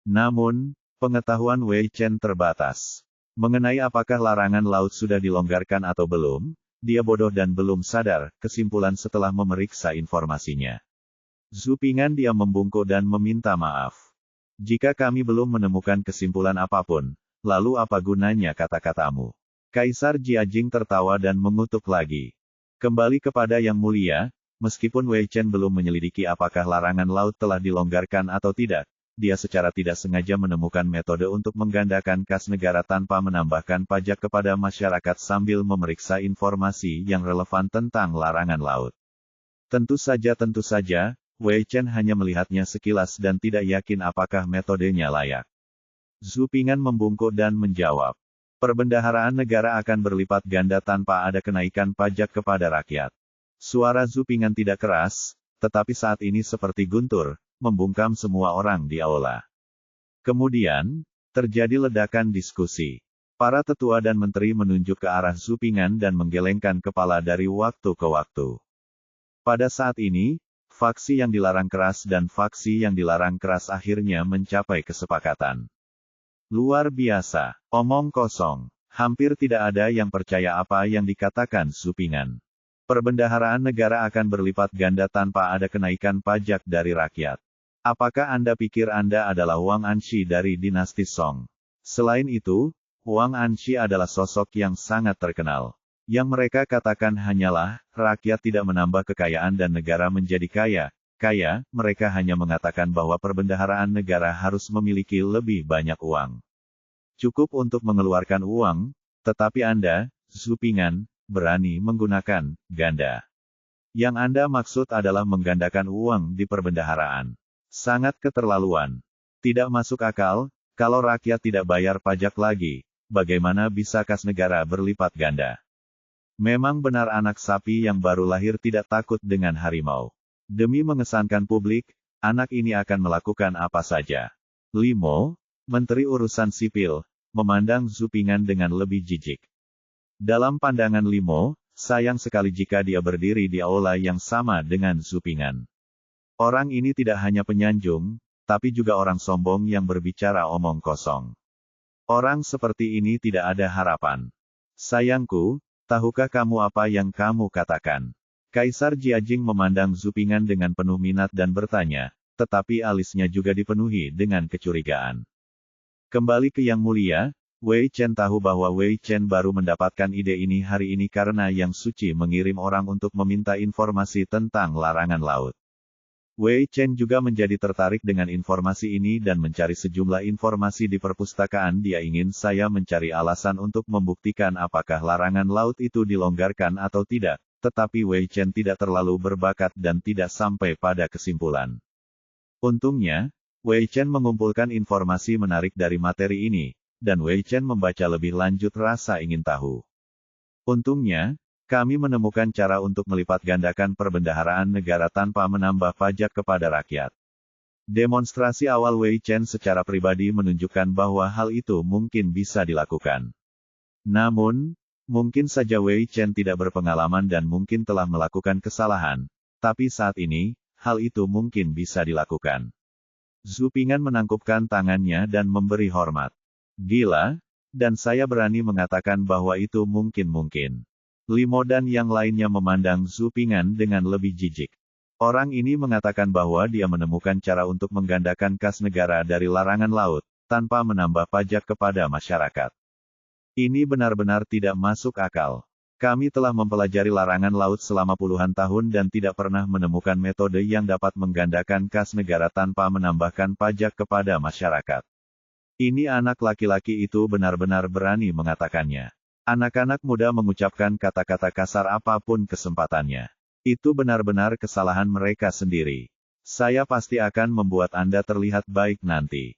Namun, pengetahuan Wei Chen terbatas. Mengenai apakah larangan laut sudah dilonggarkan atau belum, dia bodoh dan belum sadar, kesimpulan setelah memeriksa informasinya. Zhu Ping'an diam membungkuk dan meminta maaf. Jika kami belum menemukan kesimpulan apapun, lalu apa gunanya kata-katamu? Kaisar Jiajing tertawa dan mengutuk lagi. Kembali kepada Yang Mulia, meskipun Wei Chen belum menyelidiki apakah larangan laut telah dilonggarkan atau tidak, dia secara tidak sengaja menemukan metode untuk menggandakan kas negara tanpa menambahkan pajak kepada masyarakat sambil memeriksa informasi yang relevan tentang larangan laut. Tentu saja, Wei Chen hanya melihatnya sekilas dan tidak yakin apakah metodenya layak. Zhu Ping'an membungkuk dan menjawab, perbendaharaan negara akan berlipat ganda tanpa ada kenaikan pajak kepada rakyat. Suara Zhu Ping'an tidak keras, tetapi saat ini seperti guntur, membungkam semua orang di aula. Kemudian, terjadi ledakan diskusi. Para tetua dan menteri menunjuk ke arah Zhu Ping'an dan menggelengkan kepala dari waktu ke waktu. Pada saat ini, faksi yang dilarang keras dan faksi yang dilarang keras akhirnya mencapai kesepakatan. Luar biasa, omong kosong. Hampir tidak ada yang percaya apa yang dikatakan Zhu Ping'an. Perbendaharaan negara akan berlipat ganda tanpa ada kenaikan pajak dari rakyat. Apakah Anda pikir Anda adalah Wang Anshi dari dinasti Song? Selain itu, Wang Anshi adalah sosok yang sangat terkenal. Yang mereka katakan hanyalah, rakyat tidak menambah kekayaan dan negara menjadi kaya, mereka hanya mengatakan bahwa perbendaharaan negara harus memiliki lebih banyak uang. Cukup untuk mengeluarkan uang, tetapi Anda, Zhu Ping'an, berani menggunakan ganda. Yang Anda maksud adalah menggandakan uang di perbendaharaan. Sangat keterlaluan. Tidak masuk akal, kalau rakyat tidak bayar pajak lagi, bagaimana bisa kas negara berlipat ganda? Memang benar anak sapi yang baru lahir tidak takut dengan harimau. Demi mengesankan publik, anak ini akan melakukan apa saja. Limo, Menteri Urusan Sipil, memandang Zhu Ping'an dengan lebih jijik. Dalam pandangan Limo, sayang sekali jika dia berdiri di aula yang sama dengan Zupingan. Orang ini tidak hanya penyanjung, tapi juga orang sombong yang berbicara omong kosong. Orang seperti ini tidak ada harapan. Sayangku, tahukah kamu apa yang kamu katakan? Kaisar Jiajing memandang Zupingan dengan penuh minat dan bertanya, tetapi alisnya juga dipenuhi dengan kecurigaan. Kembali ke Yang Mulia, Wei Chen tahu bahwa Wei Chen baru mendapatkan ide ini hari ini karena Yang Suci mengirim orang untuk meminta informasi tentang larangan laut. Wei Chen juga menjadi tertarik dengan informasi ini dan mencari sejumlah informasi di perpustakaan. Dia ingin saya mencari alasan untuk membuktikan apakah larangan laut itu dilonggarkan atau tidak, tetapi Wei Chen tidak terlalu berbakat dan tidak sampai pada kesimpulan. Untungnya, Wei Chen mengumpulkan informasi menarik dari materi ini, dan Wei Chen membaca lebih lanjut rasa ingin tahu. Untungnya, kami menemukan cara untuk melipat gandakan perbendaharaan negara tanpa menambah pajak kepada rakyat. Demonstrasi awal Wei Chen secara pribadi menunjukkan bahwa hal itu mungkin bisa dilakukan. Namun, mungkin saja Wei Chen tidak berpengalaman dan mungkin telah melakukan kesalahan, tapi saat ini, hal itu mungkin bisa dilakukan. Zupingan menangkupkan tangannya dan memberi hormat. Gila, dan saya berani mengatakan bahwa itu mungkin. Limo dan yang lainnya memandang Zupingan dengan lebih jijik. Orang ini mengatakan bahwa dia menemukan cara untuk menggandakan kas negara dari larangan laut, tanpa menambah pajak kepada masyarakat. Ini benar-benar tidak masuk akal. Kami telah mempelajari larangan laut selama puluhan tahun dan tidak pernah menemukan metode yang dapat menggandakan kas negara tanpa menambahkan pajak kepada masyarakat. Ini anak laki-laki itu benar-benar berani mengatakannya. Anak-anak muda mengucapkan kata-kata kasar apapun kesempatannya. Itu benar-benar kesalahan mereka sendiri. Saya pasti akan membuat Anda terlihat baik nanti.